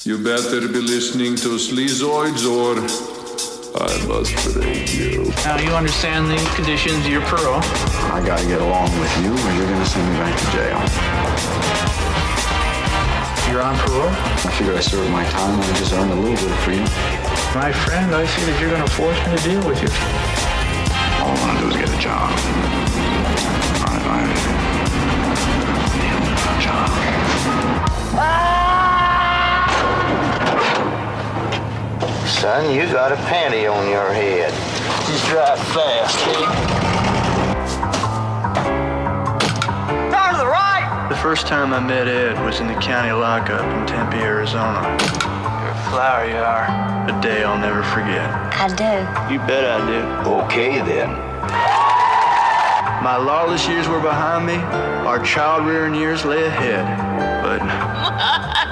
You better be listening to Sleazoids or I must break you. Now you understand the conditions of your parole. I gotta get along with you or you're gonna send me back to jail. You're on parole? I figure I served my time and I just earned a little bit of freedom. My friend, I see that you're gonna force me to deal with you. All I wanna do is get a job. I need a job. Son, you got a panty on your head. Just drive fast, eh? Down to the right! The first time I met Ed was in the county lockup in Tempe, Arizona. You're a flower, you are. A day I'll never forget. I do. You bet I do. Okay, then. My lawless years were behind me. Our child-rearing years lay ahead. But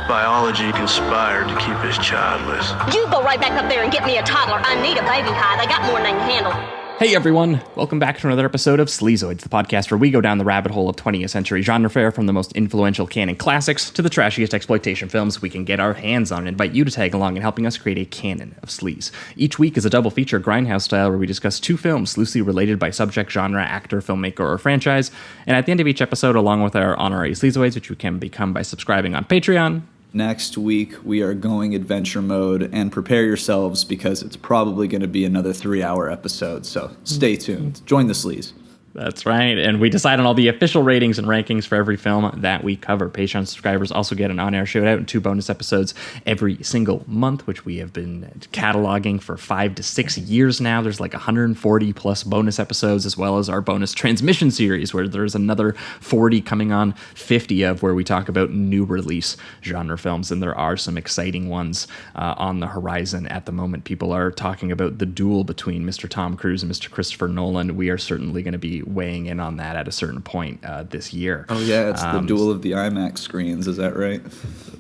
biology conspired to keep us childless. You go right back up there and get me a toddler. I need a baby high. They got more than they can handle. Hey everyone, welcome back to another episode of Sleazoids, the podcast where we go down the rabbit hole of 20th century genre fare from the most influential canon classics to the trashiest exploitation films we can get our hands on and invite you to tag along in helping us create a canon of sleaze. Each week is a double feature grindhouse style where we discuss two films loosely related by subject, genre, actor, filmmaker, or franchise, and at the end of each episode, along with our honorary Sleazoids, which you can become by subscribing on Patreon. Next week, we are going adventure mode, and prepare yourselves because it's probably going to be another 3-hour episode, so stay tuned. Join the sleaze. That's right, and we decide on all the official ratings and rankings for every film that we cover. Patreon subscribers also get an on-air shout-out and 2 bonus episodes every single month, which we have been cataloging for 5 to 6 years now. There's like 140 plus bonus episodes, as well as our bonus transmission series, where there's another 40 coming on 50 of, where we talk about new release genre films, and there are some exciting ones on the horizon at the moment. People are talking about the duel between Mr. Tom Cruise and Mr. Christopher Nolan. We are certainly going to be weighing in on that at a certain point this year. Oh yeah, it's the duel of the IMAX screens, is that right?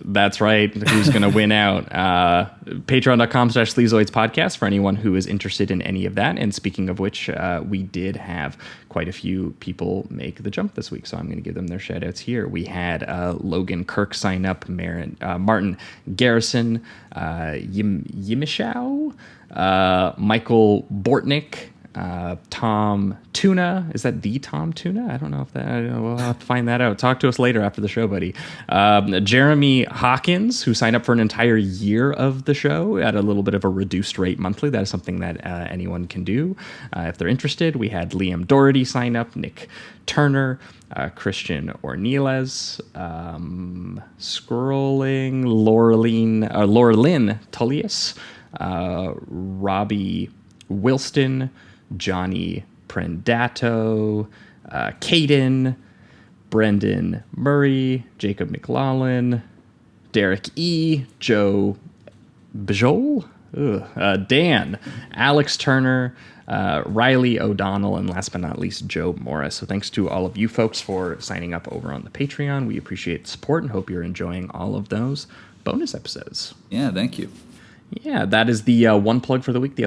That's right. Who's going to win out? Patreon.com/Sleazoids podcast for anyone who is interested in any of that. And speaking of which, we did have quite a few people make the jump this week, so I'm going to give them their shout outs here. We had Logan Kirk sign up, Martin Garrison, Yimishow, Michael Bortnick, Tom Tuna. Is that the Tom Tuna? I don't know if that, we'll have to find that out. Talk to us later after the show, buddy. Jeremy Hawkins, who signed up for an entire year of the show at a little bit of a reduced rate monthly. That is something that anyone can do if they're interested. We had Liam Doherty sign up, Nick Turner, Christian Ornelas, scrolling, Laura Lynn Tullius, Robbie Wilston, Johnny Prendato, Caden, Brendan Murray, Jacob McLaughlin, Derek E., Joe Bajol, Dan, Alex Turner, Riley O'Donnell, and last but not least, Joe Morris. So thanks to all of you folks for signing up over on the Patreon. We appreciate the support and hope you're enjoying all of those bonus episodes. Yeah, thank you. Yeah, that is the one plug for the week. The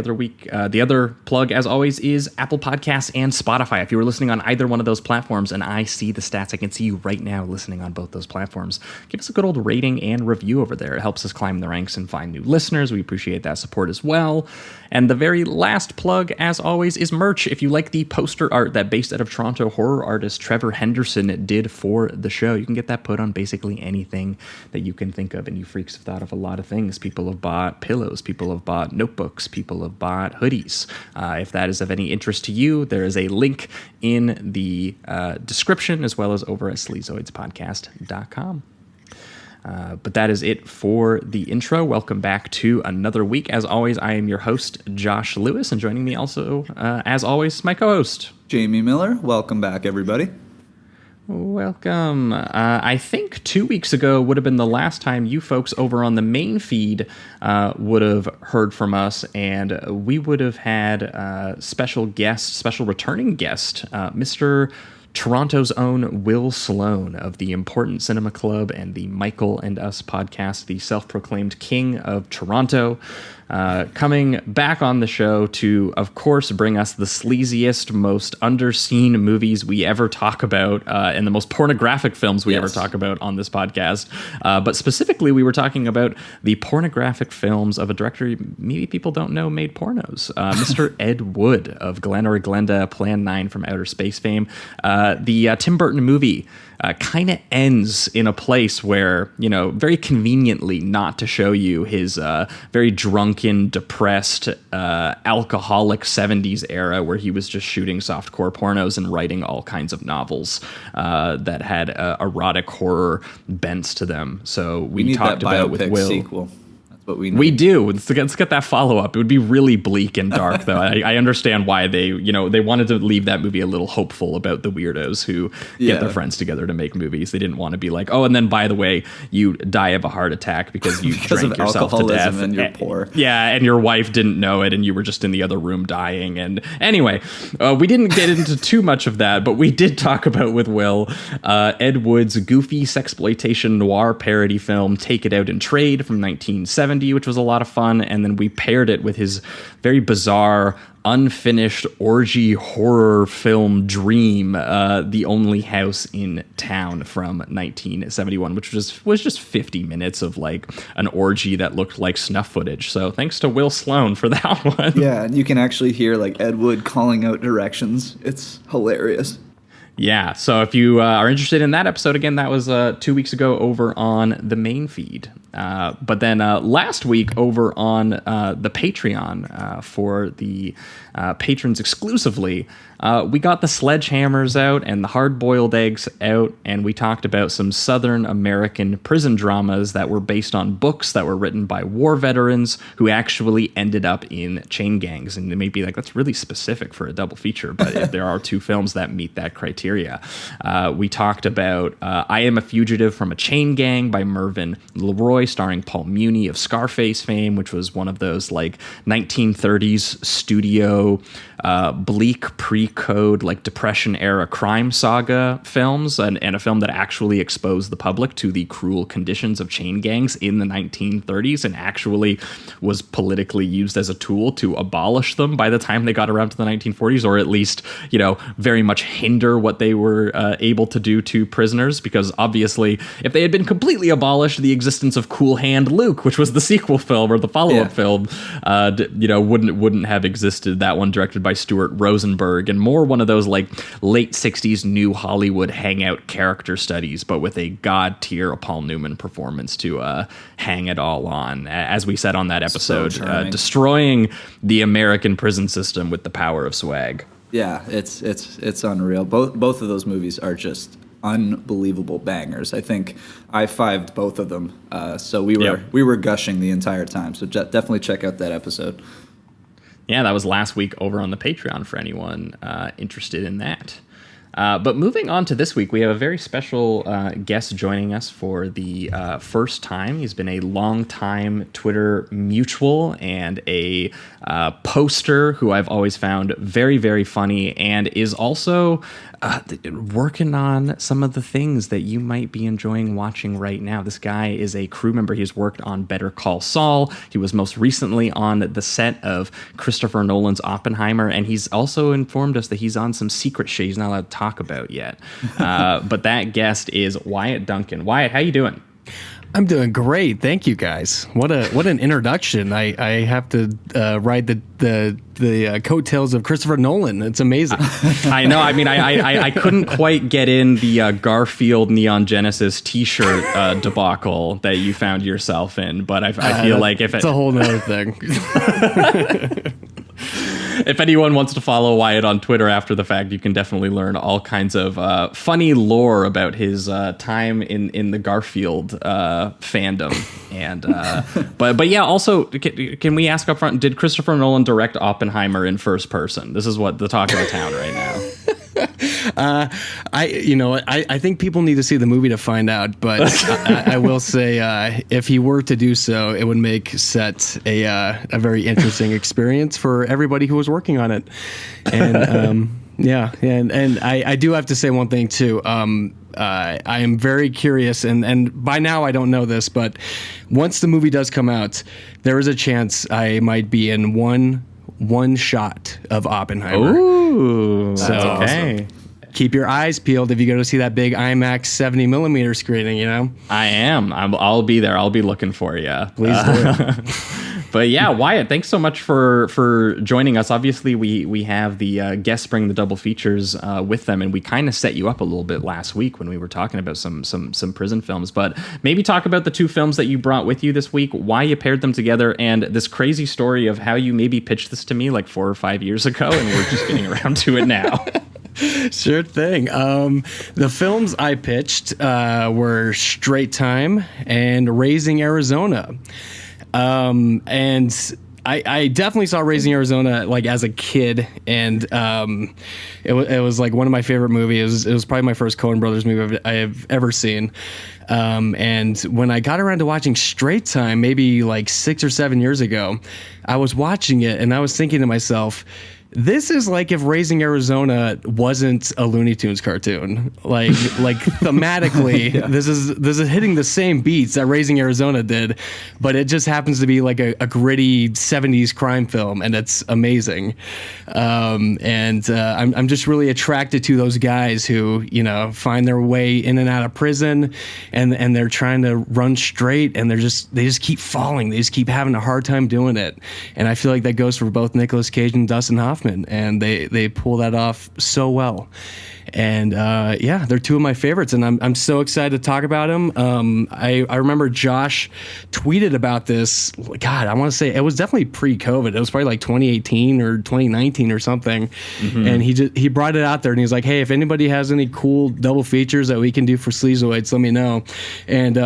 other plug, as always, is Apple Podcasts and Spotify. If you were listening on either one of those platforms, and I see the stats, I can see you right now listening on both those platforms, give us a good old rating and review over there. It helps us climb the ranks and find new listeners. We appreciate that support as well. And the very last plug, as always, is merch. If you like the poster art that based out of Toronto horror artist Trevor Henderson did for the show, you can get that put on basically anything that you can think of. And you freaks have thought of a lot of things. People have bought pillows, people have bought notebooks, people have bought hoodies. If that is of any interest to you, there is a link in the description, as well as over at sleazoidspodcast.com. But that is it for the intro. Welcome back to another week. As always, I am your host, Josh Lewis, and joining me also, as always, my co-host, Jamie Miller. Welcome back, everybody. Welcome. I think 2 weeks ago would have been the last time you folks over on the main feed would have heard from us, and we would have had special returning guest, Mr. Toronto's own Will Sloan of the Important Cinema Club and the Michael and Us podcast, the self-proclaimed king of Toronto, coming back on the show to, of course, bring us the sleaziest, most underseen movies we ever talk about, and the most pornographic films we ever talk about on this podcast. But specifically, we were talking about the pornographic films of a director maybe people don't know made pornos, Mr. Ed Wood of Glen or Glenda, Plan 9 from Outer Space fame. The Tim Burton movie kind of ends in a place where, very conveniently not to show you his very drunken, depressed, alcoholic 70s era where he was just shooting softcore pornos and writing all kinds of novels that had erotic horror bents to them. So we talked about with Will. Sequel. What we do. Let's get that follow-up. It would be really bleak and dark, though. I understand why they wanted to leave that movie a little hopeful about the weirdos who get their friends together to make movies. They didn't want to be like, oh, and then, by the way, you die of a heart attack because you drank yourself to death. And you're poor. Yeah, and your wife didn't know it, and you were just in the other room dying. And anyway, we didn't get into too much of that, but we did talk about with Will Ed Wood's goofy sexploitation noir parody film Take It Out and Trade from 1970, which was a lot of fun, and then we paired it with his very bizarre, unfinished orgy horror film Dream, The Only House in Town from 1971, which was just 50 minutes of like an orgy that looked like snuff footage. So thanks to Will Sloan for that one. Yeah, and you can actually hear like Ed Wood calling out directions. It's hilarious. Yeah, so if you are interested in that episode, again, that was 2 weeks ago over on the main feed. But then last week over on the Patreon for the patrons exclusively, we got the sledgehammers out and the hard-boiled eggs out, and we talked about some Southern American prison dramas that were based on books that were written by war veterans who actually ended up in chain gangs. And they may be like, that's really specific for a double feature, but there are two films that meet that criteria. We talked about I Am a Fugitive from a Chain Gang by Mervyn LeRoy, starring Paul Muni of Scarface fame, which was one of those like 1930s studio bleak pre-code like Depression era crime saga films, and a film that actually exposed the public to the cruel conditions of chain gangs in the 1930s and actually was politically used as a tool to abolish them by the time they got around to the 1940s, or at least very much hinder what they were able to do to prisoners, because obviously if they had been completely abolished, the existence of Cool Hand Luke, which was the sequel film or the follow-up film, wouldn't have existed. That one directed by Stuart Rosenberg, and more one of those like late 60s new Hollywood hangout character studies, but with a god tier Paul Newman performance to hang it all on. As we said on that episode, destroying the American prison system with the power of swag. Yeah, it's unreal. Both of those movies are just unbelievable bangers. I think I fived both of them, so we were gushing the entire time. So definitely check out that episode. Yeah, that was last week over on the Patreon for anyone interested in that. But moving on to this week, we have a very special guest joining us for the first time. He's been a long-time Twitter mutual and a poster who I've always found very, very funny, and is also working on some of the things that you might be enjoying watching right now. This guy is a crew member. He's worked on Better Call Saul. He was most recently on the set of Christopher Nolan's Oppenheimer, and he's also informed us that he's on some secret shit he's not allowed to talk about yet. But that guest is Wyatt Duncan. Wyatt, how you doing? I'm doing great, thank you guys. What an introduction! I have to ride the coattails of Christopher Nolan. It's amazing. I know. I mean, I couldn't quite get in the Garfield Neon Genesis T-shirt debacle that you found yourself in, but I feel like if it's a whole nother thing. If anyone wants to follow Wyatt on Twitter after the fact, you can definitely learn all kinds of funny lore about his time in the Garfield fandom. And but yeah, also, can we ask up front, did Christopher Nolan direct Oppenheimer in first person? This is what the talk of the town right now. I think people need to see the movie to find out, but I will say if he were to do so, it would make set a very interesting experience for everybody who was working on it. And Yeah, and I do have to say one thing too. I am very curious, and by now I don't know this, but once the movie does come out, there is a chance I might be in one shot of Oppenheimer. Ooh, so that's okay. Keep your eyes peeled if you go to see that big IMAX 70 millimeter screening. You know, I am. I'll be there. I'll be looking for you. Please do. But yeah, Wyatt, thanks so much for joining us. Obviously, we have the guests bring the double features with them, and we kind of set you up a little bit last week when we were talking about some prison films. But maybe talk about the two films that you brought with you this week, why you paired them together, and this crazy story of how you maybe pitched this to me like 4 or 5 years ago, and we're just getting around to it now. Sure thing. The films I pitched were Straight Time and Raising Arizona. And I definitely saw Raising Arizona like as a kid, and it was like one of my favorite movies. It was probably my first Coen Brothers movie I have ever seen. And when I got around to watching Straight Time, maybe like 6 or 7 years ago, I was watching it and I was thinking to myself, this is like if Raising Arizona wasn't a Looney Tunes cartoon. Like thematically, yeah. This is hitting the same beats that Raising Arizona did, but it just happens to be like a gritty 70s crime film, and it's amazing. I'm just really attracted to those guys who, you know, find their way in and out of prison, and they're trying to run straight, and they just keep falling. They just keep having a hard time doing it. And I feel like that goes for both Nicolas Cage and Dustin Hoffman. And they pull that off so well. And yeah, they're two of my favorites, and I'm so excited to talk about them. I remember Josh tweeted about this. God, I want to say it was definitely pre-COVID. It was probably like 2018 or 2019 or something. Mm-hmm. And he brought it out there, and he's like, "Hey, if anybody has any cool double features that we can do for Sleazoids, let me know." And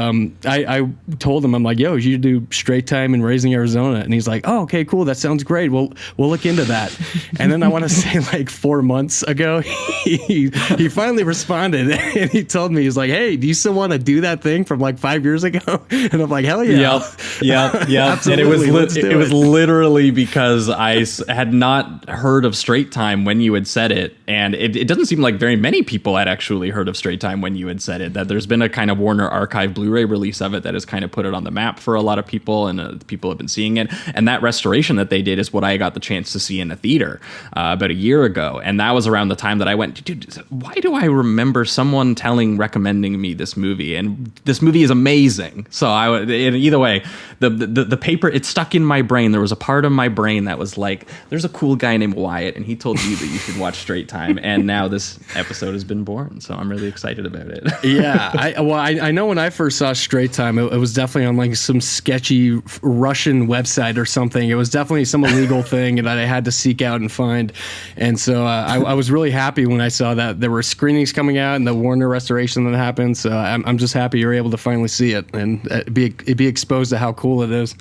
I told him, I'm like, "Yo, you do Straight Time and Raising Arizona," and he's like, "Oh, okay, cool. That sounds great. We'll look into that." And then I want to say like 4 months ago, he finally responded, and he told me, he's like, "Hey, do you still want to do that thing from like 5 years ago?" And I'm like, "Hell yeah." Yep. And it was literally because I had not heard of Straight Time when you had said it, and it doesn't seem like very many people had actually heard of Straight Time when you had said it. That there's been a kind of Warner Archive Blu-ray release of it that has kind of put it on the map for a lot of people, and people have been seeing it. And that restoration that they did is what I got the chance to see in a theater about a year ago, and that was around the time that I went, dude, why do I remember someone recommending me this movie? And this movie is amazing. So either way, the paper, it stuck in my brain. There was a part of my brain that was like, there's a cool guy named Wyatt, and he told you that you should watch Straight Time. And now this episode has been born. So I'm really excited about it. Yeah. I know when I first saw Straight Time, it was definitely on like some sketchy Russian website or something. It was definitely some illegal thing that I had to seek out and find. And so I was really happy when I saw that there were screenings coming out and the Warner restoration that happened. So I'm just happy you're able to finally see it and be exposed to how cool it is.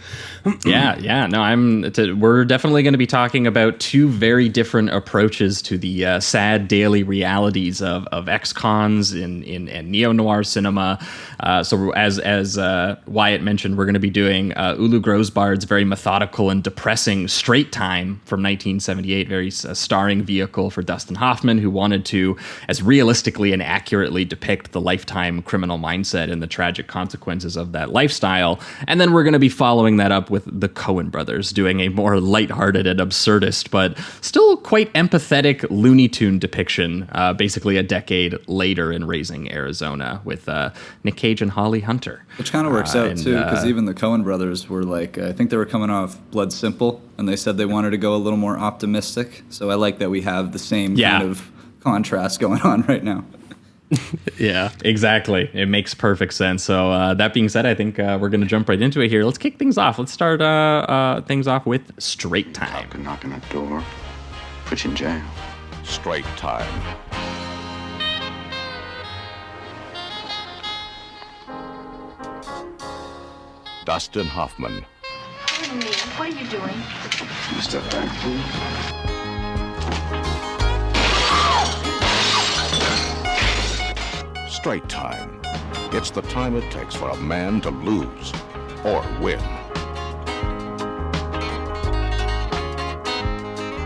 Yeah. No, we're definitely going to be talking about two very different approaches to the sad daily realities of ex-cons in neo-noir cinema. So as Wyatt mentioned, we're going to be doing Ulu Grosbard's very methodical and depressing Straight Time from 1978, very starring vehicle for Dustin Hoffman, who wanted to, as realistically and accurately depict the lifetime criminal mindset and the tragic consequences of that lifestyle. And then we're going to be following that up with the Coen brothers doing a more lighthearted and absurdist, but still quite empathetic Looney Tune depiction, basically a decade later in Raising Arizona with Nick Cage and Holly Hunter. Which kind of works out, too, because even the Coen brothers were like, I think they were coming off Blood Simple, and they said they wanted to go a little more optimistic. So I like that we have the same kind of contrast going on right now. Yeah, exactly. It makes perfect sense. So that being said, I think we're going to jump right into it here. Let's kick things off. Let's start things off with Straight Time. Knock on that door, put you in jail. Straight Time. Dustin Hoffman. Wait a minute, what are you doing? You step back, please. Straight Time. It's the time it takes for a man to lose or win.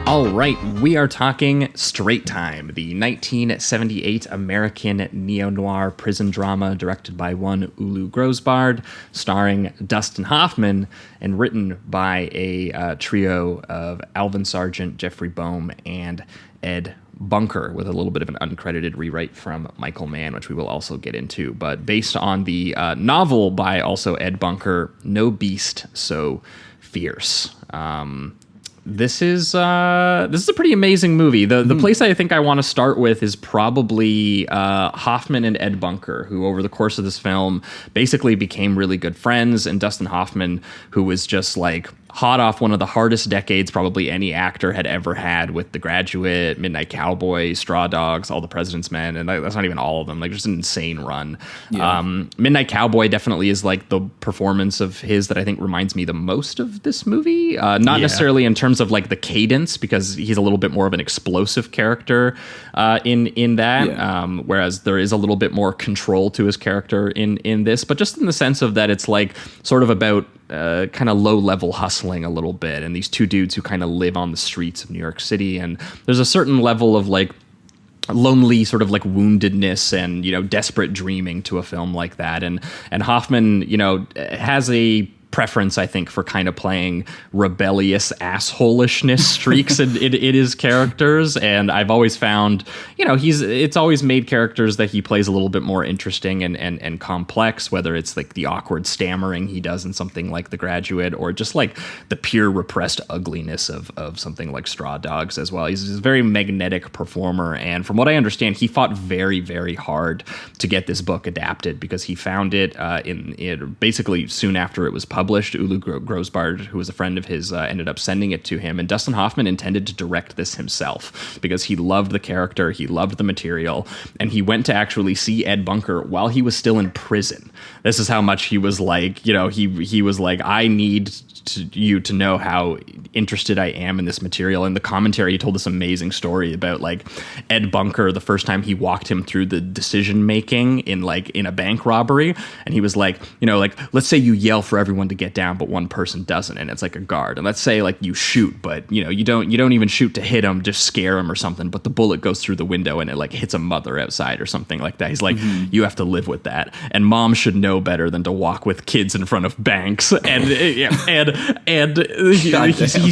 All right, we are talking Straight Time, the 1978 American neo-noir prison drama directed by one Ulu Grosbard, starring Dustin Hoffman, and written by a trio of Alvin Sargent, Jeffrey Boehm, and Ed Bunker, with a little bit of an uncredited rewrite from Michael Mann, which we will also get into. But based on the novel by also Ed Bunker, No Beast So Fierce. This is a pretty amazing movie. The place I think I want to start with is probably Hoffman and Ed Bunker, who over the course of this film basically became really good friends, and Dustin Hoffman, who was just like hot off one of the hardest decades probably any actor had ever had, with The Graduate, Midnight Cowboy, Straw Dogs, All the President's Men, and that's not even all of them, like just an insane run. Yeah. Midnight Cowboy definitely is like the performance of his that I think reminds me the most of this movie. Not necessarily in terms of like the cadence, because he's a little bit more of an explosive character in that, whereas there is a little bit more control to his character in this, but just in the sense of that it's like sort of about kind of low-level hustling a little bit, and these two dudes who kind of live on the streets of New York City, and there's a certain level of like lonely sort of like woundedness and, you know, desperate dreaming to a film like that, and Hoffman, you know, has a preference, I think, for kind of playing rebellious assholishness streaks in his characters, and I've always found, you know, it's always made characters that he plays a little bit more interesting and complex, whether it's like the awkward stammering he does in something like The Graduate, or just like the pure repressed ugliness of something like Straw Dogs as well. He's a very magnetic performer, and from what I understand, he fought very, very hard to get this book adapted, because he found it in basically soon after it was published. Ulu Grosbard, who was a friend of his, ended up sending it to him, and Dustin Hoffman intended to direct this himself because he loved the character, he loved the material, and he went to actually see Ed Bunker while he was still in prison. This is how much he was like, you know, he was like, I need you to know how interested I am in this material. In the commentary, he told this amazing story about like Ed Bunker, the first time he walked him through the decision making in a bank robbery, and he was like, you know, like, let's say you yell for everyone to get down, but one person doesn't, and it's like a guard. And let's say like you shoot, but you know, you don't even shoot to hit him, just scare him or something, but the bullet goes through the window and it like hits a mother outside or something like that. He's like, you have to live with that, and mom should know better than to walk with kids in front of banks. And he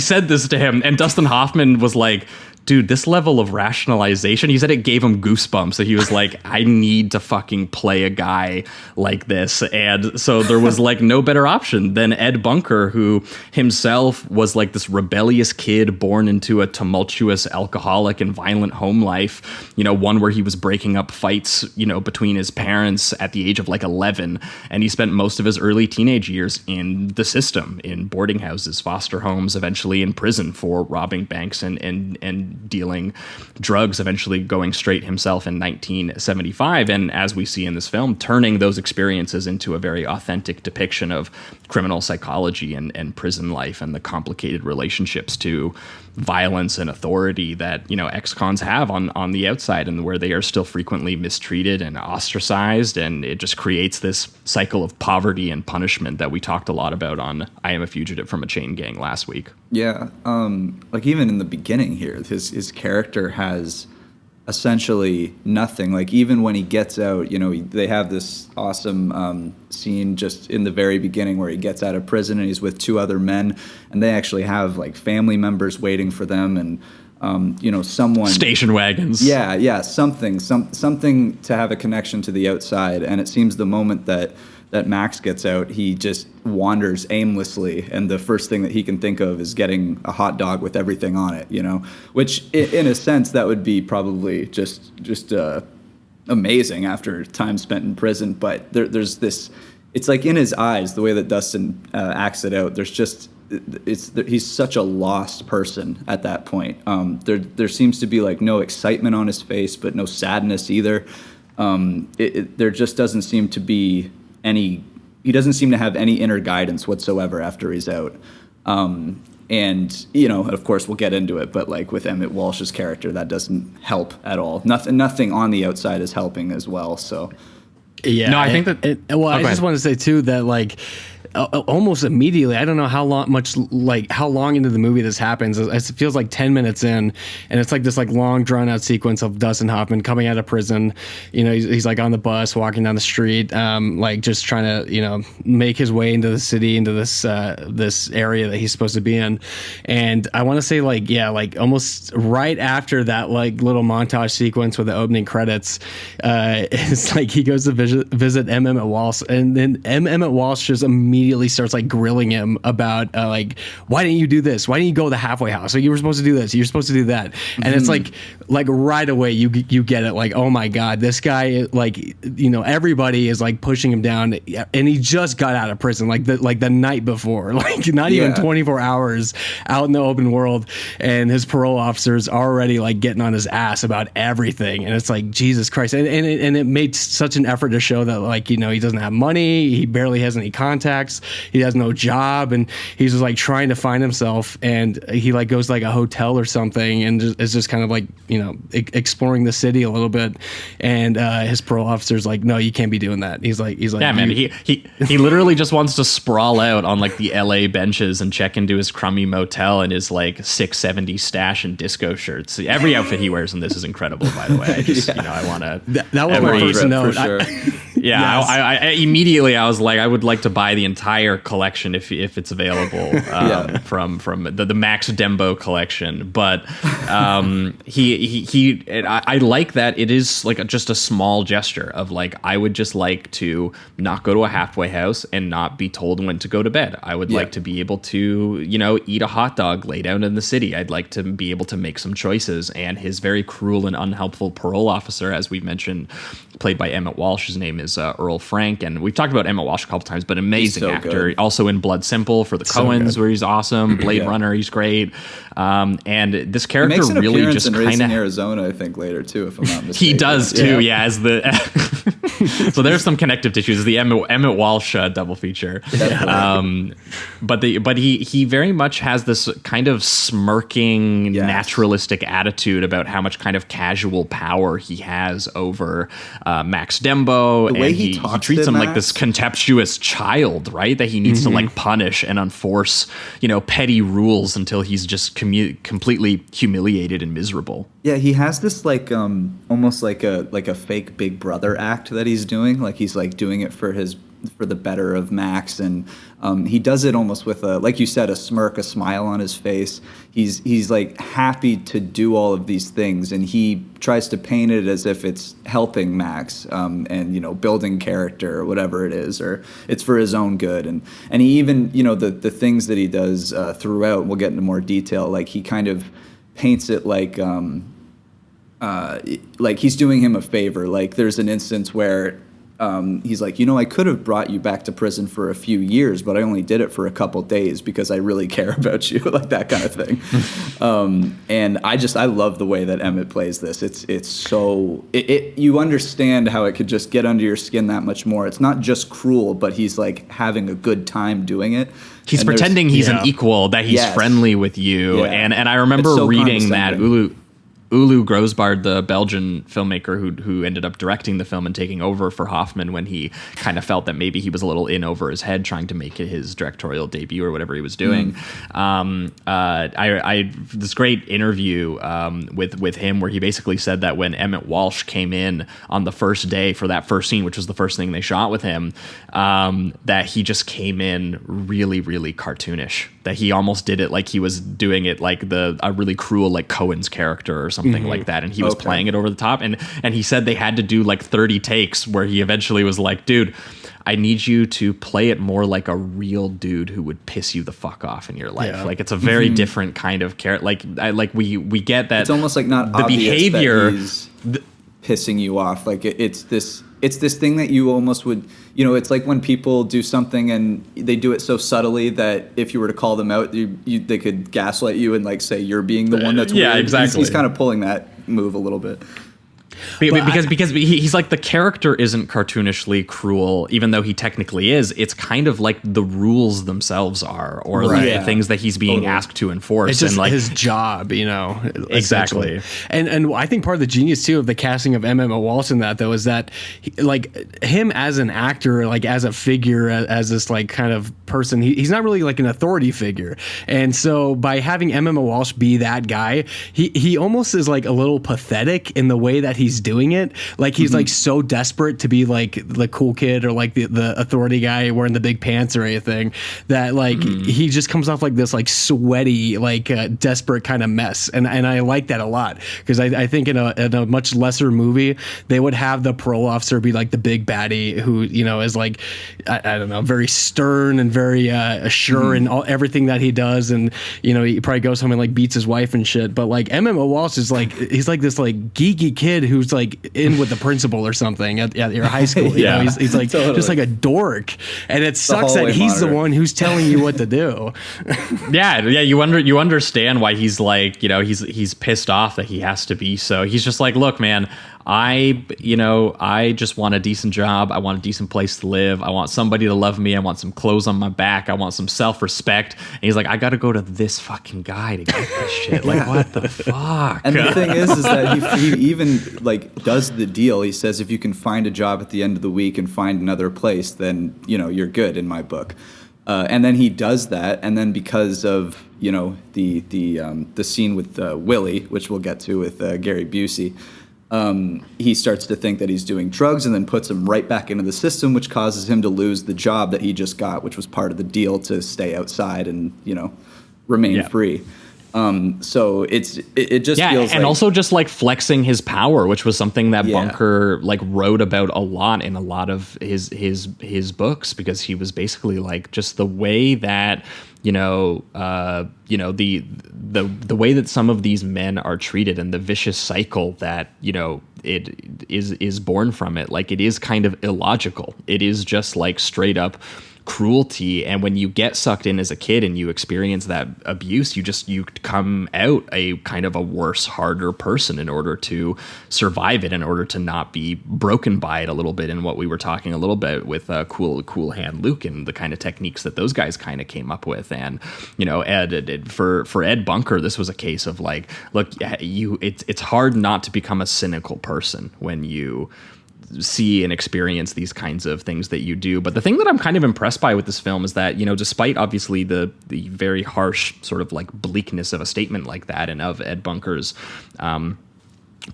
said this to him, and Dustin Hoffman was like, dude, this level of rationalization, he said it gave him goosebumps, that he was like, I need to fucking play a guy like this. And so there was like no better option than Ed Bunker, who himself was like this rebellious kid born into a tumultuous, alcoholic and violent home life, you know, one where he was breaking up fights, you know, between his parents at the age of like 11. And he spent most of his early teenage years in the system, in boarding houses, foster homes, eventually in prison for robbing banks and dealing drugs, eventually going straight himself in 1975. And as we see in this film, turning those experiences into a very authentic depiction of criminal psychology and prison life, and the complicated relationships to violence and authority that, you know, ex-cons have on the outside, and where they are still frequently mistreated and ostracized. And it just creates this cycle of poverty and punishment that we talked a lot about on I Am a Fugitive from a Chain Gang last week. Yeah, like even in the beginning here, his character has essentially nothing. Like even when he gets out, you know, they have this awesome scene just in the very beginning where he gets out of prison and he's with two other men, and they actually have like family members waiting for them, and you know, someone, station wagons. Yeah, something to have a connection to the outside. And it seems the moment that Max gets out, he just wanders aimlessly, and the first thing that he can think of is getting a hot dog with everything on it, you know, which in a sense that would be probably just amazing after time spent in prison. But there's this, it's like in his eyes, the way that Dustin acts it out, there's just, he's such a lost person at that point. There seems to be like no excitement on his face, but no sadness either. There just doesn't seem to be he doesn't seem to have any inner guidance whatsoever after he's out. And, you know, of course we'll get into it, but like with Emmett Walsh's character, that doesn't help at all. Nothing on the outside is helping as well. So yeah, no, I think that I just want to say too that like almost immediately. I don't know how long into the movie this happens. It feels like 10 minutes in, and it's like this like long drawn out sequence of Dustin Hoffman coming out of prison. He's like on the bus, walking down the street, like just trying to make his way into the city, into this area that he's supposed to be in. And I want to say like almost right after that like little montage sequence with the opening credits, it's like he goes to visit M. Emmett Walsh, and then M. Emmett Walsh just immediately starts like grilling him about like, why didn't you do this? Why didn't you go to the halfway house? So you were supposed to do this. You're supposed to do that. And it's like right away you get it. Like, oh my God, this guy, like, everybody is like pushing him down, and he just got out of prison like the night before, like not even 24 hours out in the open world, and his parole officer's already like getting on his ass about everything. And it's like, Jesus Christ. And it made such an effort to show that, like, he doesn't have money, he barely has any contacts, he has no job, and he's just like trying to find himself, and he like goes to like a hotel or something, and is just kind of like exploring the city a little bit, and his parole officer's like, no, you can't be doing that. He's like yeah, man, he literally just wants to sprawl out on like the LA benches and check into his crummy motel in his like 670 stash and disco shirts. Every outfit he wears in this is incredible, by the way. I just I want to that was my first note. Sure. I immediately I was like, I would like to buy the entire collection if it's available from the Max Dembo collection. But I like that it is like just a small gesture of like, I would just like to not go to a halfway house and not be told when to go to bed. I would like to be able to eat a hot dog, lay down in the city. I'd like to be able to make some choices. And his very cruel and unhelpful parole officer, as we mentioned, played by Emmett Walsh, his name is Earl Frank, and we've talked about Emmett Walsh a couple times, but amazing actor. Good. Also in Blood Simple for the Coens, where he's awesome. Blade Runner, he's great. And this character really just kind of Arizona, I think, later too, if I'm not mistaken. He does too, as the so there's some connective tissues. The Emmett Walsh double feature. But he very much has this kind of smirking, naturalistic attitude about how much kind of casual power he has over Max Dembo, the way and he treats him like this contemptuous child, right? That he needs to like punish and enforce, petty rules until he's just completely humiliated and miserable. Yeah, he has this like almost like a fake Big Brother act that he's doing. Like he's like doing it for the better of Max, and he does it almost with like you said, a smirk, a smile on his face. He's like happy to do all of these things, and he tries to paint it as if it's helping Max, and building character or whatever it is, or it's for his own good. And he even the things that he does throughout. We'll get into more detail. Like he kind of paints it like he's doing him a favor. Like there's an instance where he's like, I could have brought you back to prison for a few years, but I only did it for a couple days because I really care about you, like that kind of thing. And I love the way that Emmett plays this. It's so you understand how it could just get under your skin that much more. It's not just cruel, but he's like having a good time doing it. He's pretending he's an equal, that he's friendly with you. And I remember reading that Ulu Grosbard, the Belgian filmmaker who ended up directing the film and taking over for Hoffman when he kind of felt that maybe he was a little in over his head trying to make it his directorial debut or whatever he was doing. I this great interview with him where he basically said that when Emmett Walsh came in on the first day for that first scene, which was the first thing they shot with him, that he just came in really, really cartoonish. That he almost did it like he was doing it like a really cruel like Cohen's character or something like that, and he was playing it over the top. And he said they had to do like 30 takes where he eventually was like, dude, I need you to play it more like a real dude who would piss you the fuck off in your life. Like it's a very different kind of character. Like we get that it's almost like not the behavior that he's pissing you off. Like it's this thing that you almost would, it's like when people do something and they do it so subtly that if you were to call them out, they could gaslight you and like say you're being the one that's weird. Exactly. He's kind of pulling that move a little bit. Because he's like, the character isn't cartoonishly cruel, even though he technically is. It's kind of like the rules themselves are, or the things that he's being asked to enforce. It's just and like his job, you know. Exactly. And I think part of the genius too of the casting of Emma Walsh in that though is that like him as an actor, like as a figure, as this like kind of person, he's not really like an authority figure. And so by having Emma Walsh be that guy, he almost is like a little pathetic in the way that he's doing it. Like he's like so desperate to be like the cool kid or like the authority guy wearing the big pants or anything, that like he just comes off like this like sweaty, like desperate kind of mess. And I like that a lot, because I think in a much lesser movie they would have the parole officer be like the big baddie who, you know, is like I don't know, very stern and very sure in everything that he does, and you know, he probably goes home and like beats his wife and shit. But like MMO Walsh is like, he's like this like geeky kid who's like in with the principal or something at your high school. You know, he's like just like a dork, and it sucks that he's the one who's telling you what to do. You understand why he's like, you know, he's pissed off that he has to be so. He's just like, look, man, I just want a decent job. I want a decent place to live. I want somebody to love me. I want some clothes on my back. I want some self-respect. And he's like, I got to go to this fucking guy to get this shit. Like, what the fuck? And the thing is that he even like does the deal. He says, if you can find a job at the end of the week and find another place, then, you know, you're good in my book. And then he does that, and then because of, you know, the scene with Willie, which we'll get to with Gary Busey, he starts to think that he's doing drugs, and then puts him right back into the system, which causes him to lose the job that he just got, which was part of the deal to stay outside and, you know, remain free. So it just feels and like, also just like flexing his power, which was something that Bunker like wrote about a lot in a lot of his books, because he was basically like, just the way that the way that some of these men are treated and the vicious cycle that, you know, it is born from it. Like, it is kind of illogical. It is just like straight up cruelty. And when you get sucked in as a kid and you experience that abuse, you come out a kind of a worse, harder person in order to survive it, in order to not be broken by it a little bit. And what we were talking a little bit with Cool Hand Luke and the kind of techniques that those guys kind of came up with. And, you know, for Ed Bunker, this was a case of like, look, it's hard not to become a cynical person when you see and experience these kinds of things that you do. But the thing that I'm kind of impressed by with this film is that, you know, despite obviously the very harsh sort of like bleakness of a statement like that and of Ed Bunker's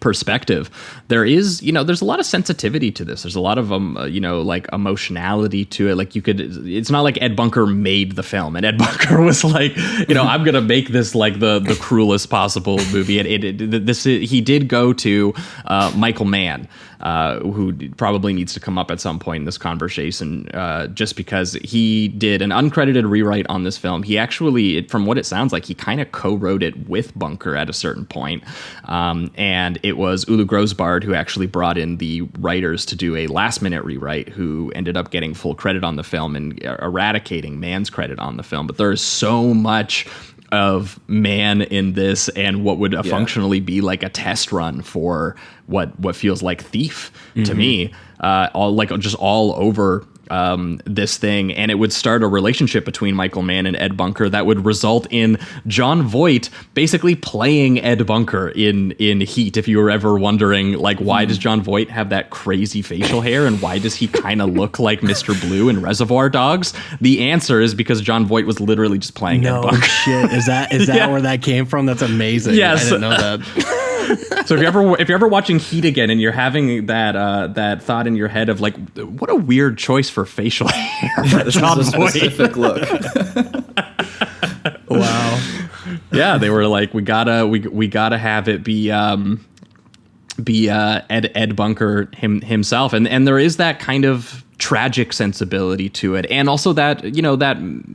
perspective, there's a lot of sensitivity to this. There's a lot of like emotionality to it. Like, it's not like Ed Bunker made the film and Ed Bunker was like, you know, I'm gonna make this like the cruelest possible movie. He did go to Michael Mann, who probably needs to come up at some point in this conversation, just because he did an uncredited rewrite on this film. He actually, from what it sounds like, he kind of co-wrote it with Bunker at a certain point. And it was Ulu Grosbard who actually brought in the writers to do a last-minute rewrite, who ended up getting full credit on the film and eradicating Mann's credit on the film. But there is so much of Mann in this, and what would functionally be like a test run for what feels like Thief to me, all over this thing. And it would start a relationship between Michael Mann and Ed Bunker that would result in Jon Voight basically playing Ed Bunker in Heat. If you were ever wondering, like, why does Jon Voight have that crazy facial hair, and why does he kind of look like Mr. Blue in Reservoir Dogs? The answer is because Jon Voight was literally just playing Ed Bunker. Shit. Is that where that came from? That's amazing. Yes. I didn't know that. So if you're ever watching Heat again and you're having that thought in your head of like, what a weird choice for facial hair for Jon Voight. Specific look. Wow. Yeah, they were like, we gotta have it be Ed Bunker himself, and there is that kind of tragic sensibility to it, and also that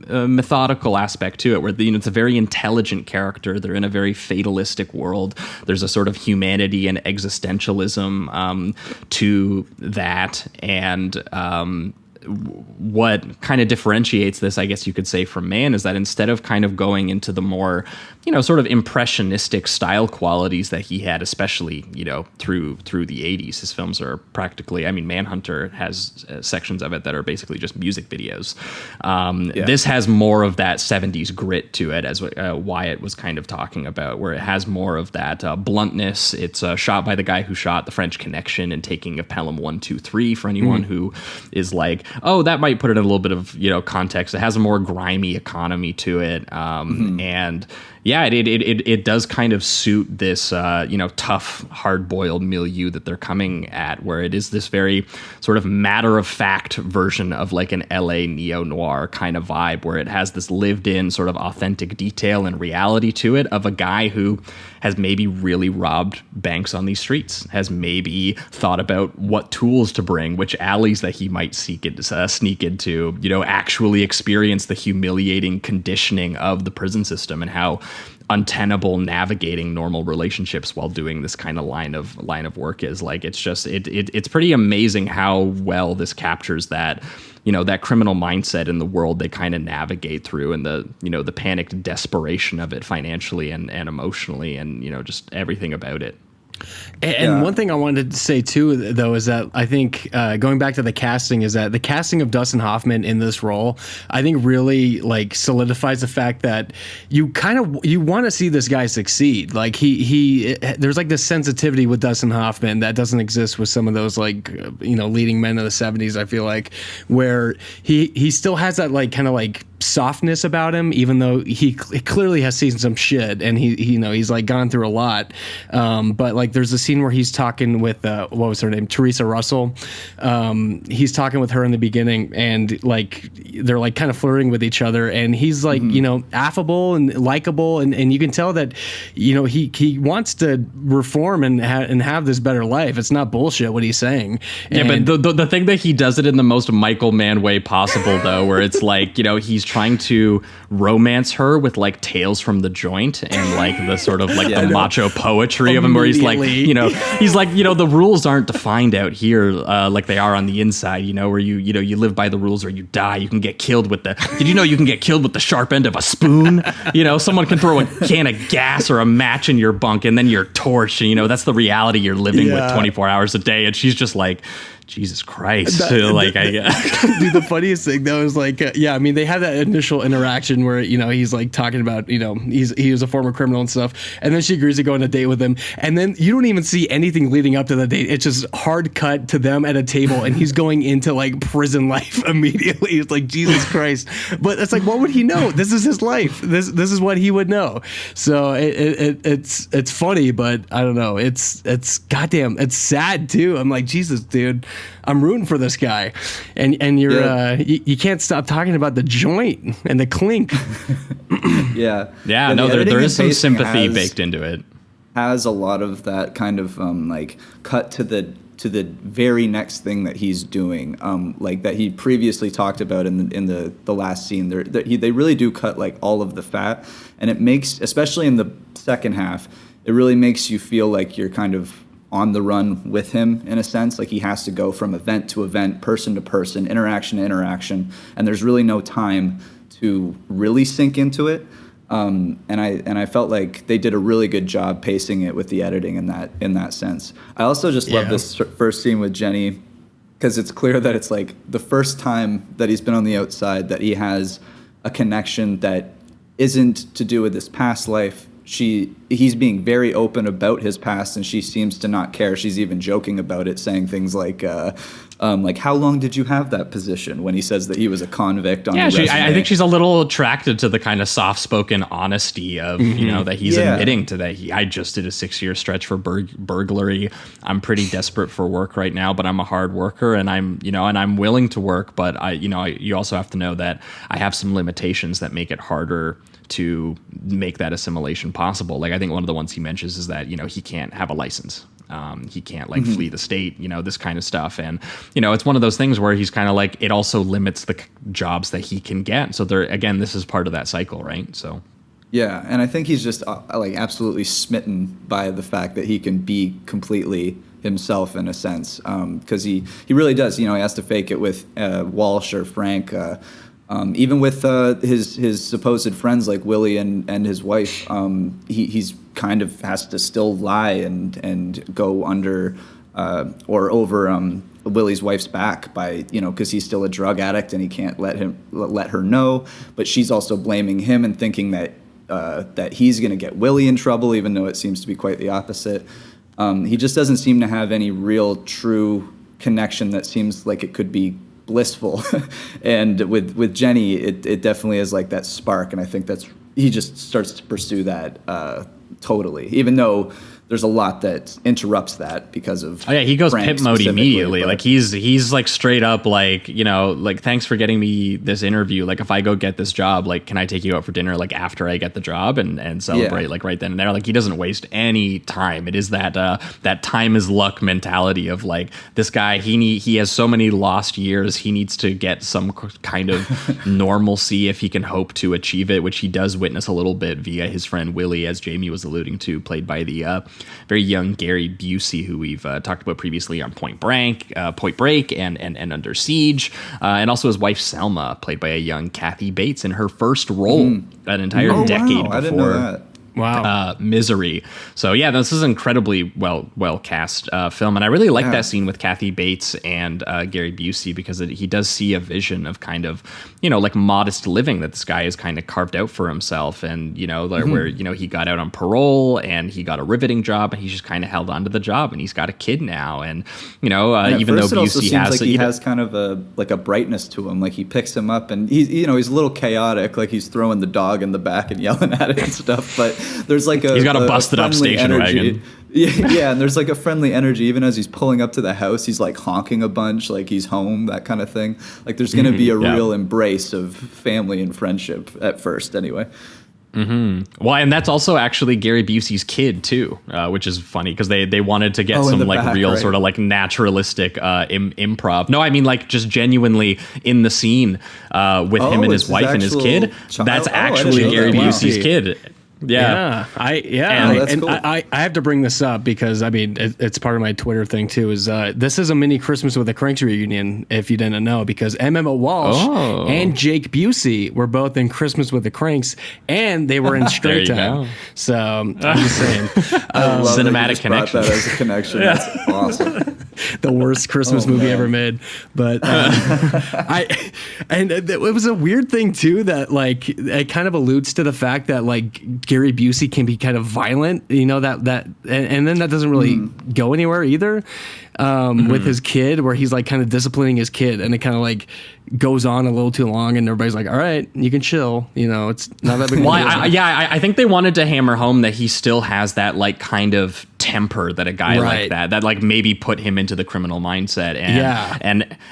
methodical aspect to it, where it's a very intelligent character. They're in a very fatalistic world. There's a sort of humanity and existentialism to that, and what kind of differentiates this, I guess you could say, from Man is that instead of kind of going into the more, sort of impressionistic style qualities that he had, especially, through the 80s, his films are practically, Manhunter has sections of it that are basically just music videos. This has more of that 70s grit to it, as Wyatt was kind of talking about, where it has more of that bluntness. It's shot by the guy who shot The French Connection and Taking of Pelham 1, 2, 3, for anyone who is like, oh, that might put it in a little bit of context. It has a more grimy economy to it, and it does kind of suit this tough, hard-boiled milieu that they're coming at, where it is this very sort of matter-of-fact version of like an LA neo-noir kind of vibe, where it has this lived-in sort of authentic detail and reality to it of a guy who has maybe really robbed banks on these streets, has maybe thought about what tools to bring, which alleys that he might sneak into, actually experience the humiliating conditioning of the prison system and how untenable navigating normal relationships while doing this kind of line of work is. Like, it's just it's pretty amazing how well this captures that that criminal mindset in the world they kind of navigate through, and the panicked desperation of it financially and emotionally, and just everything about it. And one thing I wanted to say too, though, is that I think going back to the casting, is that the casting of Dustin Hoffman in this role, I think really like solidifies the fact that you want to see this guy succeed. Like there's like this sensitivity with Dustin Hoffman that doesn't exist with some of those like leading men of the 70s. I feel like, where he still has that like kind of like softness about him, even though he clearly has seen some shit, and he's like gone through a lot. But like there's a scene where he's talking with what was her name, Teresa Russell. He's talking with her in the beginning, and like they're like kind of flirting with each other, and he's like affable and likable, and you can tell that he wants to reform and have this better life. It's not bullshit what he's saying. But the thing that he does it in the most Michael Mann way possible, though, where it's like he's trying to romance her with like Tales from the Joint and like the sort of like the macho poetry of him, where he's like the rules aren't defined out here like they are on the inside, where you live by the rules or you die. You can get killed with did you can get killed with the sharp end of a spoon? Someone can throw a can of gas or a match in your bunk and then you're torched, and that's the reality you're living with 24 hours a day. And she's just like, Jesus Christ. Dude, the funniest thing though is like, they have that initial interaction where, he's like talking about, he was a former criminal and stuff. And then she agrees to go on a date with him. And then you don't even see anything leading up to the date. It's just hard cut to them at a table and he's going into like prison life immediately. It's like, Jesus Christ. But it's like, what would he know? This is his life. This is what he would know. So it's funny, but I don't know. It's goddamn, it's sad too. I'm like, Jesus, dude. I'm rooting for this guy, and you're you can't stop talking about the joint and the clink. There is some sympathy baked into it. Has a lot of that kind of like cut to the very next thing that he's doing, like that he previously talked about in the last scene. They really do cut like all of the fat, and it makes, especially in the second half, it really makes you feel like you're kind of on the run with him in a sense. Like he has to go from event to event, person to person, interaction to interaction, and there's really no time to really sink into it. And I felt like they did a really good job pacing it with the editing in that sense. I also just love this first scene with Jenny, because it's clear that it's like the first time that he's been on the outside that he has a connection that isn't to do with his past life. He's being very open about his past, and she seems to not care. She's even joking about it, saying things like how long did you have that position, when he says that he was a convict on the resume. I think she's a little attracted to the kind of soft-spoken honesty of, that he's admitting to that. I just did a 6-year stretch for burglary. I'm pretty desperate for work right now, but I'm a hard worker, and I'm willing to work, but you also have to know that I have some limitations that make it harder to make that assimilation possible. Like I think one of the ones he mentions is that, he can't have a license. He can't flee the state, this kind of stuff. And, it's one of those things where he's kind of like, it also limits the jobs that he can get. So this is part of that cycle, right? So. Yeah, and I think he's just like absolutely smitten by the fact that he can be completely himself in a sense, because he really does. You know, he has to fake it with Walsh or Frank, even with his supposed friends like Willie and his wife. He's kind of has to still lie and go under or over Willie's wife's back by, you know, because he's still a drug addict and he can't let her know. But she's also blaming him and thinking that he's going to get Willie in trouble, even though it seems to be quite the opposite. He just doesn't seem to have any real true connection that seems like it could be blissful. And with Jenny, it definitely is like that spark, and I think he just starts to pursue that totally, even though there's a lot that interrupts that because of he goes Frank pimp mode immediately. but- Like he's like straight up like, you know, like, thanks for getting me this interview. Like, if I go get this job, like, can I take you out for dinner like after I get the job and celebrate like right then and there? Like, he doesn't waste any time. It is that that time is luck mentality of like, this guy, he has so many lost years. He needs to get some kind of normalcy if he can hope to achieve it, which he does witness a little bit via his friend Willie, as Jamie was alluding to, played by the very young Gary Busey, who we've talked about previously on Point Break, and Under Siege, and also his wife Selma, played by a young Kathy Bates in her first role an entire decade before. I didn't know that. Wow. Misery. So yeah, this is an incredibly well cast film, and I really like that scene with Kathy Bates and Gary Busey, because he does see a vision of kind of, you know, like modest living that this guy has kind of carved out for himself, and you know, where, you know, he got out on parole and he got a riveting job, and he's just kind of held on to the job, and he's got a kid now, and you know, even though Busey has kind of a brightness to him, like he picks him up, and he's a little chaotic, like he's throwing the dog in the back and yelling at it and stuff, but there's like he's got a busted up station wagon. Yeah, and there's like a friendly energy even as he's pulling up to the house. He's like honking a bunch, like he's home, that kind of thing. Like there's going to be a real embrace of family and friendship at first, anyway. Well, and that's also actually Gary Busey's kid too, which is funny because they wanted to get some like real sort of like naturalistic improv. No, I mean like just genuinely in the scene with him and his wife and his kid. That's actually Gary Busey's kid. I have to bring this up because I mean it's part of my Twitter thing too. Is this is a mini Christmas with the Cranks reunion? If you didn't know, because Emma Walsh and Jake Busey were both in Christmas with the Cranks, and they were in Straight Time. So I'm just saying, cinematic connection. That as a connection. That's awesome. The worst Christmas movie ever made, but it was a weird thing too that like it kind of alludes to the fact that like Gary Busey can be kind of violent, you know, and then that doesn't really go anywhere either with his kid, where he's like kind of disciplining his kid, and it kind of like goes on a little too long, and everybody's like, all right, you can chill, you know, it's not that big. Well, I think they wanted to hammer home that he still has that like kind of temper that a guy like that like maybe put him into the criminal mindset,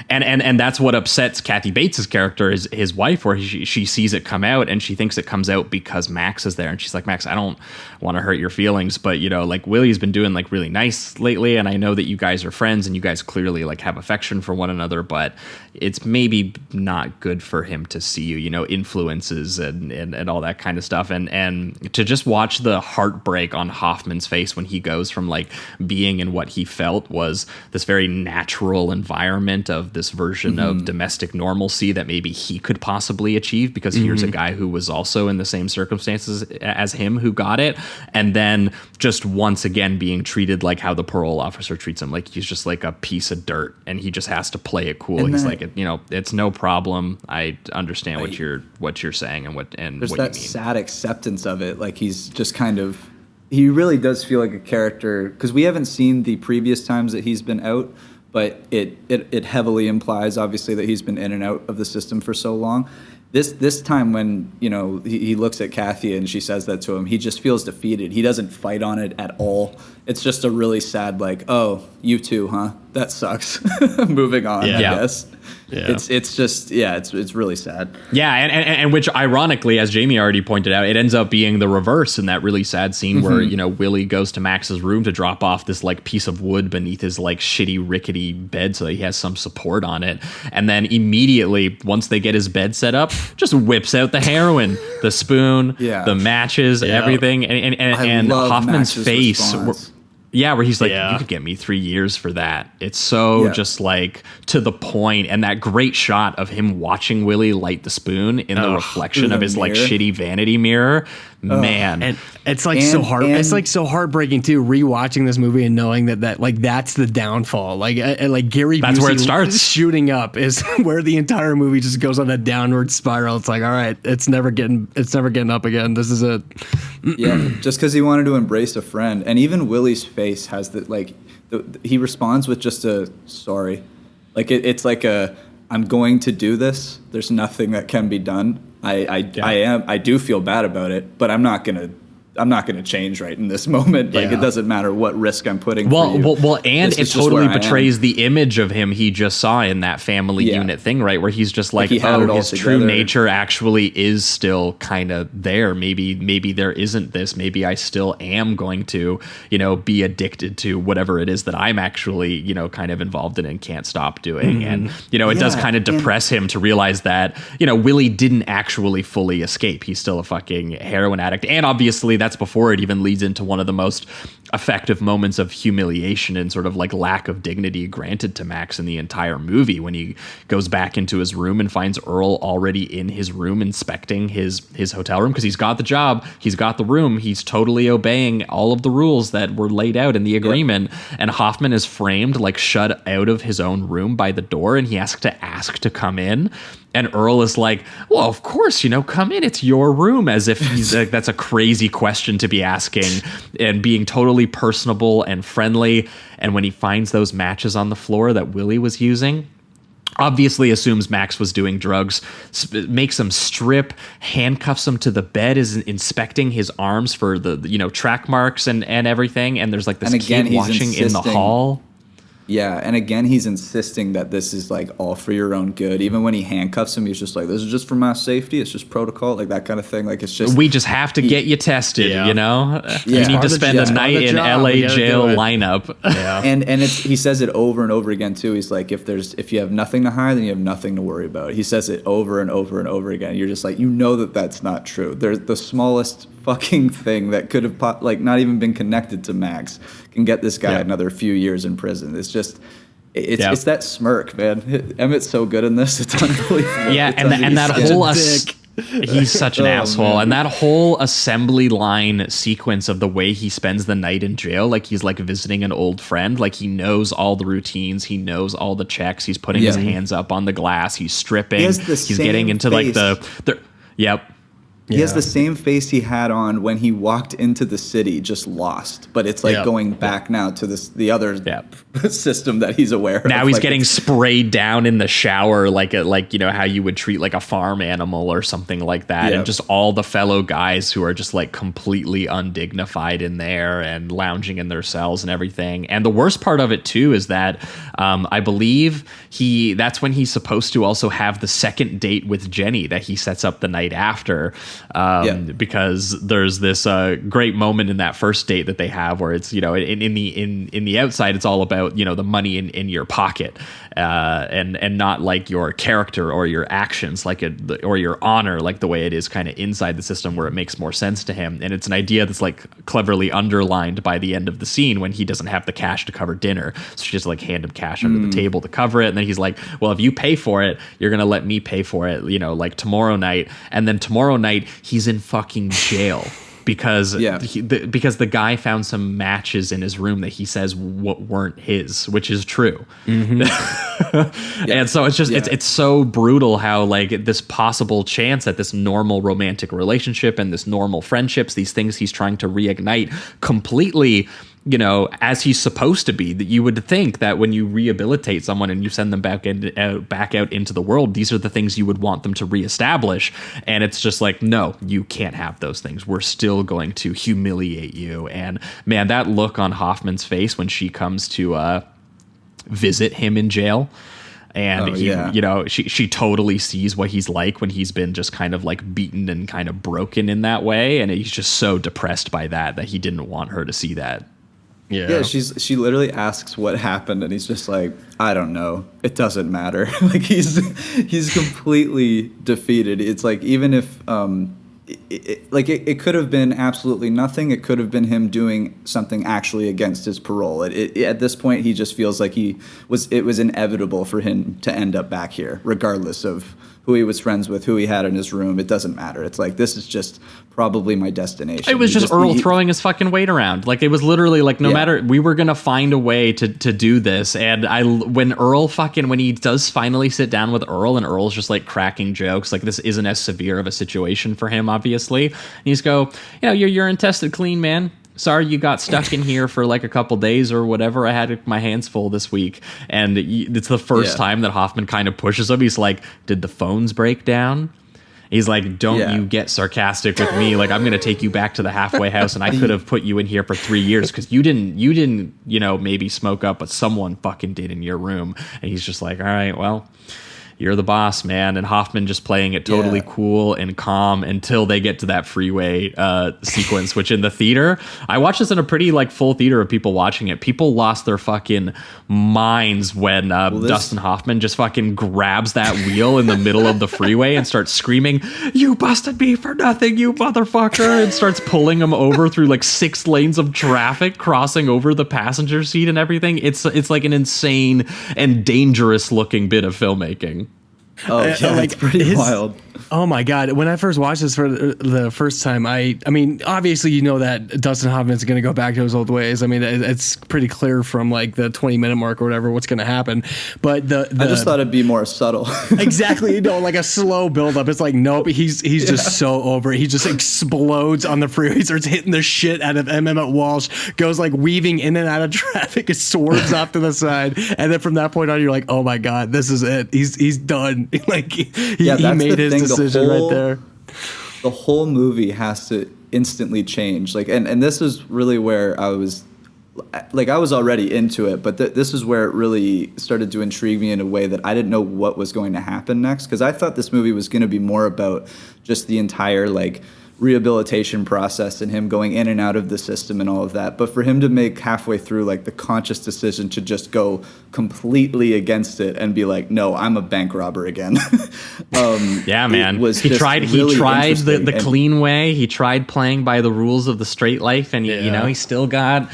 and that's what upsets Kathy Bates's character, is his wife, where she sees it come out, and she thinks it comes out because Max is there, and she's like, Max, I don't want to hurt your feelings, but you know, like Willie's been doing like really nice lately, and I know that you guys are friends and you guys clearly like have affection for one another, but it's maybe not good for him to see you, you know, influences and all that kind of stuff, and to just watch the heartbreak on Hoffman's face when he goes from like being in what he felt was this very natural environment of this version of domestic normalcy that maybe he could possibly achieve, because here's a guy who was also in the same circumstances as him who got it, and then just once again being treated like how the parole officer treats him, like he's just like a piece of dirt and he just has to play it cool. He's like, you know, it's no problem, I understand what you're saying and what you mean. There's that sad acceptance of it, like he's just kind of, he really does feel like a character, because we haven't seen the previous times that he's been out, but it heavily implies obviously that he's been in and out of the system for so long. This time when, you know, he looks at Kathy and she says that to him, he just feels defeated. He doesn't fight on it at all. It's just a really sad like, oh, you too, huh? That sucks. Moving on, I guess. It's just it's really sad. Yeah, and which ironically, as Jamie already pointed out, it ends up being the reverse in that really sad scene where Willie goes to Max's room to drop off this like piece of wood beneath his like shitty rickety bed so that he has some support on it, and then immediately once they get his bed set up, just whips out the heroin, the spoon, the matches, everything, and Hoffman's face. Yeah, where he's like, you could get me 3 years for that. It's so just like to the point, and that great shot of him watching Willie light the spoon in the reflection of his like shitty vanity mirror. Man, and it's like so hard. It's like so heartbreaking too. Rewatching this movie and knowing that like that's the downfall. Like Gary, that's Busey where it starts. Shooting up is where the entire movie just goes on a downward spiral. It's like, all right, it's never getting up again. This is it. Yeah, just because he wanted to embrace a friend, and even Willie's face has that like he responds with just a sorry, like it's like a I'm going to do this. There's nothing that can be done. I do feel bad about it, but I'm not gonna change right in this moment. Like it doesn't matter what risk I'm putting. Well, and it totally betrays the image of him he just saw in that family unit thing, right? Where he's just like his true nature actually is still kind of there. Maybe there isn't this. Maybe I still am going to, be addicted to whatever it is that I'm actually, kind of involved in and can't stop doing. And, it does kind of depress him to realize that, Willie didn't actually fully escape. He's still a fucking heroin addict. And obviously that's before it even leads into one of the most effective moments of humiliation and sort of like lack of dignity granted to Max in the entire movie, when he goes back into his room and finds Earl already in his room inspecting his hotel room, because he's got the job, he's got the room, he's totally obeying all of the rules that were laid out in the agreement. And Hoffman is framed like shut out of his own room by the door, and he has to ask to come in. And Earl is like, well, of course, come in. It's your room, as if he's like, that's a crazy question to be asking, and being totally personable and friendly. And when he finds those matches on the floor that Willie was using, obviously assumes Max was doing drugs, makes him strip, handcuffs him to the bed, is inspecting his arms for the track marks and everything. And there's like this kid watching in the hall. Yeah, and again, he's insisting that this is like all for your own good. Even when he handcuffs him, he's just like, "This is just for my safety. It's just protocol," like that kind of thing. Like it's just we just have to get you tested. You need to spend a night in LA jail lineup. Yeah, and he says it over and over again too. He's like, if you have nothing to hide, then you have nothing to worry about. He says it over and over and over again. You're just like, that's not true. There's the smallest fucking thing that could have not even been connected to Max can get this guy another few years in prison. It's just it's that smirk, man. Emmett's so good in this. It's unbelievable. Yeah, and that whole he's such an asshole. Man. And that whole assembly line sequence of the way he spends the night in jail, like he's like visiting an old friend, like he knows all the routines, he knows all the checks, he's putting his hands up on the glass, he's stripping, he's getting into face. Like He has the same face he had on when he walked into the city, just lost. But it's like going back now to the other system that he's aware of. Now he's getting sprayed down in the shower like how you would treat like a farm animal or something like that. And just all the fellow guys who are just like completely undignified in there and lounging in their cells and everything. And the worst part of it too is that I believe that's when he's supposed to also have the second date with Jenny that he sets up the night after. Because there's this great moment in that first date that they have where it's in the outside it's all about the money in your pocket and not like your character or your actions or your honor, like the way it is kind of inside the system where it makes more sense to him. And it's an idea that's like cleverly underlined by the end of the scene when he doesn't have the cash to cover dinner, so she just like hand him cash under the table to cover it. And then he's like, well, if you pay for it, you're gonna let me pay for it like tomorrow night. And then tomorrow night he's in fucking jail because the guy found some matches in his room that he says weren't his, which is true. And so it's just it's so brutal how like this possible chance at this normal romantic relationship and this normal friendships, these things he's trying to reignite, completely as he's supposed to be, that you would think that when you rehabilitate someone and you send them back out into the world, these are the things you would want them to reestablish. And it's just like, no, you can't have those things. We're still going to humiliate you. And man, that look on Hoffman's face when she comes to visit him in jail, And she totally sees what he's like when he's been just kind of like beaten and kind of broken in that way. And he's just so depressed by that he didn't want her to see that. Yeah, she literally asks what happened, and he's just like, I don't know. It doesn't matter. Like he's completely defeated. It's like, even if it could have been absolutely nothing. It could have been him doing something actually against his parole. At this point, he just feels like it was inevitable for him to end up back here, regardless of who he was friends with, who he had in his room. It doesn't matter. It's like, this is just probably my destination. It was just Earl throwing his fucking weight around. Like, it was literally like, no matter, we were going to find a way to do this. And when he does finally sit down with Earl, and Earl's just like cracking jokes, like this isn't as severe of a situation for him, obviously. And he's go, your urine tested clean, man. Sorry you got stuck in here for like a couple days or whatever. I had my hands full this week. And it's the first time that Hoffman kind of pushes him. He's like, did the phones break down? He's like, don't you get sarcastic with me. Like, I'm going to take you back to the halfway house, and I could have put you in here for 3 years because you didn't, maybe smoke up, but someone fucking did in your room. And he's just like, all right, well, you're the boss, man. And Hoffman just playing it totally cool and calm until they get to that freeway sequence, which in the theater, I watched this in a pretty like full theater of people watching it. People lost their fucking minds when Dustin Hoffman just fucking grabs that wheel in the middle of the freeway and starts screaming, "You busted me for nothing, you motherfucker," and starts pulling him over through like 6 lanes of traffic, crossing over the passenger seat and everything. It's like an insane and dangerous looking bit of filmmaking. Oh, yeah, it's pretty wild. Oh my God. When I first watched this for the first time, I mean, obviously, that Dustin Hoffman's going to go back to his old ways. I mean, it's pretty clear from like the 20-minute mark or whatever what's going to happen. But I just thought it'd be more subtle. Exactly. Like a slow buildup. It's like, nope, he's just so over it. He just explodes on the freeway, starts hitting the shit out of Emmett Walsh, goes like weaving in and out of traffic, and swerves off to the side. And then from that point on, you're like, oh my God, this is it. He's done. Like he made his decision right there. The whole movie has to instantly change. Like, and this is really where I was already into it, but this is where it really started to intrigue me in a way that I didn't know what was going to happen next, because I thought this movie was going to be more about just the entire like rehabilitation process and him going in and out of the system and all of that. But for him to make halfway through like the conscious decision to just go completely against it and be like, no, I'm a bank robber again. Yeah, man. He tried the clean way. He tried playing by the rules of the straight life, and he still got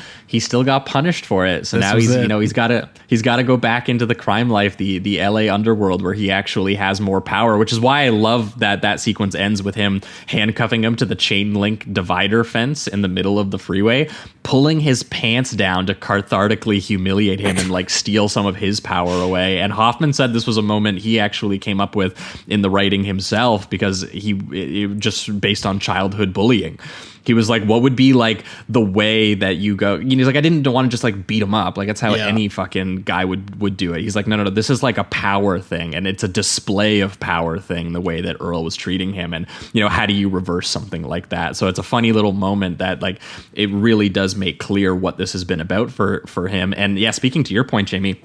punished for it. So now he's got to go back into the crime life, the LA underworld, where he actually has more power, which is why I love that sequence ends with him handcuffing him to the chain link divider fence in the middle of the freeway, pulling his pants down to cathartically humiliate him and like steal some of his power away. And Hoffman said this was a moment he actually came up with in the writing himself, because it just based on childhood bullying. He was like, what would be like the way that you go? He's like, I didn't want to just like beat him up. Like, that's how any fucking guy would do it. He's like, no, this is like a power thing, and it's a display of power thing, the way that Earl was treating him. And, how do you reverse something like that? So it's a funny little moment that like, it really does make clear what this has been about for him. And yeah, speaking to your point, Jamie,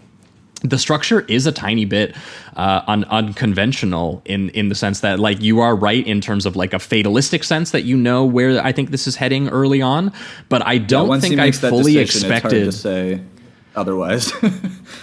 the structure is a tiny bit unconventional in the sense that, like, you are right in terms of like a fatalistic sense that where I think this is heading early on, but I don't think I fully expected to say otherwise.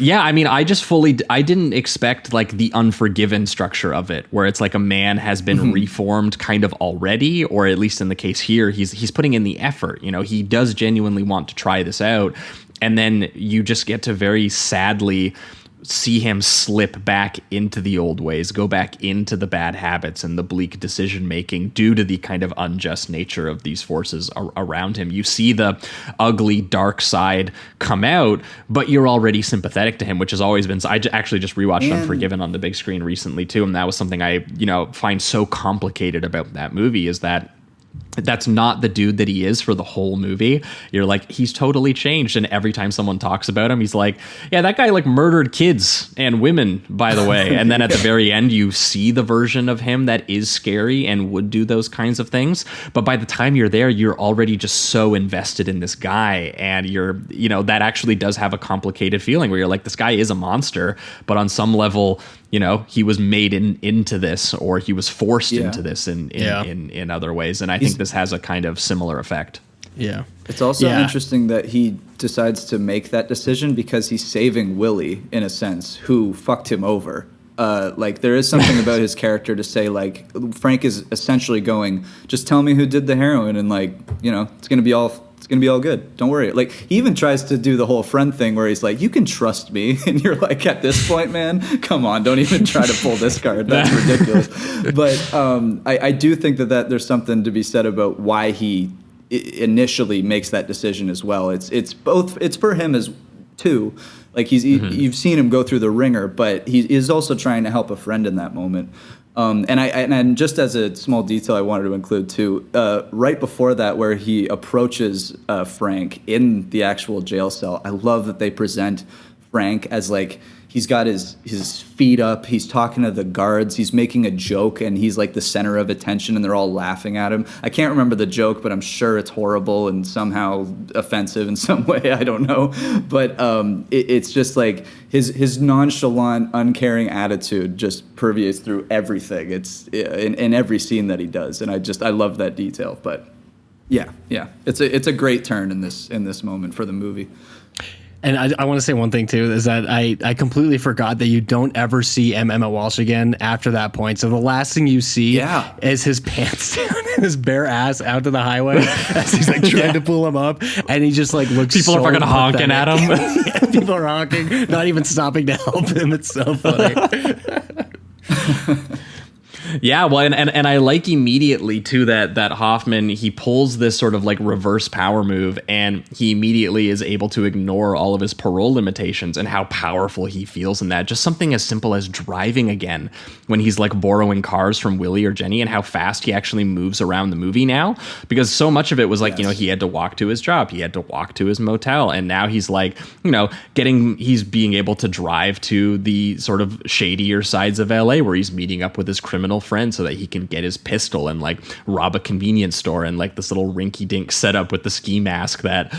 Yeah, I mean, I didn't expect like the Unforgiven structure of it, where it's like a man has been reformed kind of already, or at least in the case here, he's putting in the effort. He does genuinely want to try this out. And then you just get to very sadly see him slip back into the old ways, go back into the bad habits and the bleak decision making due to the kind of unjust nature of these forces around him. You see the ugly, dark side come out, but you're already sympathetic to him, which has always been. I actually just rewatched Unforgiven on the big screen recently too, and that was something I find so complicated about that movie, is that that's not the dude that he is for the whole movie. You're like, he's totally changed. And every time someone talks about him, he's like, yeah, that guy like murdered kids and women, by the way. And then at the very end, you see the version of him that is scary and would do those kinds of things. But by the time you're there, you're already just so invested in this guy. And that actually does have a complicated feeling where you're like, this guy is a monster, but on some level, he was made into this, or he was forced into this in other ways. And I think this has a kind of similar effect. Yeah. It's also interesting that he decides to make that decision because he's saving Willie, in a sense, who fucked him over. There is something about his character to say, like, Frank is essentially going, just tell me who did the heroin, and it's gonna be all good. Don't worry. Like, he even tries to do the whole friend thing where he's like, you can trust me. And you're like, at this point, man, come on, don't even try to pull this card. That's ridiculous. But I do think that there's something to be said about why he initially makes that decision as well. It's for him as too. Like, you've seen him go through the ringer, but he is also trying to help a friend in that moment. And just as a small detail I wanted to include too, right before that, where he approaches Frank in the actual jail cell, I love that they present Frank as like, he's got his feet up, he's talking to the guards, he's making a joke, and he's like the center of attention, and they're all laughing at him. I can't remember the joke, but I'm sure it's horrible and somehow offensive in some way. I don't know. But it's just like his nonchalant, uncaring attitude just permeates through everything. It's in every scene that he does, and I love that detail. But yeah, it's a great turn in this moment for the movie. And I want to say one thing, too, is that I completely forgot that you don't ever see Emmett Walsh again after that point. So the last thing you see is his pants down and his bare ass out to the highway as he's like trying to pull him up. And he just like looks People are fucking honking at him. Yeah, people are honking, not even stopping to help him. It's so funny. Yeah, well, and I like immediately too that Hoffman, he pulls this sort of like reverse power move, and he immediately is able to ignore all of his parole limitations and how powerful he feels in that. Just something as simple as driving again when he's like borrowing cars from Willie or Jenny, and how fast he actually moves around the movie now, because so much of it was like, he had to walk to his job, he had to walk to his motel, and now he's like, he's being able to drive to the sort of shadier sides of LA where he's meeting up with his criminal friend so that he can get his pistol and like rob a convenience store, and like this little rinky-dink setup with the ski mask that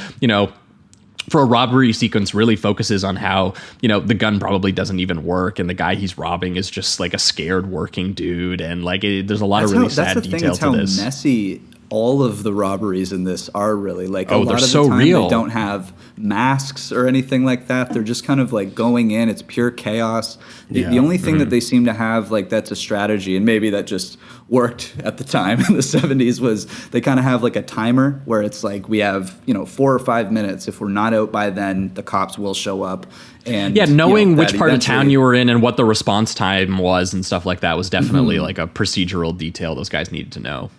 for a robbery sequence really focuses on how the gun probably doesn't even work, and the guy he's robbing is just like a scared working dude, and like there's a lot of really sad detail to this. Messy all of the robberies in this are really like a lot of so the time real. They don't have masks or anything like that. They're just kind of like going in. It's pure chaos. The only thing that they seem to have like that's a strategy, and maybe that just worked at the time in the 70s, was they kind of have like a timer where it's like we have 4 or 5 minutes. If we're not out by then, the cops will show up. And knowing which part of town you were in and what the response time was and stuff like that was definitely like a procedural detail those guys needed to know.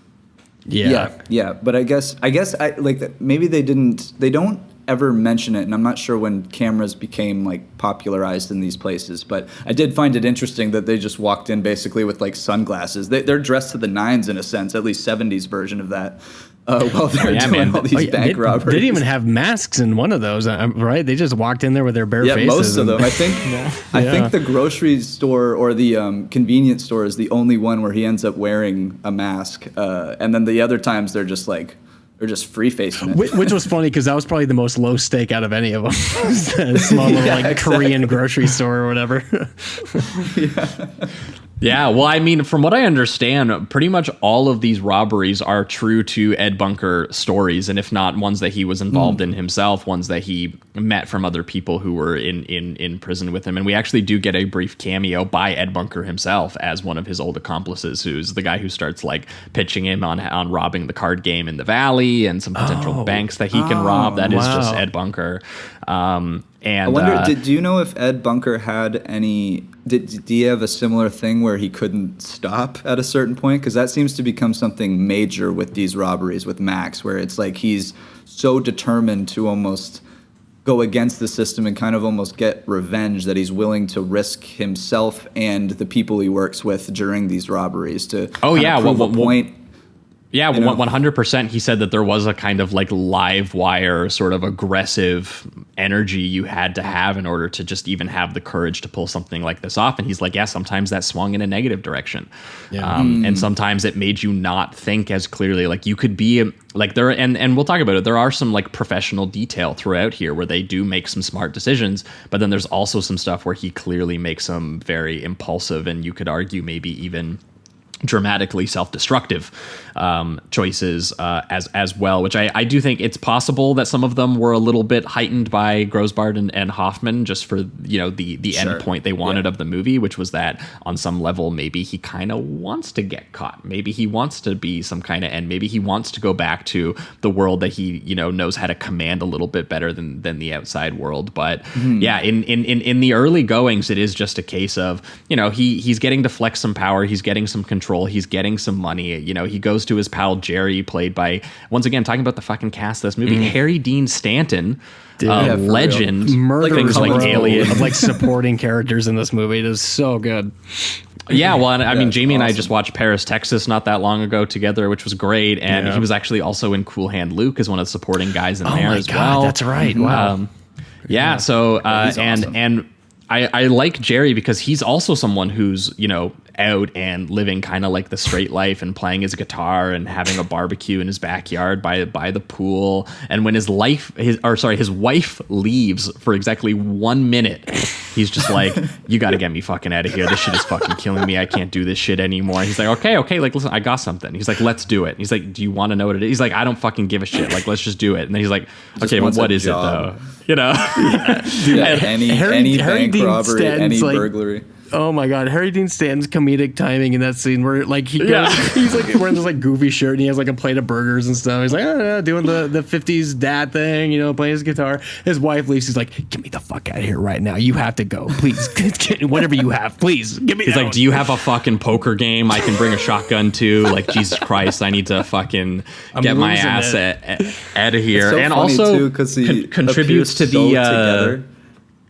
Yeah. But I guess I like that. Maybe they don't ever mention it, and I'm not sure when cameras became like popularized in these places. But I did find it interesting that they just walked in basically with like sunglasses. They're dressed to the nines in a sense, at least 70s version of that. While they're doing all these bank robberies. They didn't even have masks in one of those, right? They just walked in there with their bare faces. Yeah, most of them. I think the grocery store or the convenience store is the only one where he ends up wearing a mask. And then the other times they're just free facing it. Which was funny because that was probably the most low stake out of any of them. That small little Korean grocery store or whatever. Yeah, well, I mean, from what I understand, pretty much all of these robberies are true to Ed Bunker stories, and if not ones that he was involved in himself, ones that he met from other people who were in prison with him. And we actually do get a brief cameo by Ed Bunker himself as one of his old accomplices, who's the guy who starts like pitching him on robbing the card game in the Valley and some potential banks that he can rob. That is just Ed Bunker. And I wonder, do you know if Ed Bunker had any? Did he have a similar thing where he couldn't stop at a certain point? Because that seems to become something major with these robberies with Max, where it's like he's so determined to almost go against the system and kind of almost get revenge that he's willing to risk himself and the people he works with during these robberies to prove a point. Yeah, 100%. He said that there was a kind of like live wire sort of aggressive energy you had to have in order to just even have the courage to pull something like this off. And he's like, yeah, sometimes that swung in a negative direction. Yeah. And sometimes it made you not think as clearly. Like you could be like there, and we'll talk about it. There are some like professional detail throughout here where they do make some smart decisions, but then there's also some stuff where he clearly makes some very impulsive and you could argue maybe even dramatically self-destructive choices as well, which I do think it's possible that some of them were a little bit heightened by Grosbard and Hoffman just for the end point they wanted of the movie, which was that on some level maybe he kind of wants to get caught, maybe he wants to be some kind of end, maybe he wants to go back to the world that he knows how to command a little bit better than the outside world. But yeah, in the early goings it is just a case of he's getting to flex some power, he's getting some control, he's getting some money. He goes to his pal Jerry, played by, once again, talking about the fucking cast of this movie, Harry Dean Stanton, legend, murderers like Alien, of like supporting characters in this movie. It is so good. Yeah, well, I mean, Jamie and I just watched Paris, Texas not that long ago together, which was great, and he was actually also in Cool Hand Luke as one of the supporting guys in there as well. That's right. Wow. So and I like Jerry because he's also someone who's out and living kind of like the straight life and playing his guitar and having a barbecue in his backyard by the pool. And when his wife leaves for exactly 1 minute, he's just like, you got to get me fucking out of here. This shit is fucking killing me. I can't do this shit anymore. He's like, okay, like, listen, I got something. He's like, let's do it. And he's like, do you want to know what it is? He's like, I don't fucking give a shit. Like, let's just do it. And then he's like, okay, well, what is it though? Dude, any bank robbery, any burglary. Oh my God, Harry Dean Stanton's comedic timing in that scene where like he goes, he's like wearing this like goofy shirt and he has like a plate of burgers and stuff. He's like doing the 50s dad thing, playing his guitar. His wife leaves. He's like, get me the fuck out of here right now. You have to go, please. Whatever you have, please give me. He's like, do you have a fucking poker game I can bring a shotgun to? Like, Jesus Christ, I need to fucking get my ass out of here. So and funny also too, because he contributes to so the together.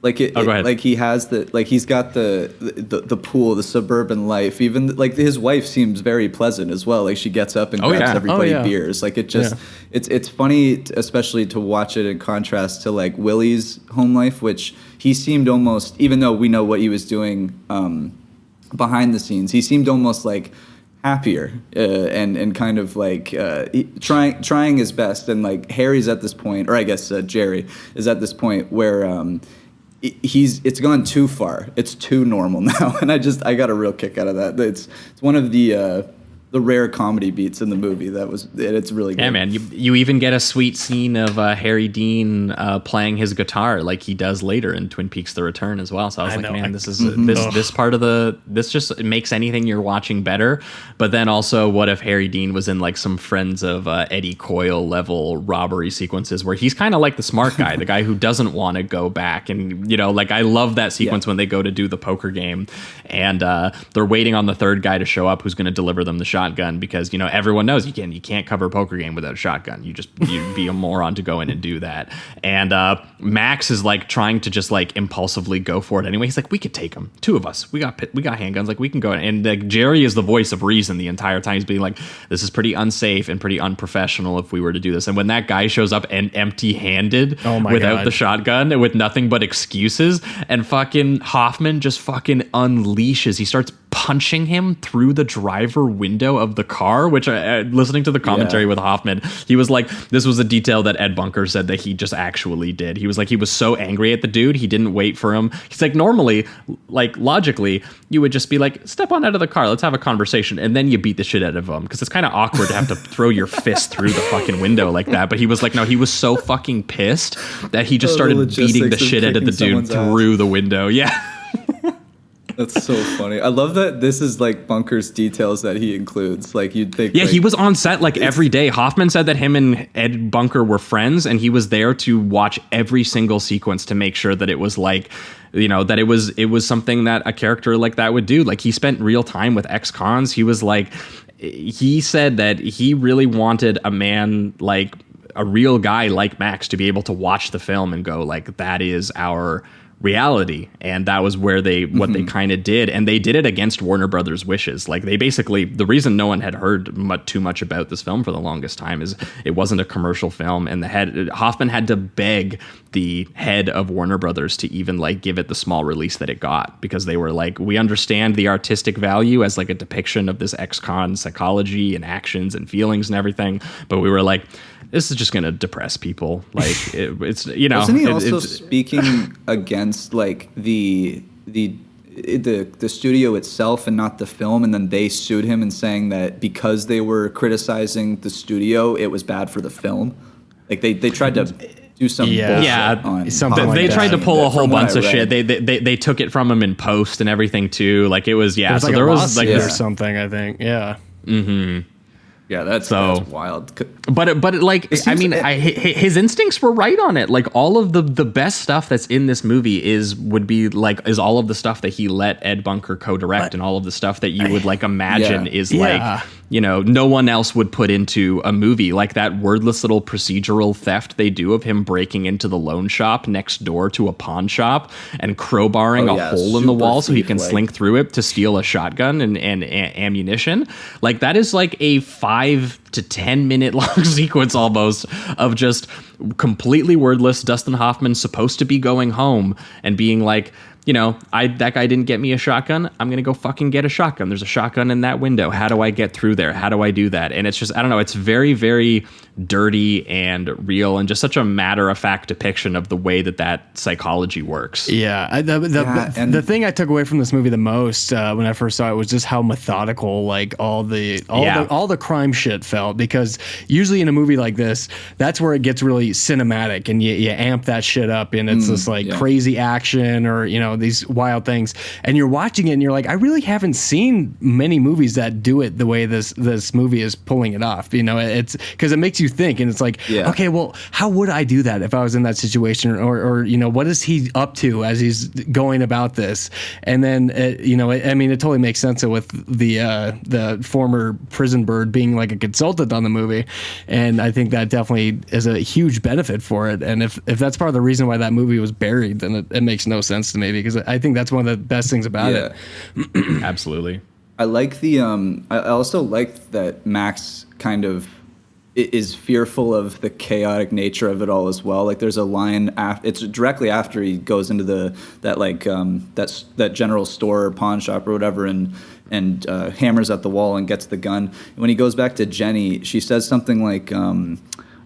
Like go ahead. Like he has he's got the pool, the suburban life. Even like his wife seems very pleasant as well. Like she gets up and grabs everybody beers. Like it just it's funny, especially to watch it in contrast to like Willie's home life, which he seemed almost, even though we know what he was doing behind the scenes, he seemed almost like happier and kind of like trying his best. And like Harry's at this point, or I guess Jerry is at this point where it's gone too far. It's too normal now, and I got a real kick out of that. It's one of the rare comedy beats in the movie. It's really good. Yeah, man. You even get a sweet scene of Harry Dean playing his guitar like he does later in Twin Peaks: The Return as well. So I was man, this is this part of this just makes anything you're watching better. But then also, what if Harry Dean was in like some Friends of Eddie Coyle level robbery sequences where he's kind of like the smart guy, the guy who doesn't want to go back. And like I love that sequence when they go to do the poker game and they're waiting on the third guy to show up who's going to deliver them the shotgun because everyone knows you can't cover a poker game without a shotgun. You'd be a moron to go in and do that. And Max is like trying to just like impulsively go for it anyway. He's like, we could take him, two of us. We got handguns. Like we can go in. And like Jerry is the voice of reason the entire time. He's being like, this is pretty unsafe and pretty unprofessional if we were to do this. And when that guy shows up and empty-handed without the shotgun and with nothing but excuses, and fucking Hoffman just fucking unleashes. He starts punching him through the driver window of the car, which listening to the commentary with Hoffman, he was like, this was a detail that Ed Bunker said that he just actually did. He was like, he was so angry at the dude, he didn't wait for him. He's like, normally, like logically, you would just be like, step on out of the car, let's have a conversation, and then you beat the shit out of him, because it's kind of awkward to have to throw your fist through the fucking window like that. But he was like, no, he was so fucking pissed that he just started beating the shit out of the dude through the window. Yeah. That's so funny. I love that this is like Bunker's details that he includes. Like you'd think. Yeah, he was on set like every day. Hoffman said that him and Ed Bunker were friends, and he was there to watch every single sequence to make sure that it was like, that it was something that a character like that would do. Like he spent real time with ex-cons. He was like, he said that he really wanted a man like a real guy like Max to be able to watch the film and go like, that is our reality, and that was where they they kind of did, and they did it against Warner Brothers' wishes. Like, they basically, the reason no one had heard too much about this film for the longest time is it wasn't a commercial film, and Hoffman had to beg the head of Warner Brothers to even like give it the small release that it got, because they were like, we understand the artistic value as like a depiction of this ex-con psychology and actions and feelings and everything, but we were like, this is just going to depress people. Like, it's, you know. Wasn't he also speaking against like the studio itself and not the film, and then they sued him and saying that because they were criticizing the studio, it was bad for the film? Like, they tried to do some bullshit on something they tried to pull a whole bunch of shit. They took it from him in post and everything too. Like, it was, yeah. It was so like there a was like or something, I think. Yeah. Mm-hmm. Yeah, that's wild. But like, I mean, his instincts were right on it. Like, all of the best stuff that's in this movie is all of the stuff that he let Ed Bunker co-direct, and all of the stuff that you would like imagine is like, you know, no one else would put into a movie. Like that wordless little procedural theft they do of him breaking into the loan shop next door to a pawn shop and crowbarring a hole in the wall so he can slink through it to steal a shotgun and ammunition. Like, that is like a 5 to 10 minute long sequence almost of just completely wordless. Dustin Hoffman supposed to be going home and being like, you know, that guy didn't get me a shotgun. I'm going to go fucking get a shotgun. There's a shotgun in that window. How do I get through there? How do I do that? And it's just, I don't know. It's very, very dirty and real, and just such a matter-of-fact depiction of the way that psychology works. Yeah. The thing I took away from this movie the most when I first saw it was just how methodical like all the crime shit felt, because usually in a movie like this, that's where it gets really cinematic and you amp that shit up, and it's just like crazy action or, you know, these wild things, and you're watching it and you're like, I really haven't seen many movies that do it the way this movie is pulling it off. You know, it's because it makes you think, and it's like, okay, well, how would I do that if I was in that situation, or you know, what is he up to as he's going about this? And then you know, I mean, it totally makes sense with the former prison bird being like a consultant on the movie, and I think that definitely is a huge benefit for it. And if that's part of the reason why that movie was buried, then it makes no sense to me, because I think that's one of the best things about it. Absolutely. I like the I also like that Max kind of is fearful of the chaotic nature of it all as well. Like, there's a line it's directly after he goes into that general store or pawn shop or whatever, and hammers at the wall and gets the gun. And when he goes back to Jenny, she says something like,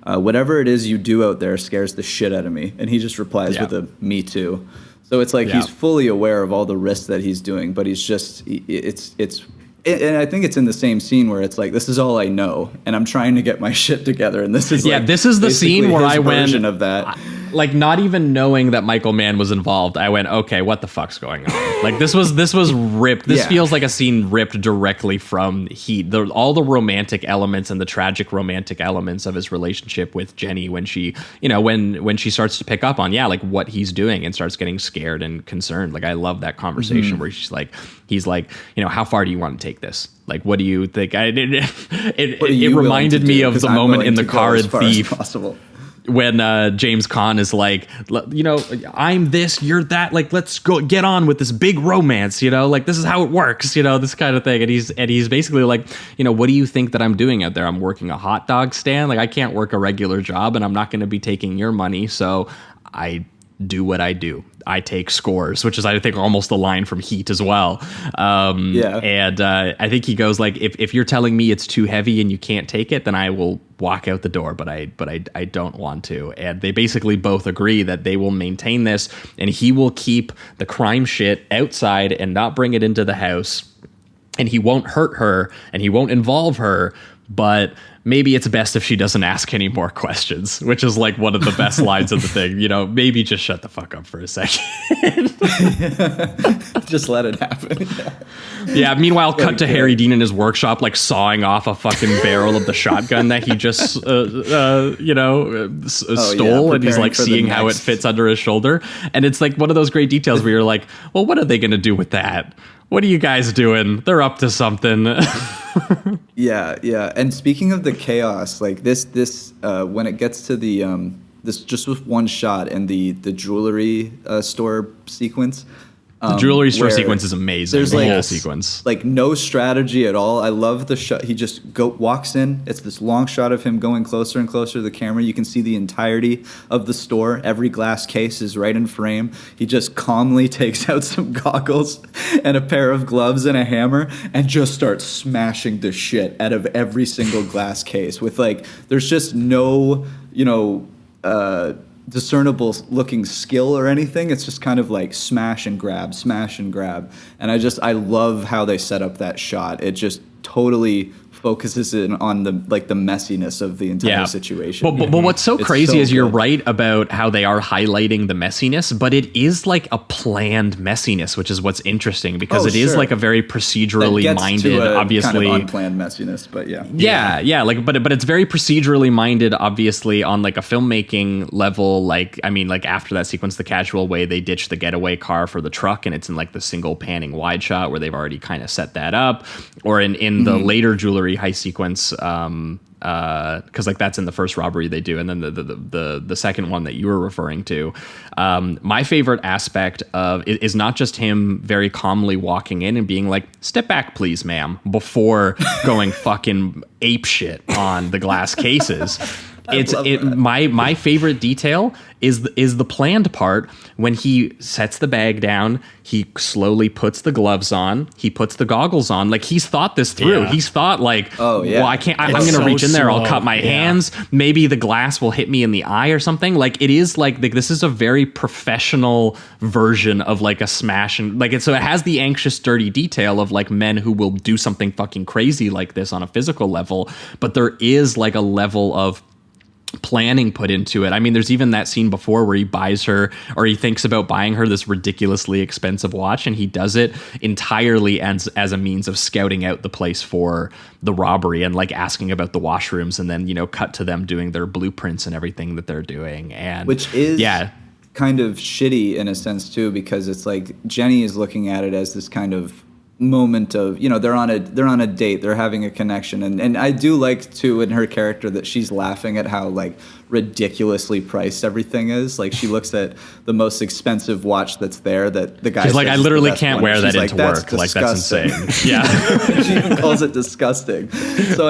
whatever it is you do out there scares the shit out of me. And he just replies with a me too. So it's like he's fully aware of all the risks that he's doing, but he's just, and I think it's in the same scene where it's like, this is all I know, and I'm trying to get my shit together, and this is this is the scene where I went of that. Like, not even knowing that Michael Mann was involved, I went, okay, what the fuck's going on? Like, this was ripped. This feels like a scene ripped directly from Heat. All the romantic elements and the tragic romantic elements of his relationship with Jenny, when she, you know, when she starts to pick up on, like, what he's doing and starts getting scared and concerned. Like, I love that conversation where he's like, you know, how far do you want to take this? Like, what do you think? It reminded me of the moment in the car in Thief. When James Caan is like, you know, I'm this, you're that, like, let's go get on with this big romance, you know, like, this is how it works, you know, this kind of thing. And he's basically like, you know, what do you think that I'm doing out there? I'm working a hot dog stand. Like, I can't work a regular job, and I'm not going to be taking your money. So I do what I do. I take scores, which is, I think, almost a line from Heat as well. And I think he goes like, if you're telling me it's too heavy and you can't take it, then I will walk out the door, but I don't want to. And they basically both agree that they will maintain this, and he will keep the crime shit outside and not bring it into the house, and he won't hurt her and he won't involve her, but maybe it's best if she doesn't ask any more questions, which is like one of the best lines of the thing. You know, maybe just shut the fuck up for a second. Just let it happen. Yeah. Meanwhile, cut to Harry Dean in his workshop, like sawing off a fucking barrel of the shotgun that he just, stole, and he's like seeing how it fits under his shoulder. And it's like one of those great details where you're like, well, what are they going to do with that? What are you guys doing? They're up to something. Yeah. And speaking of the chaos, like this when it gets to the this just with one shot in the jewelry store sequence. The jewelry store where sequence is amazing. There's the like whole sequence. Like no strategy at all. I love the shot. He just walks in. It's this long shot of him going closer and closer to the camera. You can see the entirety of the store. Every glass case is right in frame. He just calmly takes out some goggles and a pair of gloves and a hammer and just starts smashing the shit out of every single glass case with like, there's just no, discernible looking skill or anything. It's just kind of like smash and grab. And I love how they set up that shot. It just totally focuses in on the messiness of the entire situation. But what's so crazy is you're right about how they are highlighting the messiness, but it is like a planned messiness, which is what's interesting because it is like a very procedurally minded, obviously kind of unplanned messiness, but but it's very procedurally minded, obviously on like a filmmaking level. Like, I mean, like after that sequence, the casual way they ditch the getaway car for the truck and it's in like the single panning wide shot where they've already kind of set that up, or in the later jewelry heist sequence, because like that's in the first robbery they do, and then the second one that you were referring to. My favorite aspect of it is not just him very calmly walking in and being like, "Step back, please, ma'am," before going fucking ape shit on the glass cases. My favorite detail is the planned part when he sets the bag down. He slowly puts the gloves on. He puts the goggles on. Like he's thought this through. Yeah. He's thought like, well, I can't. I'm going to reach in there. I'll cut my hands. Maybe the glass will hit me in the eye or something. Like it is like this is a very professional version of like a smash and like it. So it has the anxious, dirty detail of like men who will do something fucking crazy like this on a physical level. But there is like a level of planning put into it. I mean, there's even that scene before where he buys her, or he thinks about buying her this ridiculously expensive watch, and he does it entirely as a means of scouting out the place for the robbery and like asking about the washrooms, and then cut to them doing their blueprints and everything that they're doing, and which is kind of shitty in a sense too, because it's like Jenny is looking at it as this kind of moment of they're on a date, they're having a connection, and I do like too in her character that she's laughing at how like ridiculously priced everything is. Like she looks at the most expensive watch that's there that the guy she's like, I literally can't wear that into work. Like that's insane. Yeah. She even calls it disgusting. So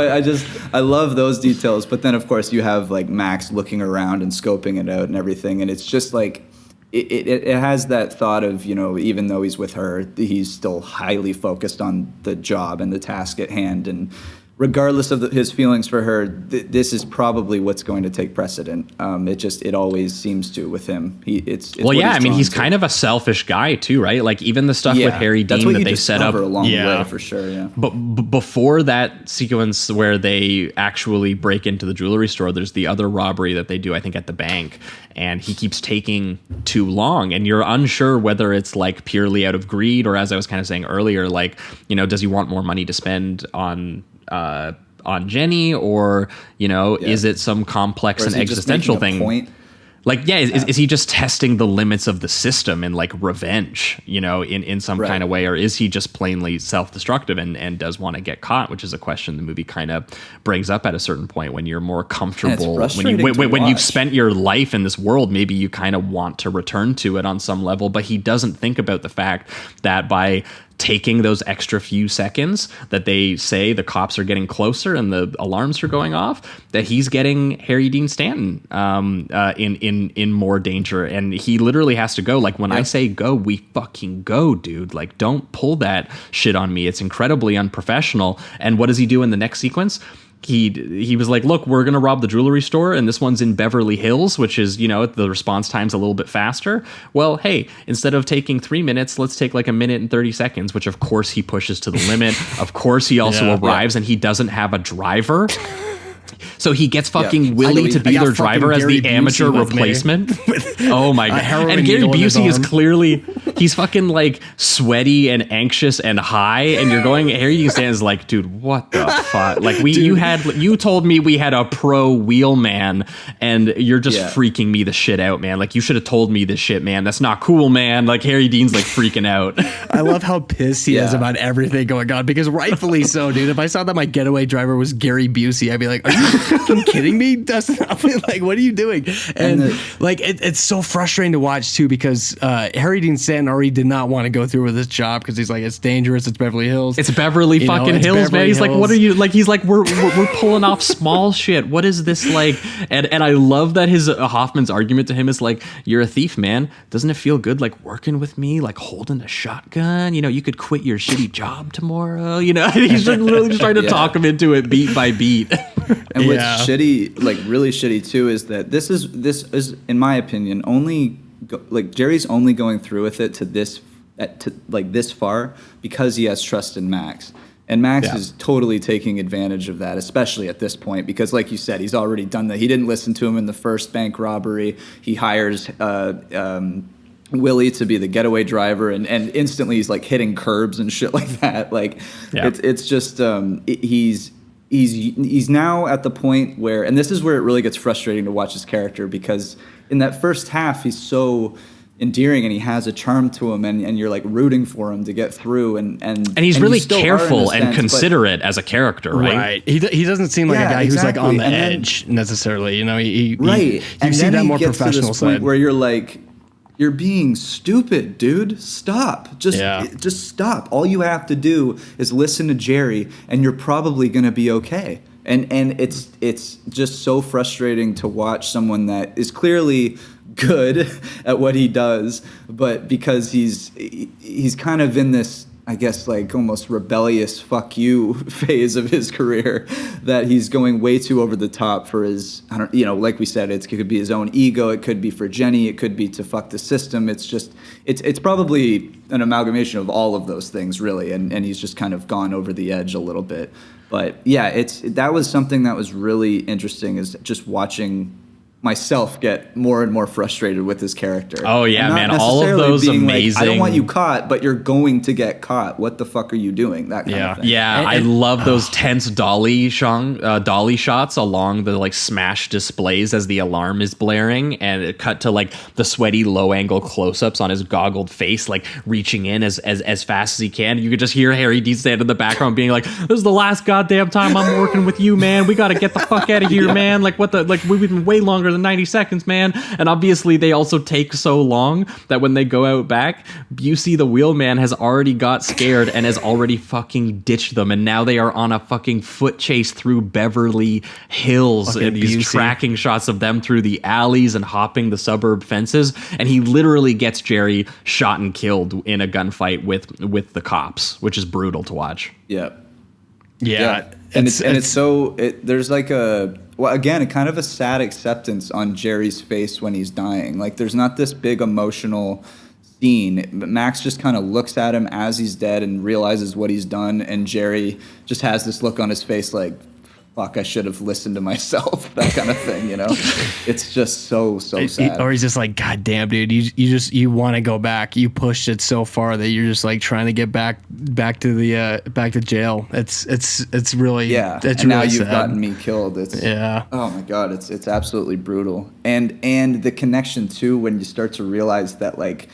I love those details, but then of course you have like Max looking around and scoping it out and everything, and it's just like It has that thought of, even though he's with her, he's still highly focused on the job and the task at hand. And regardless of his feelings for her, this is probably what's going to take precedent. It always seems to with him. It's I mean, he's kind of a selfish guy too, right? Like even the stuff with Harry Dean that they set up along the way for sure. Yeah. But before that sequence where they actually break into the jewelry store, there's the other robbery that they do, I think, at the bank, and he keeps taking too long, and you're unsure whether it's like purely out of greed or, as I was kind of saying earlier, like does he want more money to spend on Jenny, or is it some complex and existential thing? Like, is he just testing the limits of the system and like revenge, in some kind of way, or is he just plainly self-destructive and does want to get caught? Which is a question the movie kind of brings up at a certain point when you're more comfortable, when you've spent your life in this world, maybe you kind of want to return to it on some level, but he doesn't think about the fact that by taking those extra few seconds that they say the cops are getting closer and the alarms are going off, that he's getting Harry Dean Stanton in more danger, and he literally has to go. Like when I say go, we fucking go, dude. Like don't pull that shit on me. It's incredibly unprofessional. And what does he do in the next sequence? He was like, look, we're going to rob the jewelry store, and this one's in Beverly Hills, which is, the response time's a little bit faster. Well, hey, instead of taking 3 minutes, let's take like 1 minute and 30 seconds, which of course he pushes to the limit. Of course he also arrives, and he doesn't have a driver. So he gets fucking Willie to be their driver as the amateur replacement. Oh my God. And Gary Busey is clearly, he's fucking like sweaty and anxious and high. And you're going, Harry Dean Stanton's like, dude, what the fuck? Like you told me we had a pro wheelman, and you're just freaking me the shit out, man. Like you should have told me this shit, man. That's not cool, man. Like Harry Dean's like freaking out. I love how pissed he is about everything going on, because rightfully so, dude. If I saw that my getaway driver was Gary Busey, I'd be like, are you fucking kidding me, Dustin Hoffman? Like, what are you doing? And it's so frustrating to watch too, because Harry Dean Stanton already did not want to go through with this job because he's like, it's dangerous. It's Beverly Hills. It's Beverly fucking Hills, man. He's like, what are you like? He's like, we're pulling off small shit. What is this like? And I love that his Hoffman's argument to him is like, you're a thief, man. Doesn't it feel good like working with me, like holding a shotgun? You know, you could quit your shitty job tomorrow. You know, he's just really just trying to talk him into it beat by beat. And what's shitty, like really shitty too, is that this is in my opinion only like Jerry's only going through with it to this far because he has trust in Max. And Max is totally taking advantage of that, especially at this point, because like you said, he's already done that. He didn't listen to him in the first bank robbery. He hires Willie to be the getaway driver, and instantly he's like hitting curbs and shit like that. Like it's just he's now at the point where, and this is where it really gets frustrating to watch his character, because in that first half he's so endearing and he has a charm to him, and you're like rooting for him to get through, and he's really careful and considerate as a character, right? He doesn't seem like a guy who's like on the edge necessarily, you know. You see that more professional side where you're like, you're being stupid, dude. Stop. Just stop. All you have to do is listen to Jerry, and you're probably gonna be okay. And it's just so frustrating to watch someone that is clearly good at what he does, but because he's kind of in this, I guess, like almost rebellious fuck you phase of his career, that he's going way too over the top for his, like we said, it could be his own ego, it could be for Jenny, it could be to fuck the system. It's just, it's probably an amalgamation of all of those things, really, and he's just kind of gone over the edge a little bit. But yeah, that was something that was really interesting, is just watching myself get more and more frustrated with his character. Oh yeah, man, all of those amazing. Like, I don't want you caught, but you're going to get caught. What the fuck are you doing? That kind of thing. Yeah, I love those tense dolly shots along the like smash displays as the alarm is blaring, and it cut to like the sweaty low angle close-ups on his goggled face, like reaching in as fast as he can. You could just hear Harry Dean Stanton in the background being like, "This is the last goddamn time I'm working with you, man. We got to get the fuck out of here, man. Like what the like we've been way longer than 90 seconds, man." And obviously they also take so long that when they go out back, you see the wheelman has already got scared and has already fucking ditched them, and now they are on a fucking foot chase through Beverly Hills, and these tracking shots of them through the alleys and hopping the suburb fences, and he literally gets Jerry shot and killed in a gunfight with the cops, which is brutal to watch. Yeah. There's like again, kind of a sad acceptance on Jerry's face when he's dying. Like, there's not this big emotional scene, but Max just kind of looks at him as he's dead and realizes what he's done, and Jerry just has this look on his face like, fuck, I should have listened to myself, that kind of thing, you know? It's just so sad. Or he's just like, God damn, dude, you want to go back. You pushed it so far that you're just like trying to get back to jail. It's really, it's really now you've sad. Gotten me killed. Oh my God, it's absolutely brutal. And the connection too, when you start to realize that, like,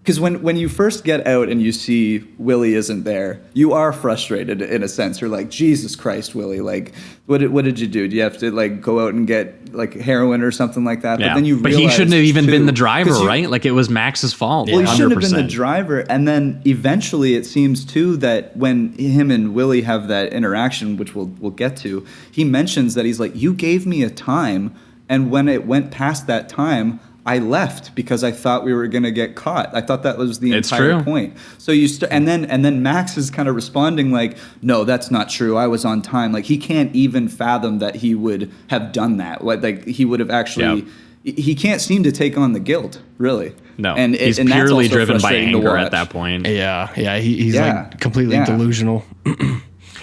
because when you first get out and you see Willie isn't there, you are frustrated in a sense. You're like, Jesus Christ, Willie, like, what did you do? Do you have to like go out and get like heroin or something like that? Yeah. But then But he shouldn't have even been the driver, right? Like, it was Max's fault. Well, he 100%. shouldn't have been the driver. And then eventually it seems too that when him and Willie have that interaction, which we'll get to, he mentions that he's like, you gave me a time, and when it went past that time, I left because I thought we were going to get caught. I thought that was the entire point. So and then Max is kind of responding like, no, that's not true. I was on time. Like, he can't even fathom that he would have done that. Like he would have actually. Yep. He can't seem to take on the guilt, really. No, he's purely driven by anger at that point. Yeah, he's like completely delusional.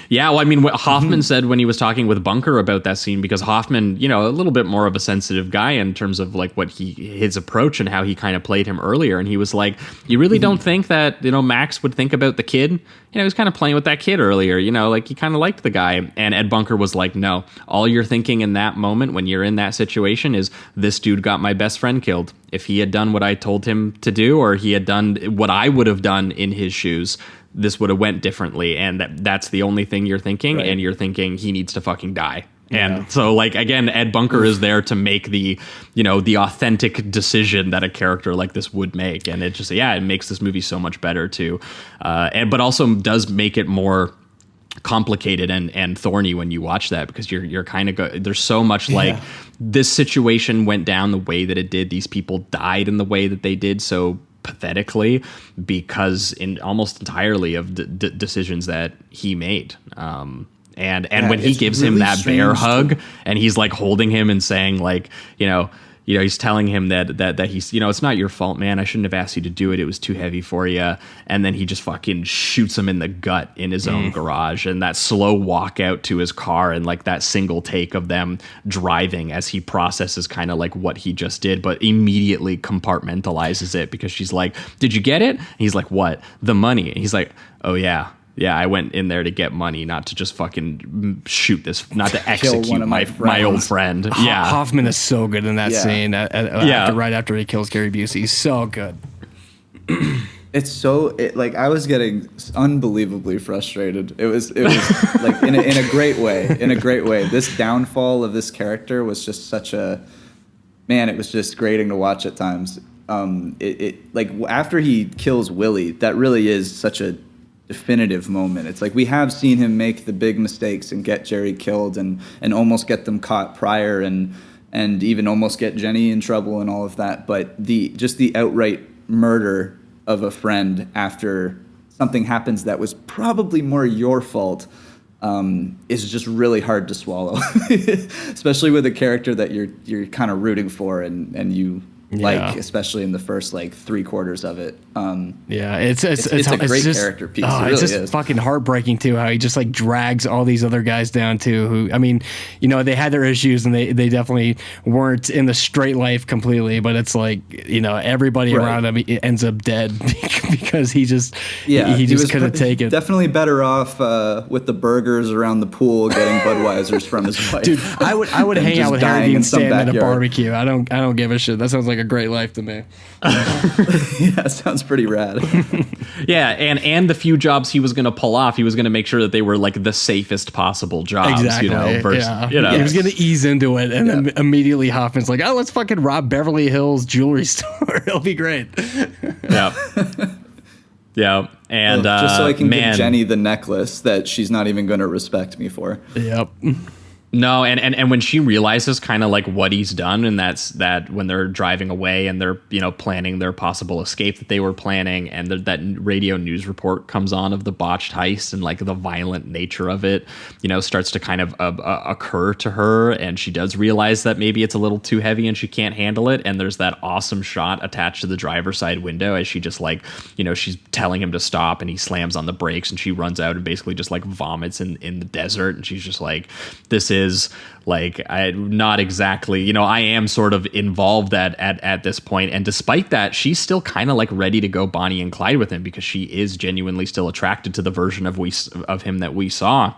Yeah, well, I mean, what Hoffman said when he was talking with Bunker about that scene, because Hoffman, you know, a little bit more of a sensitive guy in terms of like his approach and how he kind of played him earlier. And he was like, you really don't think that, you know, Max would think about the kid? You know, he was kind of playing with that kid earlier, you know, like he kind of liked the guy. And Ed Bunker was like, no, all you're thinking in that moment when you're in that situation is, this dude got my best friend killed. If he had done what I told him to do, or he had done what I would have done in his shoes, this would have went differently. And that's the only thing you're thinking. Right. And you're thinking he needs to fucking die. And so, like, again, Ed Bunker is there to make the, you know, the authentic decision that a character like this would make. And it just, it makes this movie so much better too. But also does make it more complicated and thorny when you watch that, because you're kind of there's so much like this situation went down the way that it did. These people died in the way that they did so pathetically because in almost entirely of decisions that he made. And when he gives him that bear hug and he's like holding him and saying like, you know, he's telling him that he's, you know, it's not your fault, man. I shouldn't have asked you to do it. It was too heavy for you. And then he just fucking shoots him in the gut in his own garage. And that slow walk out to his car and like that single take of them driving as he processes kind of like what he just did, but immediately compartmentalizes it because she's like, did you get it? And he's like, what? The money. And he's like, oh yeah. Yeah, I went in there to get money, not to just fucking shoot this, not to execute my old friend. Yeah, Hoffman is so good in that scene. Right after he kills Gary Busey, he's so good. It's so like I was getting unbelievably frustrated. It was like in a great way. In a great way. This downfall of this character was just such a man. It was just grating to watch at times. It like after he kills Willie, that really is such a definitive moment. It's like we have seen him make the big mistakes and get Jerry killed and almost get them caught prior and even almost get Jenny in trouble and all of that. But the outright murder of a friend after something happens that was probably more your fault is just really hard to swallow, especially with a character that you're kind of rooting for and you like, especially in the first like 3/4 of it. It's a great character piece. It really it's just is. fucking heartbreaking too, how he just like drags all these other guys down too, who, I mean, you know, they had their issues and they definitely weren't in the straight life completely, but it's like, you know, everybody around him ends up dead because he just couldn't take it. Definitely better off with the burgers around the pool getting Budweisers from his wife. Dude, I would hang out with Harry Dean Stanton at a barbecue. I don't give a shit. That sounds like a great life to me. Yeah, sounds pretty rad. Yeah, and the few jobs he was going to pull off, he was going to make sure that they were like the safest possible jobs. Exactly. You know, versus, you know. He was going to ease into it, and then immediately Hoffman's like, "Oh, let's fucking rob Beverly Hills jewelry store. It'll be great." Yeah. Yeah, and just so I can give Jenny the necklace that she's not even going to respect me for. Yep. No, and when she realizes kind of like what he's done, and that's that when they're driving away and they're, you know, planning their possible escape that they were planning, and that radio news report comes on of the botched heist and like the violent nature of it, you know, starts to kind of occur to her, and she does realize that maybe it's a little too heavy and she can't handle it. And there's that awesome shot attached to the driver's side window as she just like, you know, she's telling him to stop and he slams on the brakes and she runs out and basically just like vomits in the desert, and she's just like, this is like, I not exactly, you know, I am sort of involved at this point. And despite that, she's still kind of like ready to go Bonnie and Clyde with him because she is genuinely still attracted to the version of him that we saw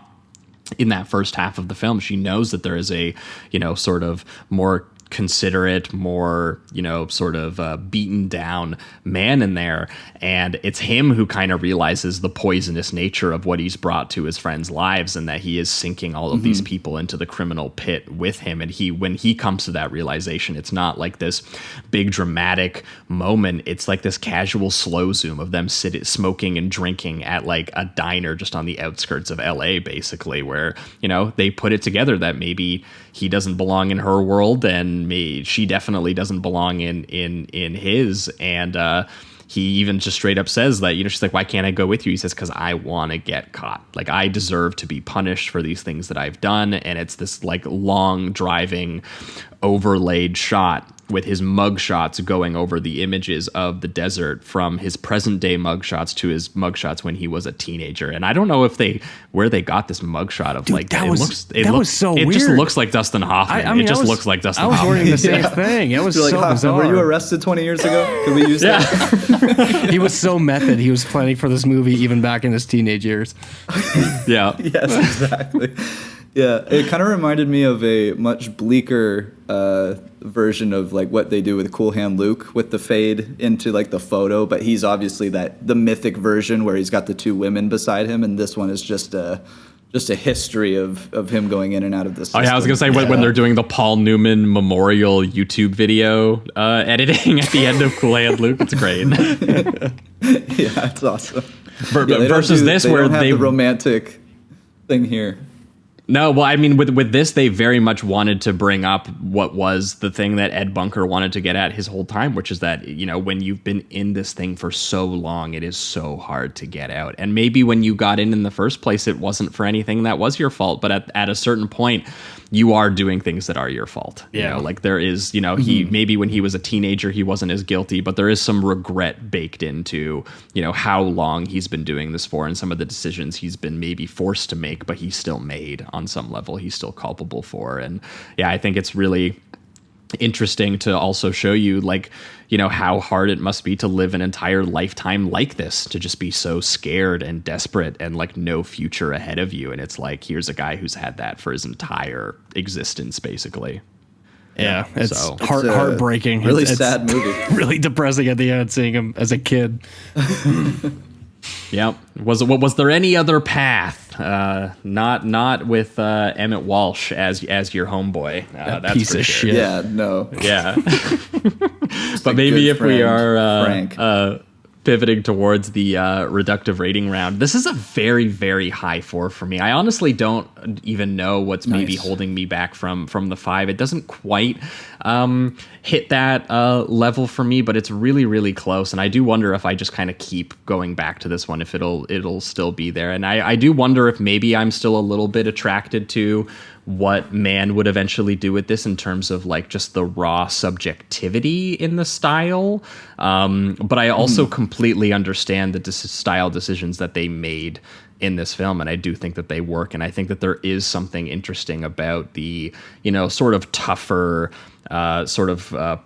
in that first half of the film. She knows that there is a, you know, sort of more considerate, more, you know, sort of beaten down man in there, and it's him who kind of realizes the poisonous nature of what he's brought to his friends' lives, and that he is sinking all of these people into the criminal pit with him. And when he comes to that realization, it's not like this big dramatic moment, it's like this casual slow zoom of them smoking and drinking at like a diner just on the outskirts of LA, basically, where, you know, they put it together that maybe he doesn't belong in her world and she definitely doesn't belong in his. And he even just straight up says that, you know, she's like, why can't I go with you? He says, because I want to get caught. Like, I deserve to be punished for these things that I've done. And it's this like long driving overlaid shot with his mugshots going over the images of the desert, from his present day mugshots to his mugshots when he was a teenager. And I don't know where they got this mugshot of. Dude, like that was so weird. It just looks like Dustin Hoffman. I mean, looks like Dustin Hoffman. I was wondering the same thing. It was so like, bizarre. Were you arrested 20 years ago? Could we use that? He was so method. He was planning for this movie even back in his teenage years. Yeah. Yes, exactly. Yeah, it kind of reminded me of a much bleaker version of like what they do with Cool Hand Luke with the fade into like the photo, but he's obviously the mythic version where he's got the two women beside him, and this one is just a just a history of him going in and out of this system. Oh yeah, I was gonna say when they're doing the Paul Newman Memorial YouTube video editing at the end of Kool Hand Luke, it's great. Yeah, it's awesome. Versus this, where don't have the romantic thing here. No, well, I mean, with this, they very much wanted to bring up what was the thing that Ed Bunker wanted to get at his whole time, which is that, you know, when you've been in this thing for so long, it is so hard to get out. And maybe when you got in the first place, it wasn't for anything that was your fault. But at a certain point, you are doing things that are your fault. Yeah. You know, like there is, you know, he maybe when he was a teenager, he wasn't as guilty, but there is some regret baked into, you know, how long he's been doing this for and some of the decisions he's been maybe forced to make, but he still made on some level. He's still culpable for. And yeah, I think it's really interesting to also show you, like, you know, how hard it must be to live an entire lifetime like this, to just be so scared and desperate and like no future ahead of you. And it's like, here's a guy who's had that for his entire existence, basically. Yeah, it's heartbreaking. Really it's sad movie. Really depressing at the end, seeing him as a kid. Yep. Was there any other path? Not with Emmett Walsh as your homeboy. That's piece of shit. Yeah, no. Yeah. But maybe if we are Frank. Pivoting towards the reductive rating round, this is a very, very high 4 for me. I honestly don't even know what's maybe holding me back from the 5. It doesn't quite hit that level for me, but it's really, really close. And I do wonder if I just kind of keep going back to this one, if it'll still be there. And I do wonder if maybe I'm still a little bit attracted to what Mann would eventually do with this in terms of like just the raw subjectivity in the style. But I also completely understand the style decisions that they made in this film, and I do think that they work. And I think that there is something interesting about the, you know, sort of tougher,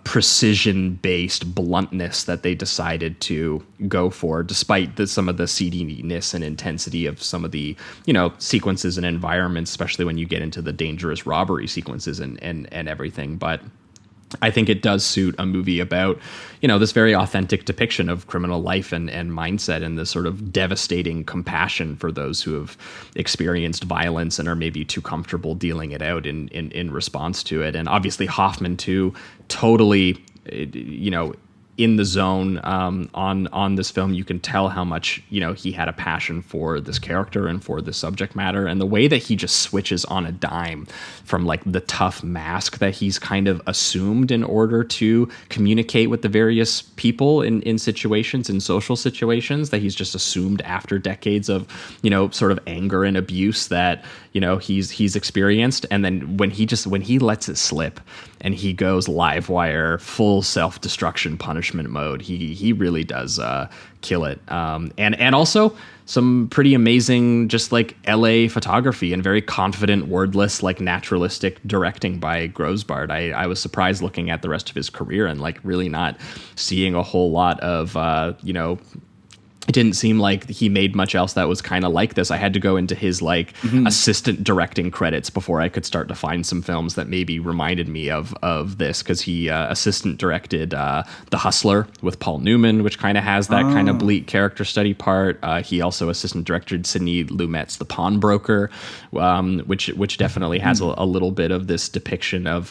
precision-based bluntness that they decided to go for, despite some of the seediness and intensity of some of the, you know, sequences and environments, especially when you get into the dangerous robbery sequences and everything. But I think it does suit a movie about, you know, this very authentic depiction of criminal life and mindset, and the sort of devastating compassion for those who have experienced violence and are maybe too comfortable dealing it out in response to it. And obviously Hoffman too, totally, you know, in the zone on this film. You can tell how much, you know, he had a passion for this character and for the subject matter, and the way that he just switches on a dime from like the tough mask that he's kind of assumed in order to communicate with the various people in situations, in social situations, that he's just assumed after decades of, you know, sort of anger and abuse that, you know, he's experienced. And then when he lets it slip and he goes live wire, full self-destruction punishment mode, he really does kill it. And also some pretty amazing just like LA photography and very confident, wordless, like naturalistic directing by Grosbard. I was surprised looking at the rest of his career and like really not seeing a whole lot of, you know, it didn't seem like he made much else that was kind of like this. I had to go into his like assistant directing credits before I could start to find some films that maybe reminded me of this, because he assistant directed The Hustler with Paul Newman, which kind of has that kind of bleak character study part. He also assistant directed Sidney Lumet's The Pawnbroker, which definitely has a little bit of this depiction of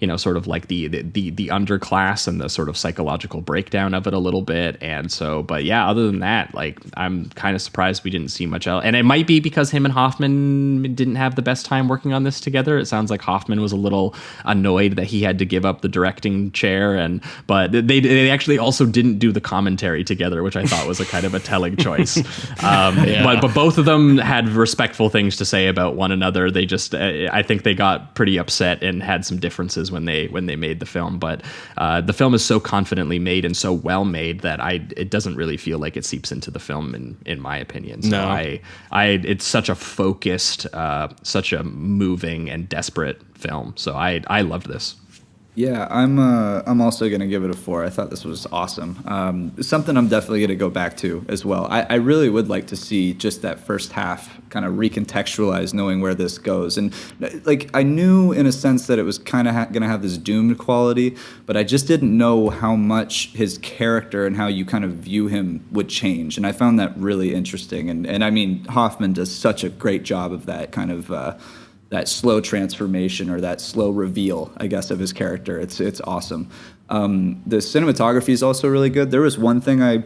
you know, sort of like the underclass and the sort of psychological breakdown of it a little bit. And so, but yeah, other than that, like, I'm kind of surprised we didn't see much else. And it might be because him and Hoffman didn't have the best time working on this together. It sounds like Hoffman was a little annoyed that he had to give up the directing chair, but they actually also didn't do the commentary together, which I thought was a kind of a telling choice. But both of them had respectful things to say about one another. They just, I think they got pretty upset and had some differences when they made the film. But the film is so confidently made and so well made that it doesn't really feel like it seeps into the film in my opinion. So no. It's such a focused, such a moving and desperate film. So I loved this. Yeah, I'm also gonna give it a 4. I thought this was awesome. Something I'm definitely gonna go back to as well. I really would like to see just that first half kind of recontextualized, knowing where this goes. And like I knew in a sense that it was kind of gonna have this doomed quality, but I just didn't know how much his character and how you kind of view him would change. And I found that really interesting. And I mean, Hoffman does such a great job of that kind of. That slow transformation or that slow reveal, I guess, of his character. It's awesome. The cinematography is also really good. There was one thing I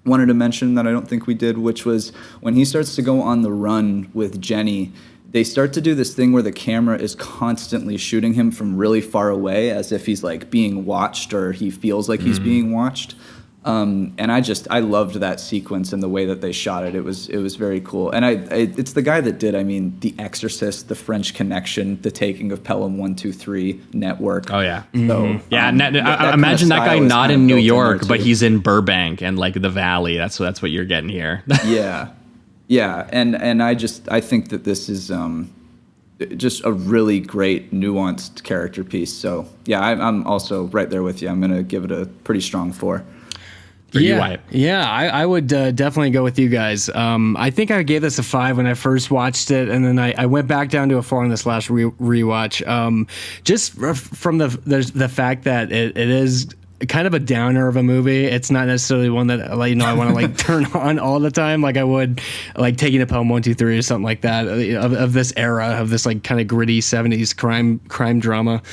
wanted to mention that I don't think we did, which was when he starts to go on the run with Jenny, they start to do this thing where the camera is constantly shooting him from really far away as if he's like being watched or he feels like he's being watched. And I loved that sequence and the way that they shot it. It was very cool. And it's the guy that did, The Exorcist, The French Connection, The Taking of Pelham 123, Network. Oh yeah. So I imagine that guy not in New York, but he's in Burbank and like the Valley. That's what you're getting here. Yeah. And I think that this is just a really great nuanced character piece. So yeah, I'm also right there with you. I'm gonna give it a pretty strong 4. I would definitely go with you guys. I think I gave this a 5 when I first watched it, and then I went back down to a 4 on this last rewatch. Just from the fact that it is kind of a downer of a movie. It's not necessarily one that I want to like turn on all the time, like I would like Taking a Pelham 123 or something like that of this era of this like kind of gritty 70s crime drama.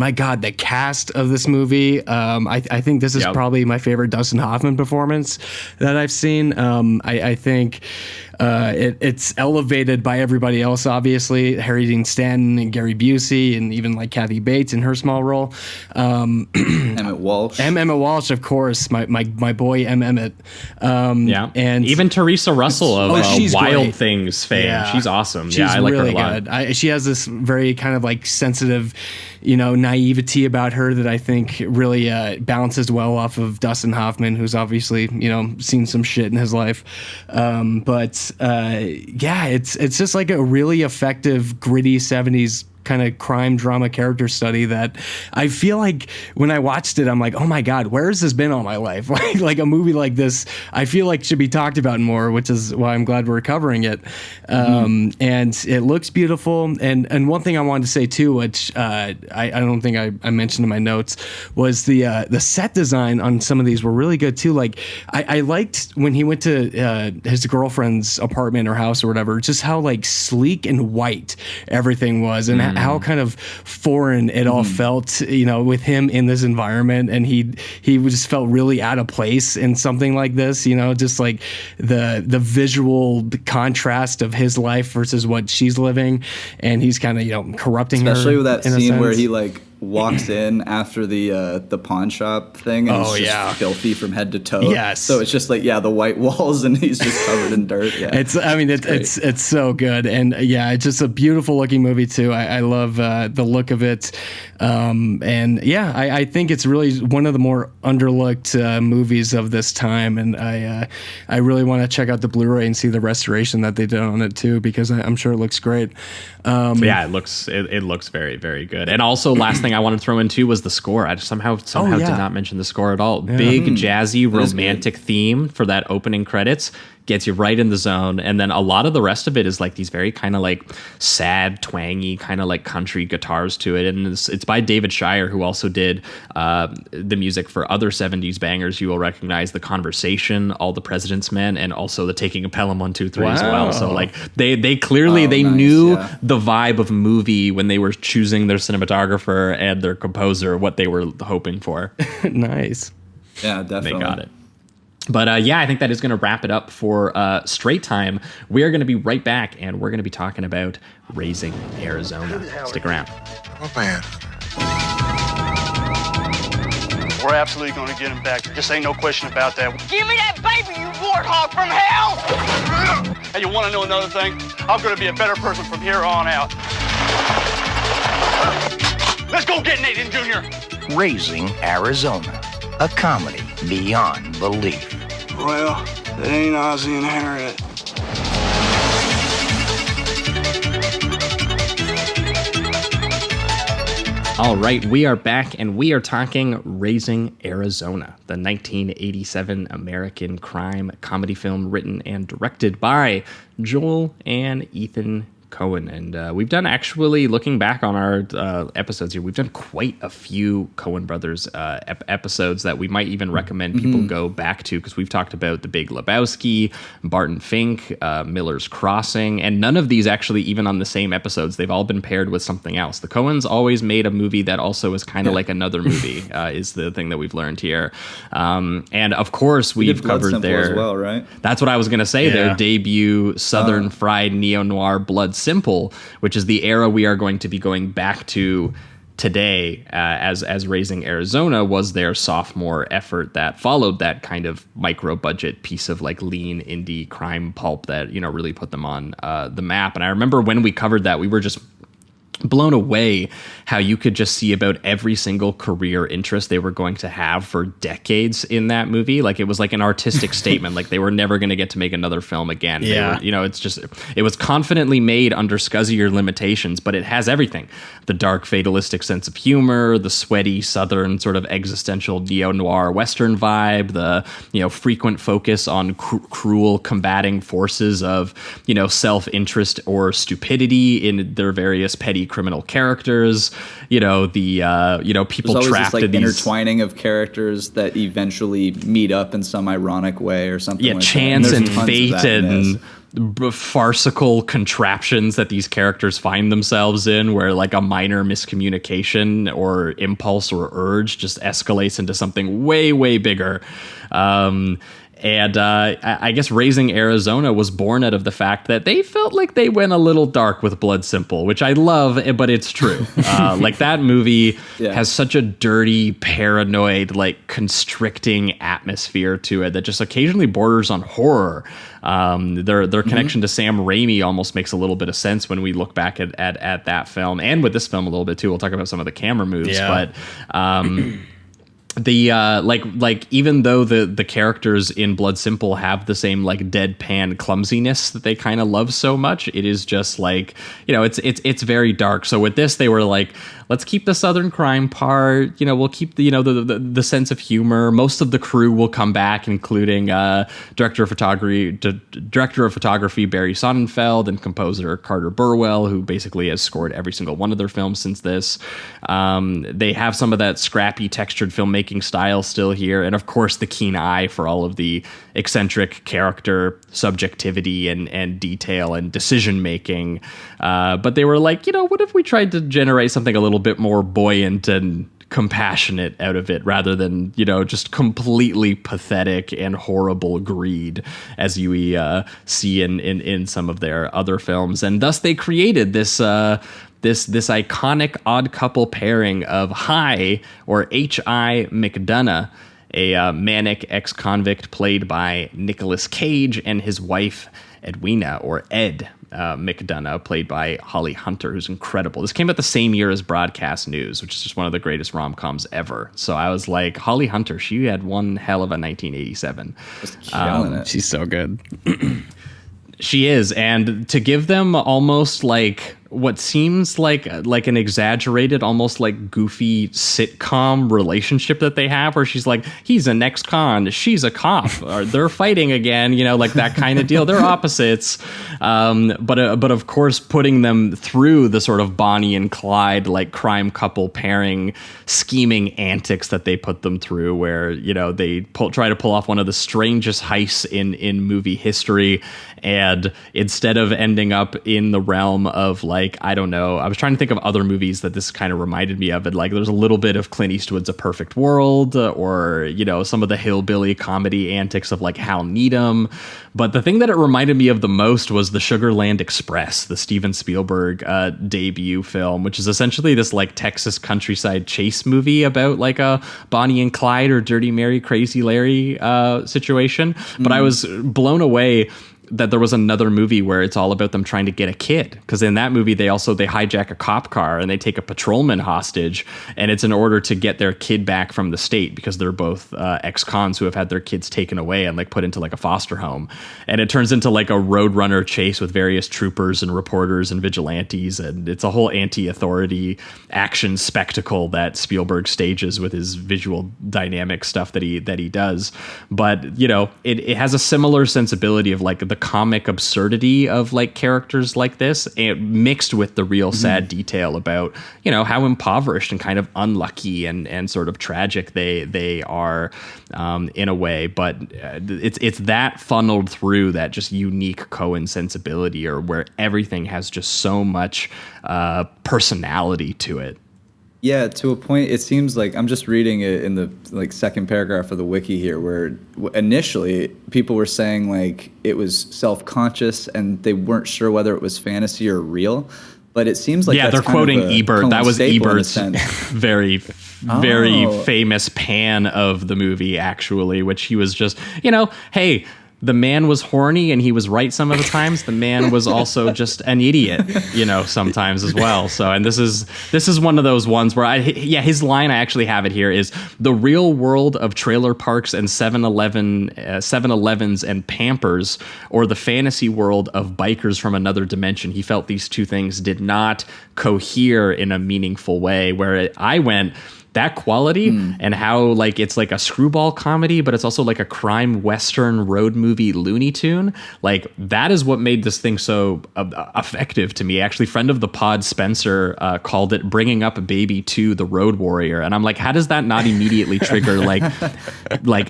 My God, the cast of this movie. I think this is probably my favorite Dustin Hoffman performance that I've seen. I think it's elevated by everybody else, obviously. Harry Dean Stanton and Gary Busey and even like Kathy Bates in her small role. Emmett Walsh. Emmett Walsh, of course, my boy Emmett. And even Teresa Russell of Wild great. Things fame. Yeah. She's awesome. She's I like really her a lot. Good. She has this very kind of like sensitive, naivety about her that I think really balances well off of Dustin Hoffman, who's obviously seen some shit in his life. It's just like a really effective, gritty 70s kind of crime drama character study that I feel like when I watched it, I'm like, oh my God, where has this been all my life? Like a movie like this, I feel like should be talked about more, which is why I'm glad we're covering it. And it looks beautiful. And one thing I wanted to say too, which I don't think I mentioned in my notes, was the set design on some of these were really good too. Like I liked when he went to his girlfriend's apartment or house or whatever, just how like sleek and white everything was, and how kind of foreign it all felt, with him in this environment, and he just felt really out of place in something like this, just like the visual contrast of his life versus what she's living, and he's kind of corrupting her. Especially with that scene where he like walks in after the pawn shop thing, and it's just filthy from head to toe. Yes. So it's just like the white walls, and he's just covered in dirt. Yeah. It's so good, and it's just a beautiful looking movie too. I love the look of it, I think it's really one of the more underlooked movies of this time, and I really want to check out the Blu-ray and see the restoration that they did on it too, because I'm sure it looks great. It looks very, very good. And also, last thing I wanted to throw in too was the score. I just somehow did not mention the score at all. Yeah. Big jazzy romantic theme for that opening credits. Gets you right in the zone, and then a lot of the rest of it is like these very kind of like sad, twangy, kind of like country guitars to it, and it's by David Shire, who also did the music for other 70s bangers you will recognize: The Conversation, All the President's Men, and also The Taking of Pelham 123 as well. So like they clearly knew the vibe of movie when they were choosing their cinematographer and their composer, what they were hoping for. Nice. Yeah, definitely. They got it. But I think that is going to wrap it up for Straight Time. We are going to be right back, and we're going to be talking about Raising Arizona. Stick around. Oh, man. We're absolutely going to get him back. There just ain't no question about that. Give me that baby, you warthog from hell! Hey, you want to know another thing? I'm going to be a better person from here on out. Let's go get Nathan Jr. Raising Arizona. A comedy beyond belief. Well, it ain't Ozzie and Harriet. All right, we are back, and we are talking Raising Arizona, the 1987 American crime comedy film written and directed by Joel and Ethan Coen. And we've done, actually, looking back on our episodes here, we've done quite a few Coen Brothers episodes that we might even recommend people go back to, because we've talked about The Big Lebowski, Barton Fink, Miller's Crossing, and none of these actually even on the same episodes. They've all been paired with something else. The Coens always made a movie that also is kind of like another movie, is the thing that we've learned here. And of course, we've covered their... as well, right? That's what I was going to say. Their debut Southern fried neo-noir Blood Simple, which is the era we are going to be going back to today, as Raising Arizona was their sophomore effort that followed that kind of micro budget piece of like lean indie crime pulp that, you know, really put them on the map. And I remember when we covered that, we were just blown away how you could just see about every single career interest they were going to have for decades in that movie. Like, it was like an artistic statement. Like, they were never going to get to make another film again. Yeah. They were, you know, it was confidently made under scuzzier limitations, but it has everything. The dark, fatalistic sense of humor, the sweaty, southern sort of existential neo-noir Western vibe, the, you know, frequent focus on cruel combating forces of, you know, self-interest or stupidity in their various petty criminal characters, you know, the people There's always trapped this, like, in these intertwining of characters that eventually meet up in some ironic way or something. Yeah, like chance that. and fate and farcical contraptions that these characters find themselves in, where like a minor miscommunication or impulse or urge just escalates into something way, way bigger. And I guess Raising Arizona was born out of the fact that they felt like they went a little dark with Blood Simple, which I love, but it's true. Like, that movie has such a dirty, paranoid, like constricting atmosphere to it that just occasionally borders on horror. Their connection to Sam Raimi almost makes a little bit of sense when we look back at that film, and with this film a little bit too. We'll talk about some of the camera moves, but the like even though the characters in Blood Simple have the same like deadpan clumsiness that they kind of love so much, it is just like, you know, it's very dark. So with this, they were like, let's keep the southern crime part, you know, we'll keep the, you know, the sense of humor. Most of the crew will come back, including director of photography Barry Sonnenfeld and composer Carter Burwell, who basically has scored every single one of their films since this. They have some of that scrappy, textured filmmaking style still here, and of course the keen eye for all of the eccentric character subjectivity and detail and decision making. But they were like, you know, what if we tried to generate something a little bit more buoyant and compassionate out of it, rather than, you know, just completely pathetic and horrible greed as you see in some of their other films. And thus they created this iconic odd couple pairing of Hi, or H.I. McDonough, a manic ex-convict played by Nicolas Cage, and his wife Edwina, or Ed McDonough, played by Holly Hunter, who's incredible. This came out the same year as Broadcast News, which is just one of the greatest rom-coms ever. So I was like, Holly Hunter, she had one hell of a 1987. She's so good. She is, and to give them almost like what seems like an exaggerated, almost like goofy sitcom relationship that they have, where she's like, he's an ex-con, she's a cop, or they're fighting again, you know, like that kind of deal. They're opposites, but of course putting them through the sort of Bonnie and Clyde like crime couple pairing scheming antics that they put them through, where, you know, they try to pull off one of the strangest heists in movie history, and instead of ending up in the realm of like, I don't know, I was trying to think of other movies that this kind of reminded me of, and like there's a little bit of Clint Eastwood's A Perfect World, or, you know, some of the hillbilly comedy antics of like Hal Needham. But the thing that it reminded me of the most was the Sugarland Express, the Steven Spielberg debut film, which is essentially this like Texas countryside chase movie about like a Bonnie and Clyde or Dirty Mary, Crazy Larry situation. But I was blown away that there was another movie where it's all about them trying to get a kid, because in that movie they hijack a cop car and they take a patrolman hostage, and it's in order to get their kid back from the state, because they're both ex-cons who have had their kids taken away and like put into like a foster home, and it turns into like a roadrunner chase with various troopers and reporters and vigilantes, and it's a whole anti-authority action spectacle that Spielberg stages with his visual dynamic stuff that he does. But you know, it has a similar sensibility of like the comic absurdity of like characters like this, and mixed with the real sad detail about, you know, how impoverished and kind of unlucky and sort of tragic they are in a way. But it's that funneled through that just unique Coen sensibility, or where everything has just so much personality to it. Yeah, to a point. It seems like I'm just reading it in the like second paragraph of the wiki here, where initially people were saying like it was self-conscious and they weren't sure whether it was fantasy or real. But it seems like that's they're quoting Ebert. That was Ebert's very famous pan of the movie, actually, which he was just, you know, hey, the man was horny and he was right some of the times. The man was also just an idiot, you know, sometimes as well. So, and this is one of those ones where his line, I actually have it here, is the real world of trailer parks and 7-Elevens and Pampers, or the fantasy world of bikers from another dimension. He felt these two things did not cohere in a meaningful way, where I went, that quality and how like it's like a screwball comedy, but it's also like a crime western road movie Looney Tune. Like that is what made this thing so effective to me. Actually, friend of the pod Spencer called it bringing up a baby to the Road Warrior, and I'm like, how does that not immediately trigger like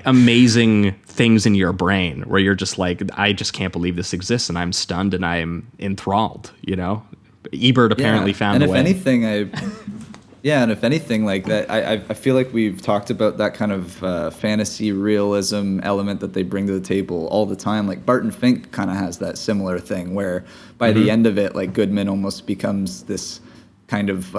amazing things in your brain where you're just like, I just can't believe this exists, and I'm stunned and I'm enthralled. You know, Ebert apparently found a way. And if anything, like that, I feel like we've talked about that kind of fantasy realism element that they bring to the table all the time. Like Barton Fink kind of has that similar thing where by the end of it, like Goodman almost becomes this kind of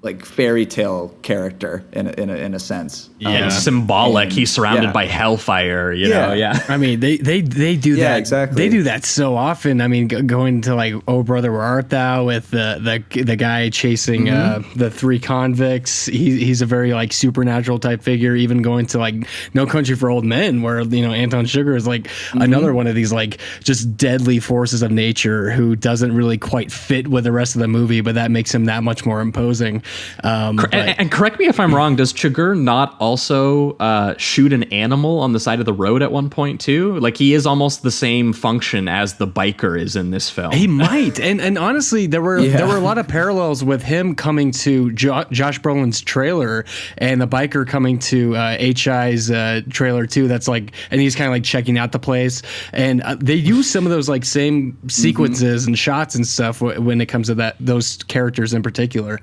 like fairy tale character in a sense. Yeah, symbolic. And he's surrounded by hellfire. You know. Yeah. I mean, they do that. Yeah, exactly. They do that so often. I mean, going to like Oh Brother Where Art Thou with the guy chasing the three convicts. He's a very like supernatural type figure. Even going to like No Country for Old Men, where you know Anton Chigurh is like another one of these like just deadly forces of nature who doesn't really quite fit with the rest of the movie, but that makes him that much more imposing. And correct me if I'm wrong, does Chigurh not also shoot an animal on the side of the road at one point too? Like he is almost the same function as the biker is in this film. He might. And honestly, there were a lot of parallels with him coming to Josh Brolin's trailer and the biker coming to H.I.'s trailer too. That's like, and he's kind of like checking out the place. And they use some of those like same sequences and shots and stuff when it comes to those characters in particular.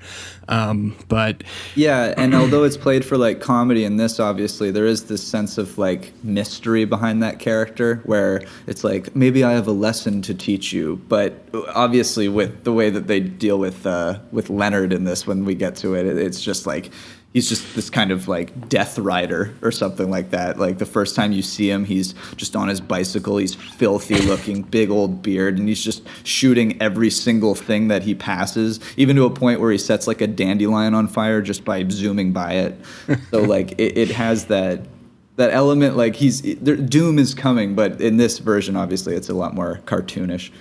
But yeah, and although it's played for like comedy in this, obviously there is this sense of like mystery behind that character where it's like, maybe I have a lesson to teach you, but obviously with the way that they deal with Leonard in this, when we get to it, it's just like he's just this kind of like death rider or something like that. Like the first time you see him, he's just on his bicycle. He's filthy looking, big old beard, and he's just shooting every single thing that he passes, even to a point where he sets like a dandelion on fire just by zooming by it. So like it has that element, like doom is coming, but in this version, obviously, it's a lot more cartoonish.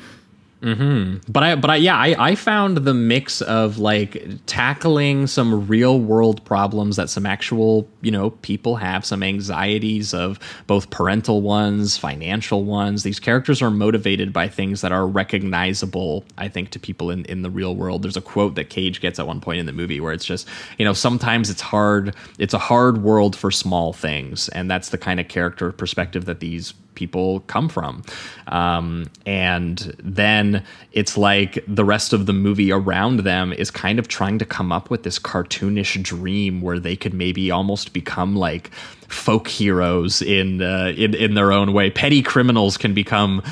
But I found the mix of like tackling some real world problems that some actual, you know, people have, some anxieties of both parental ones, financial ones. These characters are motivated by things that are recognizable, I think, to people in the real world. There's a quote that Cage gets at one point in the movie where it's just, you know, sometimes it's a hard world for small things. And that's the kind of character perspective that these people come from. And then it's like the rest of the movie around them is kind of trying to come up with this cartoonish dream where they could maybe almost become like folk heroes in their own way. Petty criminals can become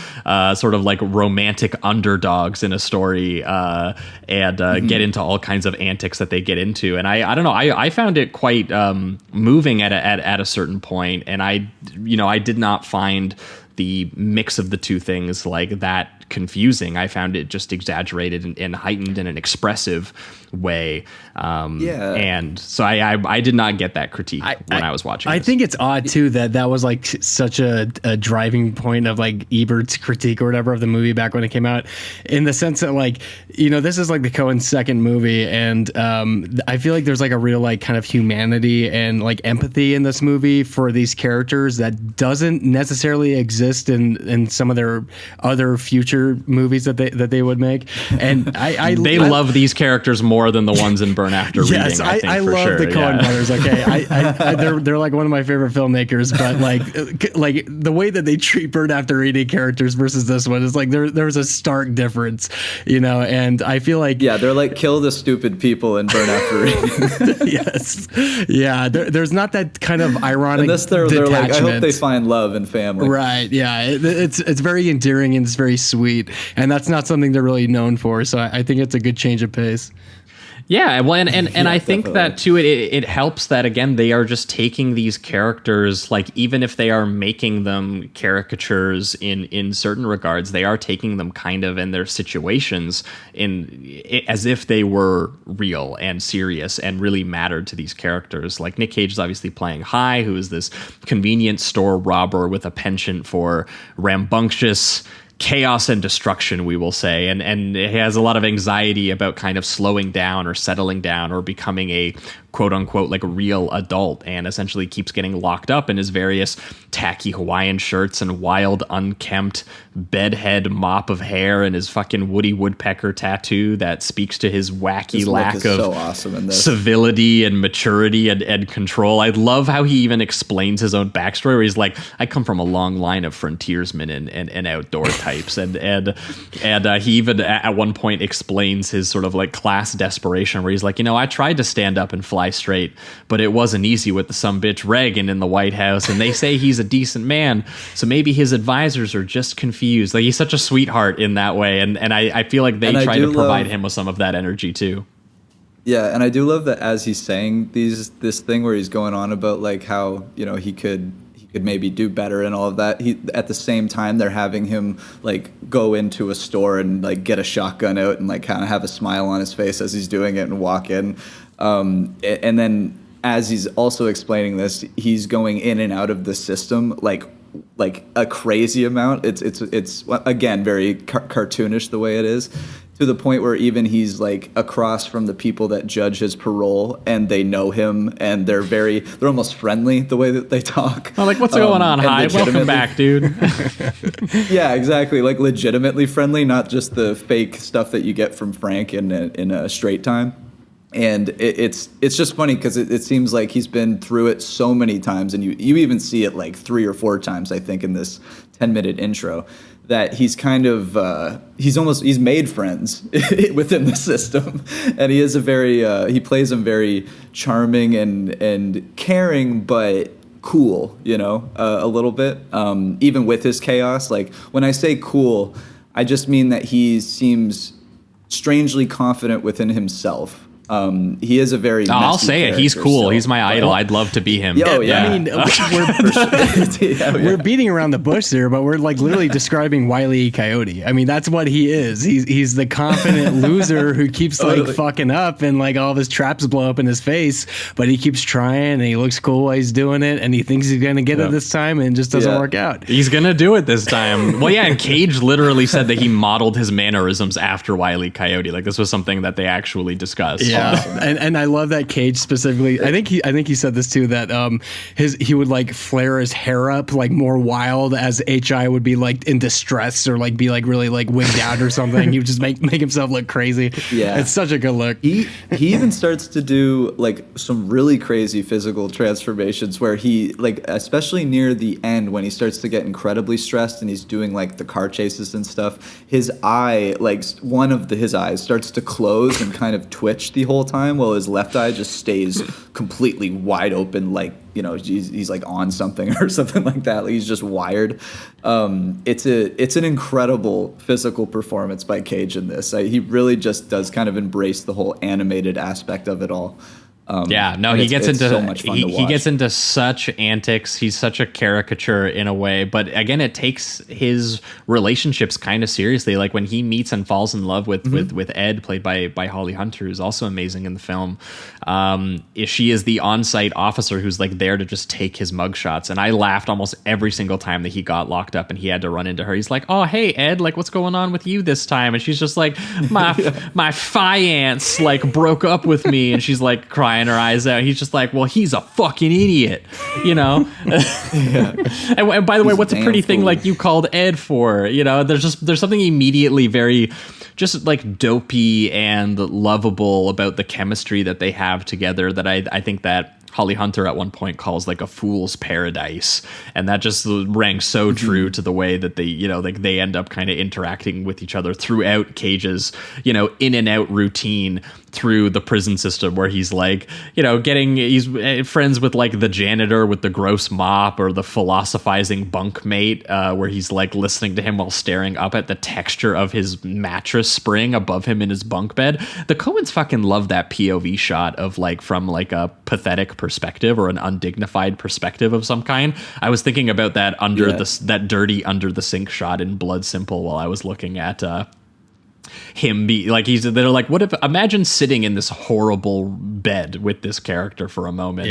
sort of like romantic underdogs in a story and get into all kinds of antics that they get into. And I don't know, I found it quite moving at a certain point, and I did not find the mix of the two things like that confusing. I found it just exaggerated and heightened in an expressive way. And so I did not get that critique when I was watching I this. think it's odd too that was like such a driving point of like Ebert's critique or whatever of the movie back when it came out, in the sense that like, you know, this is like the Coen's second movie, and I feel like there's like a real like kind of humanity and like empathy in this movie for these characters that doesn't necessarily exist in some of their other future movies that they would make. And they love these characters more than the ones in Burn After Reading. Yes, I love the Coen brothers. Okay, they're like one of my favorite filmmakers, but like the way that they treat Burn After Reading characters versus this one is like there's a stark difference, you know. And I feel like they're like kill the stupid people in Burn After Reading. Yes, yeah. There's not that kind of ironic. And this they're like, I hope they find love and family. Right. Yeah. It's very endearing and it's very sweet, and that's not something they're really known for. So I think it's a good change of pace. Yeah, well, and I think definitely. That too, it helps that, again, they are just taking these characters, like, even if they are making them caricatures in certain regards, they are taking them kind of in their situations as if they were real and serious and really mattered to these characters. Like, Nick Cage is obviously playing High, who is this convenience store robber with a penchant for rambunctious chaos and destruction, we will say, and he has a lot of anxiety about kind of slowing down or settling down or becoming a quote unquote like a real adult, and essentially keeps getting locked up in his various tacky Hawaiian shirts and wild unkempt bedhead mop of hair and his fucking Woody Woodpecker tattoo that speaks to his wacky lack of so awesome in this. Civility and maturity and control. I love how he even explains his own backstory, where he's like, I come from a long line of frontiersmen and outdoor types, and he even at one point explains his sort of like class desperation, where he's like, you know, I tried to stand up and fly straight, but it wasn't easy with the sumbitch Reagan in the White House, and they say he's a decent man, so maybe his advisors are just confused. Like, he's such a sweetheart in that way, and I feel like they try to provide him with some of that energy too. Yeah, and I do love that as he's saying this thing where he's going on about like how, you know, he could maybe do better and all of that. He, at the same time, they're having him like go into a store and like get a shotgun out and like kind of have a smile on his face as he's doing it and walk in. And then as he's also explaining this, he's going in and out of the system like a crazy amount. It's again very cartoonish the way it is, to the point where even he's like across from the people that judge his parole, and they know him, and they're almost friendly the way that they talk. Oh, like, what's going on? Hi, welcome back, dude. Yeah, exactly. Like legitimately friendly, not just the fake stuff that you get from Frank in a Straight Time. And it's just funny because it seems like he's been through it so many times, and you even see it like 3 or 4 times, I think, in this 10-minute intro, that he's kind of he's made friends within the system, and he is he plays him very charming and caring, but cool, you know, a little bit, even with his chaos. Like, when I say cool, I just mean that he seems strangely confident within himself. He is a very I'll say it. He's cool. So. He's my idol. I'd love to be him. Oh, yeah. I mean, we're beating around the bush there, but we're like literally describing Wile E. Coyote. I mean, that's what he is. He's the confident loser who keeps like fucking up, and like all of his traps blow up in his face, but he keeps trying and he looks cool while he's doing it, and he thinks he's gonna get it this time, and it just doesn't work out. He's gonna do it this time. Well, yeah, and Cage literally said that he modeled his mannerisms after Wile E. Coyote. Like, this was something that they actually discussed. Yeah. Awesome. And I love that Cage specifically. I think he said this too, that he would like flare his hair up like more wild as HI would be like in distress or like be like really like wigged out or something. He would just make himself look crazy. Yeah, it's such a good look. He even starts to do like some really crazy physical transformations where he, like, especially near the end when he starts to get incredibly stressed and he's doing like the car chases and stuff, his eye, like one of his eyes starts to close and kind of twitch the whole time, while his left eye just stays completely wide open, like, you know, he's like on something or something like that. Like, he's just wired. It's an incredible physical performance by Cage in this. He really just does kind of embrace the whole animated aspect of it all. He gets into so much fun to watch. He gets into such antics. He's such a caricature in a way, but again, it takes his relationships kind of seriously. Like when he meets and falls in love with Ed, played by Holly Hunter, who's also amazing in the film. She is the on-site officer who's like there to just take his mugshots, and I laughed almost every single time that he got locked up and he had to run into her. He's like, "Oh, hey Ed, like what's going on with you this time?" And she's just like, "My fiance like broke up with me," and she's like crying her eyes out. He's just like, "Well, he's a fucking idiot," you know. And by the way, what's a pretty thing like you called Ed for? You know, there's something immediately very just like dopey and lovable about the chemistry that they have together that I think that Holly Hunter at one point calls like a fool's paradise, and that just rang so true to the way that they, you know, like they end up kind of interacting with each other throughout Cage's, you know, in and out routine through the prison system, where he's like, you know, he's friends with like the janitor with the gross mop, or the philosophizing bunkmate, where he's like listening to him while staring up at the texture of his mattress spring above him in his bunk bed. The Coens fucking love that POV shot of like from like a pathetic perspective or an undignified perspective of some kind. I was thinking about that that dirty under the sink shot in Blood Simple while I was looking at him be like, they're like, what if, imagine sitting in this horrible bed with this character for a moment.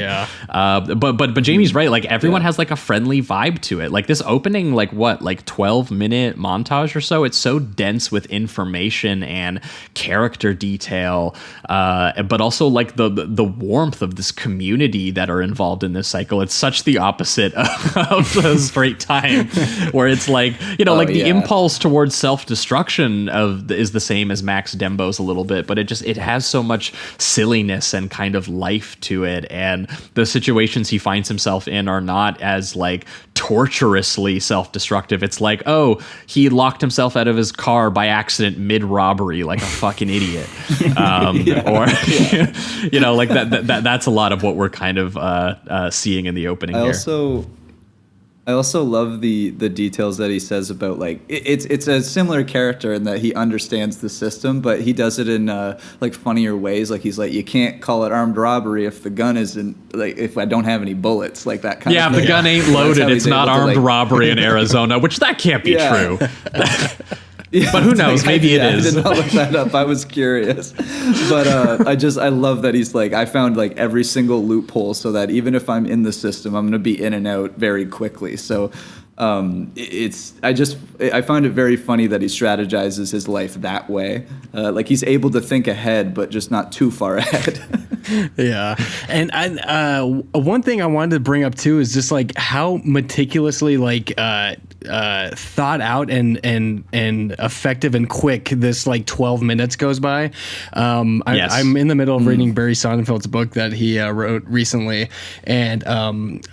But Jamie's right, like everyone has like a friendly vibe to it. Like this opening, like 12-minute montage or so, it's so dense with information and character detail, but also like the warmth of this community that are involved in this cycle. It's such the opposite of the Straight Time, where it's like, you know, the impulse towards self-destruction is the same as Max Dembo's a little bit, but it has so much silliness and kind of life to it, and the situations he finds himself in are not as like torturously self-destructive. It's like, oh, he locked himself out of his car by accident mid-robbery like a fucking idiot. Or you know, like that's a lot of what we're kind of seeing in the opening here. I also love the details that he says about like it's a similar character in that he understands the system, but he does it in like funnier ways. Like he's like, you can't call it armed robbery if the gun isn't, like, if I don't have any bullets, like that kind of thing. Yeah, if the gun ain't loaded, it's not armed robbery in Arizona, which that can't be true. Yeah, but who knows? Maybe it is. I did not look that up. I was curious, but I love that he's like, I found like every single loophole so that even if I'm in the system, I'm going to be in and out very quickly. So I find it very funny that he strategizes his life that way. Like he's able to think ahead, but just not too far ahead. Yeah. And one thing I wanted to bring up too is just like how meticulously like thought out and effective and quick this like 12 minutes goes by. I'm in the middle of reading Barry Sonnenfeld's book that he wrote recently, and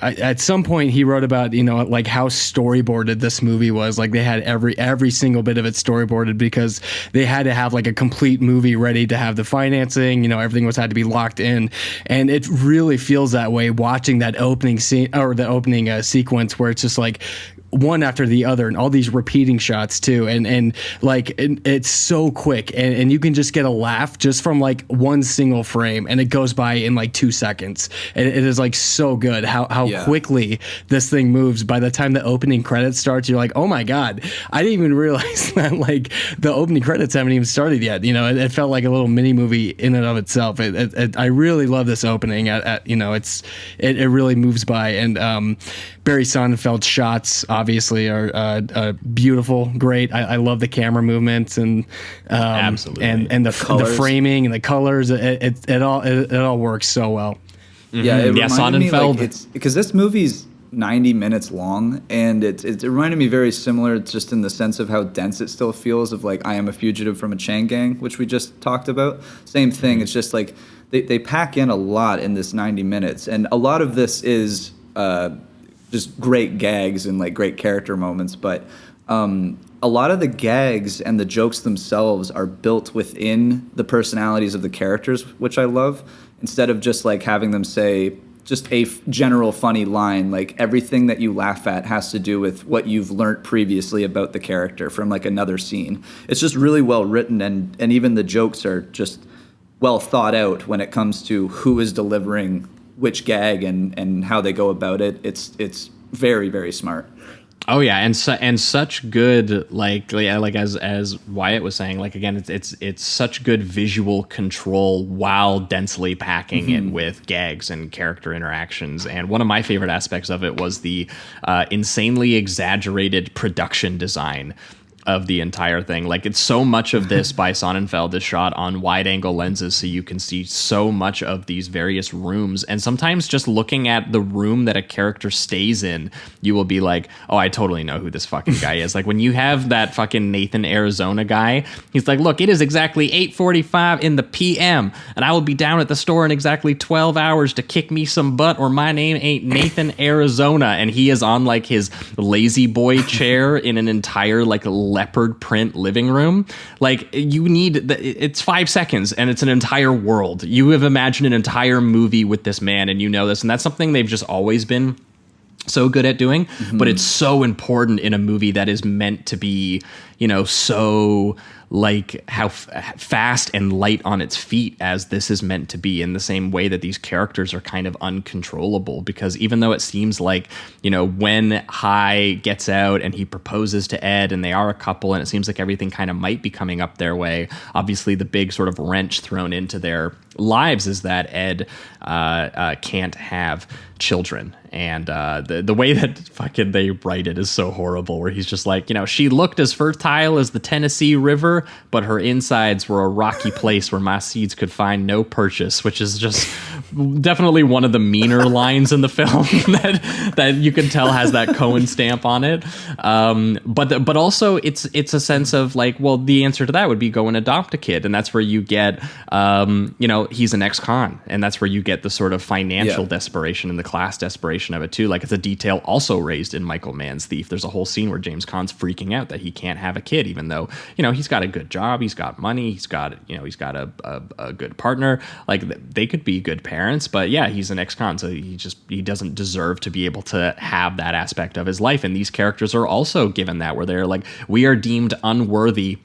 at some point he wrote about, you know, like how storyboarded this movie was. Like they had every single bit of it storyboarded because they had to have like a complete movie ready to have the financing, you know, everything had to be locked in, and it really feels that way watching that opening scene or the opening sequence where it's just like one after the other and all these repeating shots too, and like it's so quick, and you can just get a laugh just from like one single frame, and it goes by in like 2 seconds, and it is like so good how quickly this thing moves. By the time the opening credits starts, you're like, oh my god, I didn't even realize that like the opening credits haven't even started yet. You know, it felt like a little mini movie in and of itself. I really love this opening. You know, it really moves by, and Barry Sonnenfeld's shots obviously are beautiful, great. I love the camera movements and absolutely, and the framing and the colors. It all works so well. Yeah, it reminded me, like, it's because this movie's 90 minutes long, and it reminded me very similar, just in the sense of how dense it still feels, of like I Am a Fugitive from a Chain Gang, which we just talked about. Same thing. It's just like they pack in a lot in this 90 minutes, and a lot of this is just great gags and like great character moments, but a lot of the gags and the jokes themselves are built within the personalities of the characters, which I love, instead of just like having them say just a general funny line. Like everything that you laugh at has to do with what you've learned previously about the character from like another scene. It's just really well written, and even the jokes are just well thought out when it comes to who is delivering which gag and how they go about it. It's very, very smart. Oh yeah, and such good like as Wyatt was saying, like again, it's such good visual control while densely packing it with gags and character interactions. And one of my favorite aspects of it was the insanely exaggerated production design of the entire thing. Like, it's so much of this by Sonnenfeld is shot on wide angle lenses, so you can see so much of these various rooms. And sometimes just looking at the room that a character stays in, you will be like, oh, I totally know who this fucking guy is. Like when you have that fucking Nathan, Arizona guy, he's like, look, it is exactly 8:45 in the PM, and I will be down at the store in exactly 12 hours to kick me some butt, or my name ain't Nathan, Arizona. And he is on like his lazy boy chair in an entire like leopard print living room. Like, you need it's 5 seconds and it's an entire world. You have imagined an entire movie with this man, and you know this, and that's something they've just always been so good at doing. But it's so important in a movie that is meant to be, you know, so like how fast and light on its feet as this is meant to be, in the same way that these characters are kind of uncontrollable. Because even though it seems like, you know, when High gets out and he proposes to Ed and they are a couple and it seems like everything kind of might be coming up their way, obviously the big sort of wrench thrown into their lives is that Ed can't have children. And the way that fucking they write it is so horrible, where he's just like, you know, she looked as fertile as the Tennessee River, but her insides were a rocky place where my seeds could find no purchase, which is just definitely one of the meaner lines in the film that you can tell has that Cohen stamp on it. But also it's a sense of like, well, the answer to that would be go and adopt a kid. And that's where you get, you know, he's an ex-con, and that's where you get the sort of financial desperation and the class desperation of it too. Like, it's a detail also raised in Michael Mann's Thief. There's a whole scene where James Caan's freaking out that he can't have a kid, even though, you know, he's got a good job, he's got money, he's got a good partner. Like, they could be good parents, but yeah, he's an ex-con, so he doesn't deserve to be able to have that aspect of his life. And these characters are also given that, where they're like, we are deemed unworthy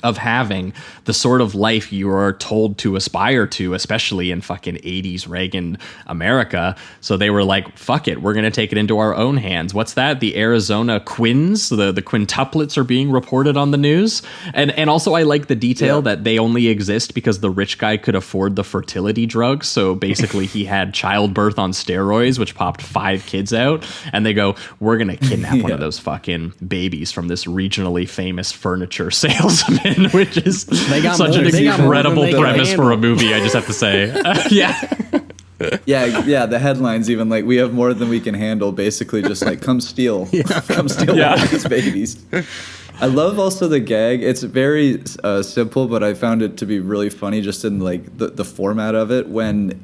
of having the sort of life you are told to aspire to, especially in fucking 80s Reagan America. So they were like, fuck it, we're going to take it into our own hands. What's that? The Arizona Quins, the quintuplets are being reported on the news. And also I like the detail that they only exist because the rich guy could afford the fertility drugs. So basically he had childbirth on steroids, which popped 5 kids out. And they go, we're going to kidnap one of those fucking babies from this regionally famous furniture salesman. Which is such an incredible premise for a movie, I just have to say. Yeah, the headlines even like, we have more than we can handle, basically just like, come steal one of these babies. I love also the gag. It's very simple, but I found it to be really funny just in like the format of it. When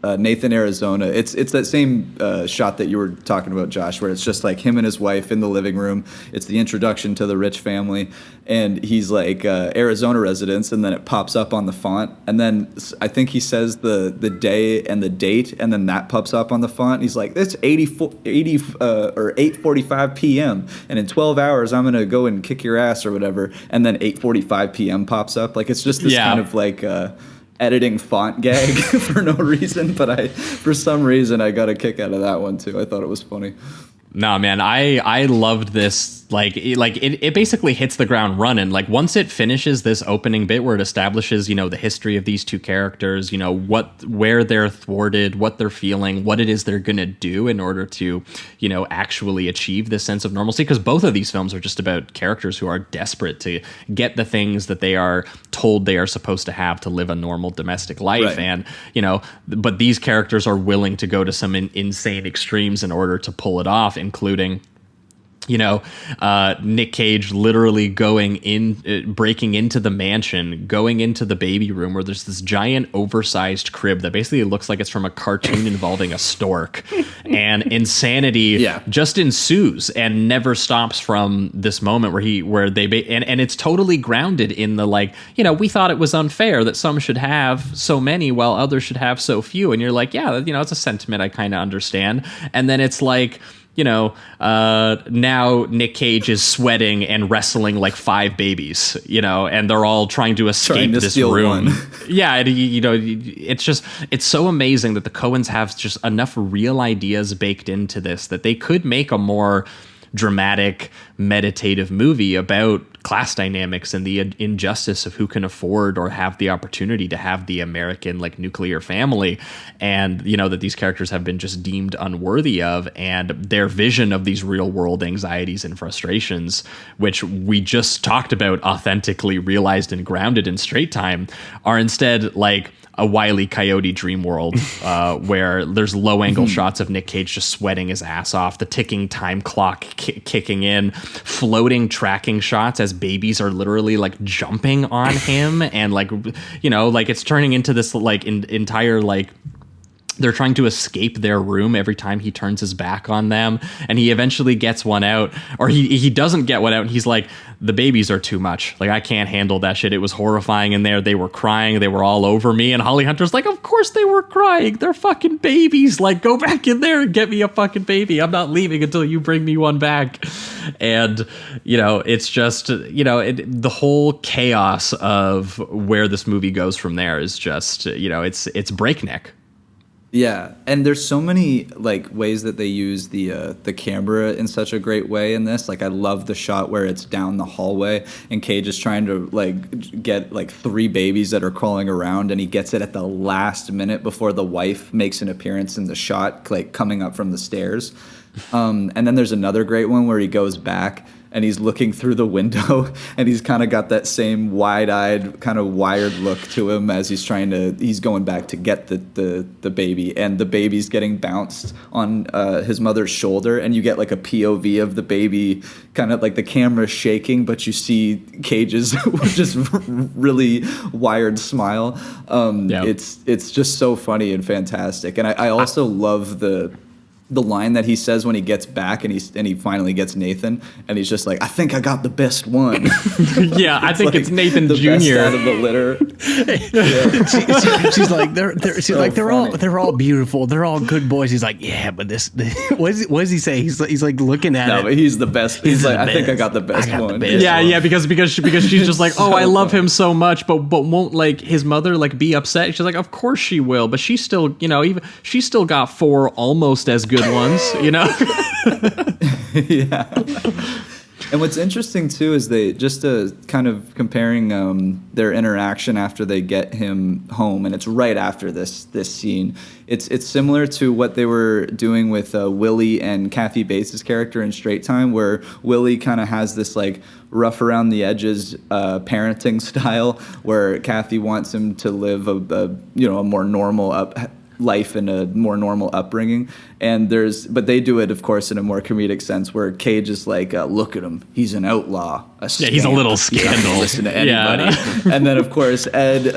Nathan, Arizona, it's that same shot that you were talking about, Josh, where it's just like him and his wife in the living room. It's the introduction to the rich family, and he's like Arizona residents, and then it pops up on the font, and then I think he says the day and the date, and then that pops up on the font. He's like, it's 8:45 p.m. and in 12 hours I'm gonna go and kick your ass or whatever, and then 8:45 p.m. pops up. Like, it's just this kind of like editing font gag for no reason, but for some reason I got a kick out of that one too. I thought it was funny. No, man, I loved this. It basically hits the ground running. Like, once it finishes this opening bit where it establishes, you know, the history of these two characters, you know, where they're thwarted, what they're feeling, what it is they're gonna do in order to, you know, actually achieve this sense of normalcy. Because both of these films are just about characters who are desperate to get the things that they are told they are supposed to have to live a normal domestic life. Right. And, you know, but these characters are willing to go to some insane extremes in order to pull it off, including, you know, Nick Cage literally breaking into the mansion, going into the baby room where there's this giant oversized crib that basically looks like it's from a cartoon involving a stork, and insanity just ensues and never stops from this moment where and it's totally grounded in the, like, you know, we thought it was unfair that some should have so many while others should have so few. And you're like, yeah, you know, it's a sentiment I kind of understand. And then it's like, now Nick Cage is sweating and wrestling like 5 babies, and they're all trying to escape this room. Yeah, it's so amazing that the Coens have just enough real ideas baked into this that they could make a more dramatic, meditative movie about class dynamics and the injustice of who can afford or have the opportunity to have the American like nuclear family, and that these characters have been just deemed unworthy of, and their vision of these real world anxieties and frustrations, which we just talked about, authentically realized and grounded in Straight Time, are instead like a Wile E. Coyote dream world, where there's low angle shots of Nick Cage just sweating his ass off, the ticking time clock kicking in, floating tracking shots as babies are literally like jumping on him, and like it's turning into this like entire like they're trying to escape their room every time he turns his back on them, and he eventually gets one out, or he doesn't get one out, and he's like, the babies are too much. Like, I can't handle that shit. It was horrifying in there. They were crying. They were all over me. And Holly Hunter's like, of course they were crying. They're fucking babies. Like, go back in there and get me a fucking baby. I'm not leaving until you bring me one back. And, it's just, the whole chaos of where this movie goes from there is just, it's breakneck. Yeah, and there's so many like ways that they use the camera in such a great way in this. Like, I love the shot where it's down the hallway and Cage is trying to like get like 3 babies that are crawling around, and he gets it at the last minute before the wife makes an appearance in the shot, like coming up from the stairs. And then there's another great one where he goes back and he's looking through the window, and he's kind of got that same wide-eyed, kind of wired look to him as he's going back to get the baby, and the baby's getting bounced on his mother's shoulder, and you get like a POV of the baby, kind of like the camera shaking, but you see Cage's just really wired smile. It's just so funny and fantastic, and I also love the line that he says when he gets back and he finally gets Nathan, and he's just like, I think I got the best one. Yeah, I think like it's Nathan the Jr. best out of the litter. She's like, they're all beautiful, they're all good boys. He's like, yeah, but this what does he say? He's like looking at it. No, but he's the best. He's like, I think I got the best one. Yeah, because she's just like, oh, I love him so much, but won't like his mother like be upset? She's like, of course she will, but she's still, even she's still got 4 almost as good ones, Yeah. And what's interesting too is they just kind of comparing their interaction after they get him home, and it's right after this scene. It's similar to what they were doing with Willie and Kathy Bates' character in Straight Time, where Willie kind of has this like rough around the edges parenting style, where Kathy wants him to live a more normal life and a more normal upbringing, but they do it, of course, in a more comedic sense, where Cage is like, look at him, he's an outlaw, he's a little scandal, listen to anybody. And then of course Ed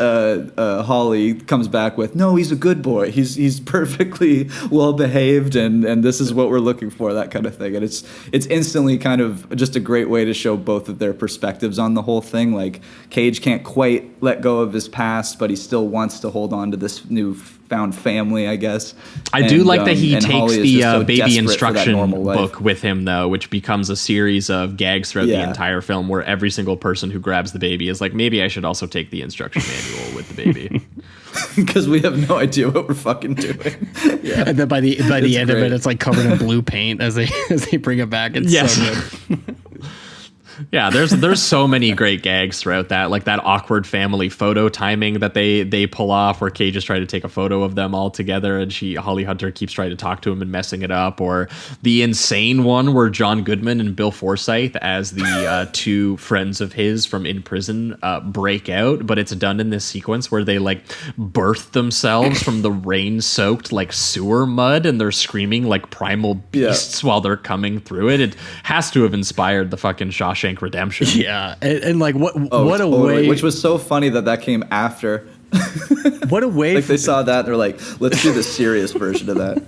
Holly comes back with, no, he's a good boy, he's perfectly well behaved, and this is what we're looking for, that kind of thing. And it's instantly kind of just a great way to show both of their perspectives on the whole thing. Like, Cage can't quite let go of his past, but he still wants to hold on to this new found family, I guess. I do like that he takes the baby instruction book with him, though, which becomes a series of gags throughout the entire film, where every single person who grabs the baby is like, maybe I should also take the instruction manual with the baby. Because we have no idea what we're fucking doing. Yeah. And then by the end of it, it's like covered in blue paint as they bring it back. It's so good. Yeah, there's so many great gags throughout that, like that awkward family photo timing that they pull off, where Cage is trying to take a photo of them all together, and Holly Hunter keeps trying to talk to him and messing it up, or the insane one where John Goodman and Bill Forsythe, as the 2 friends of his from in prison, break out, but it's done in this sequence where they like birth themselves from the rain-soaked like sewer mud, and they're screaming like primal beasts while they're coming through it. It has to have inspired the fucking Shawshank Redemption. Yeah, and like what a way, which was so funny that came after. What a way! Like, they saw that, they're like, let's do the serious version of that.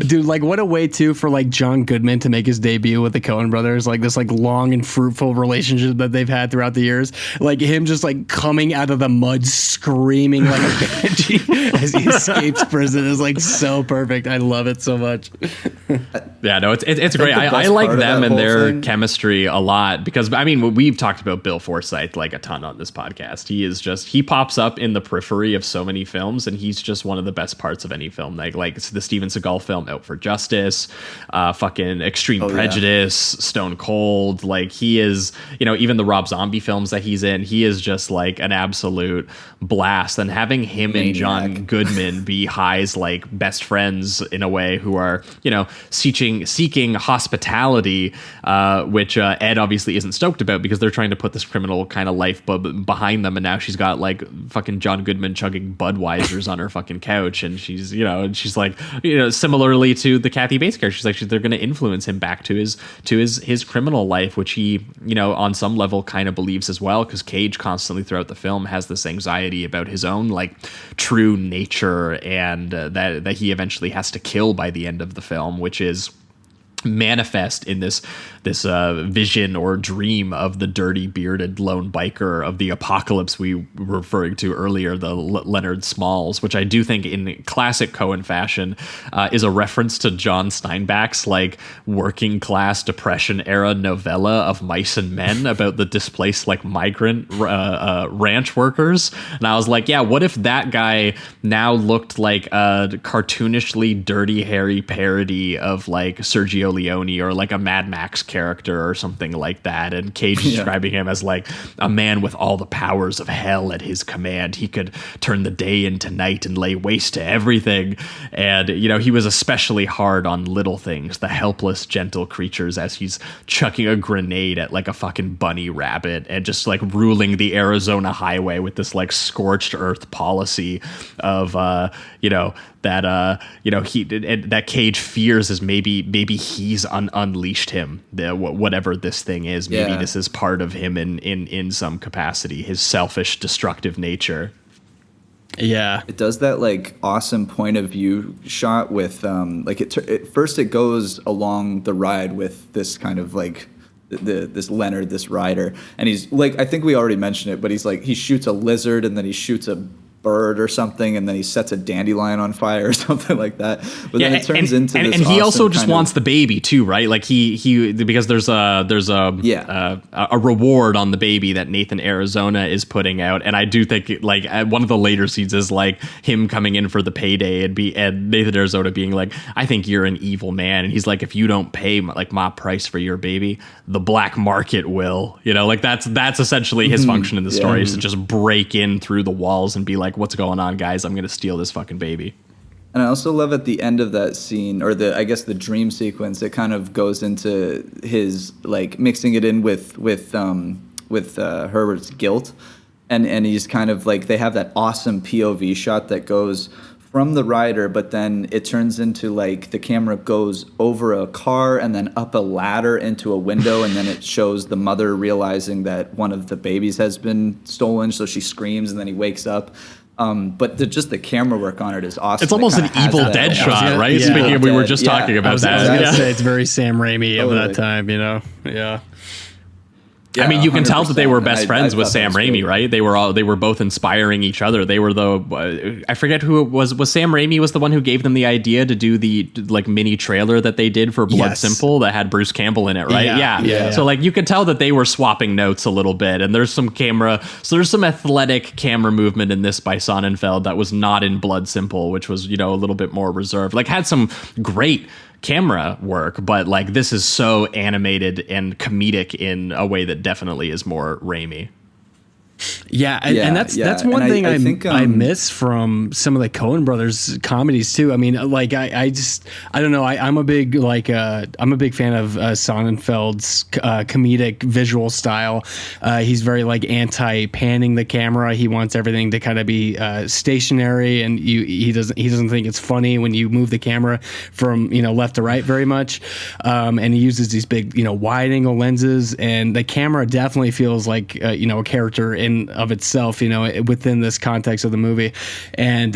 Dude, like, what a way too for like John Goodman to make his debut with the Coen brothers, like this like long and fruitful relationship that they've had throughout the years. Like, him just like coming out of the mud screaming like a banshee as he escapes prison is like so perfect. I love it so much. Yeah, no, it's great. I like them and their chemistry a lot because, I mean, we've talked about Bill Forsyth like a ton on this podcast. He pops up in the periphery of so many films, and he's just one of the best parts of any film. Like it's the Steven Seagal film Out for Justice, fucking Extreme Prejudice, Stone Cold. Like he is, even the Rob Zombie films that he's in, he is just like an absolute blast. And having him and John Goodman be High's like best friends in a way, who are, seeking hospitality, which Ed obviously isn't stoked about because they're trying to put this criminal kind of life behind them, and now she's got like fucking John Goodman chugging Budweisers on her fucking couch, and she's like, similarly to the Kathy Bates character, she's like, they're going to influence him back to his criminal life, which he, on some level kind of believes as well, because Cage constantly throughout the film has this anxiety about his own like true nature, and that he eventually has to kill by the end of the film, which is manifest in this vision or dream of the dirty bearded lone biker of the apocalypse we were referring to earlier, the Leonard Smalls, which I do think in classic Coen fashion is a reference to John Steinbeck's like working class depression era novella of Mice and Men about the displaced like migrant ranch workers. And I was like, yeah, what if that guy now looked like a cartoonishly dirty hairy parody of like Sergio Leone or like a Mad Max character or something like that, and Cage is describing him as like a man with all the powers of hell at his command. He could turn the day into night and lay waste to everything, and he was especially hard on little things, the helpless gentle creatures, as he's chucking a grenade at like a fucking bunny rabbit and just like ruling the Arizona highway with this like scorched earth policy of that Cage fears is maybe he's unleashed him, whatever this thing is. Maybe this is part of him in some capacity, his selfish, destructive nature. Yeah, it does that like awesome point of view shot with first it goes along the ride with this kind of like this Leonard, this rider, and he's like, I think we already mentioned it, but he's like, he shoots a lizard and then he shoots a bird or something, and then he sets a dandelion on fire or something like that. But then it turns into this. And he also just wants the baby too, right? Like he because there's a reward on the baby that Nathan Arizona is putting out, and I do think like one of the later scenes is like him coming in for the payday and Nathan Arizona being like, I think you're an evil man, and he's like, if you don't pay my price for your baby, the black market will. Like that's essentially his function in the story, is to just break in through the walls and be like, what's going on, guys? I'm gonna steal this fucking baby. And I also love at the end of that scene, or the dream sequence, it kind of goes into his like mixing it in with Herbert's guilt, and he's kind of like, they have that awesome POV shot that goes from the rider, but then it turns into like the camera goes over a car and then up a ladder into a window, and then it shows the mother realizing that one of the babies has been stolen, so she screams, and then he wakes up. But just the camera work on it is awesome. It's almost an Evil Dead shot, right? Yeah. Speaking of, we were just talking about that. I was gonna say it's very Sam Raimi of that time, Yeah. Yeah, I mean, you can tell that they were best friends with Sam Raimi, right? They were both inspiring each other. They were I forget who it was. Was Sam Raimi was the one who gave them the idea to do the like mini trailer that they did for Blood Simple that had Bruce Campbell in it, right? Yeah. So like you could tell that they were swapping notes a little bit, and there's some athletic camera movement in this by Sonnenfeld that was not in Blood Simple, which was a little bit more reserved. Like had some great camera work, but like this is so animated and comedic in a way that definitely is more Raimi. And that's one thing I think I miss from some of the Coen brothers comedies too. I mean, like I don't know. I'm a big fan of Sonnenfeld's comedic visual style. He's very like anti-panning the camera. He wants everything to kind of be stationary, and he doesn't think it's funny when you move the camera from left to right very much. And he uses these big wide angle lenses, and the camera definitely feels like a character in of itself, within this context of the movie. And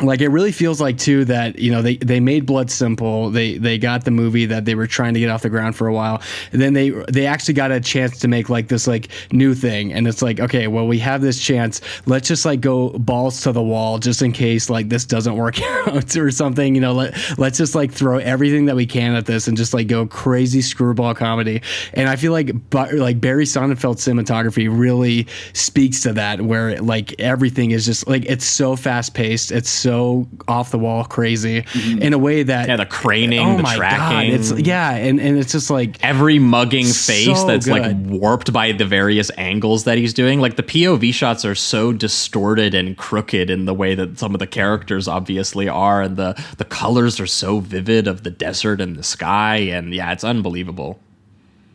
Like, it really feels like too that, you know, they made Blood simple. They got the movie that they were trying to get off the ground for a while, and then they actually got a chance to make like this like new thing, and it's like, okay, well, we have this chance, let's just like go balls to the wall just in case like this doesn't work out or something, you know. Let's just like throw everything that we can at this and just like go crazy screwball comedy. And I feel like Barry Sonnenfeld's cinematography really speaks to that, where like everything is just like, it's so fast paced, it's so off the wall crazy in a way that the craning, the tracking, and it's just like every mugging face so that's good. like warped by the various angles that he's doing. Like the POV shots are so distorted and crooked in the way that some of the characters obviously are, and the colors are so vivid of the desert and the sky, and yeah, it's unbelievable.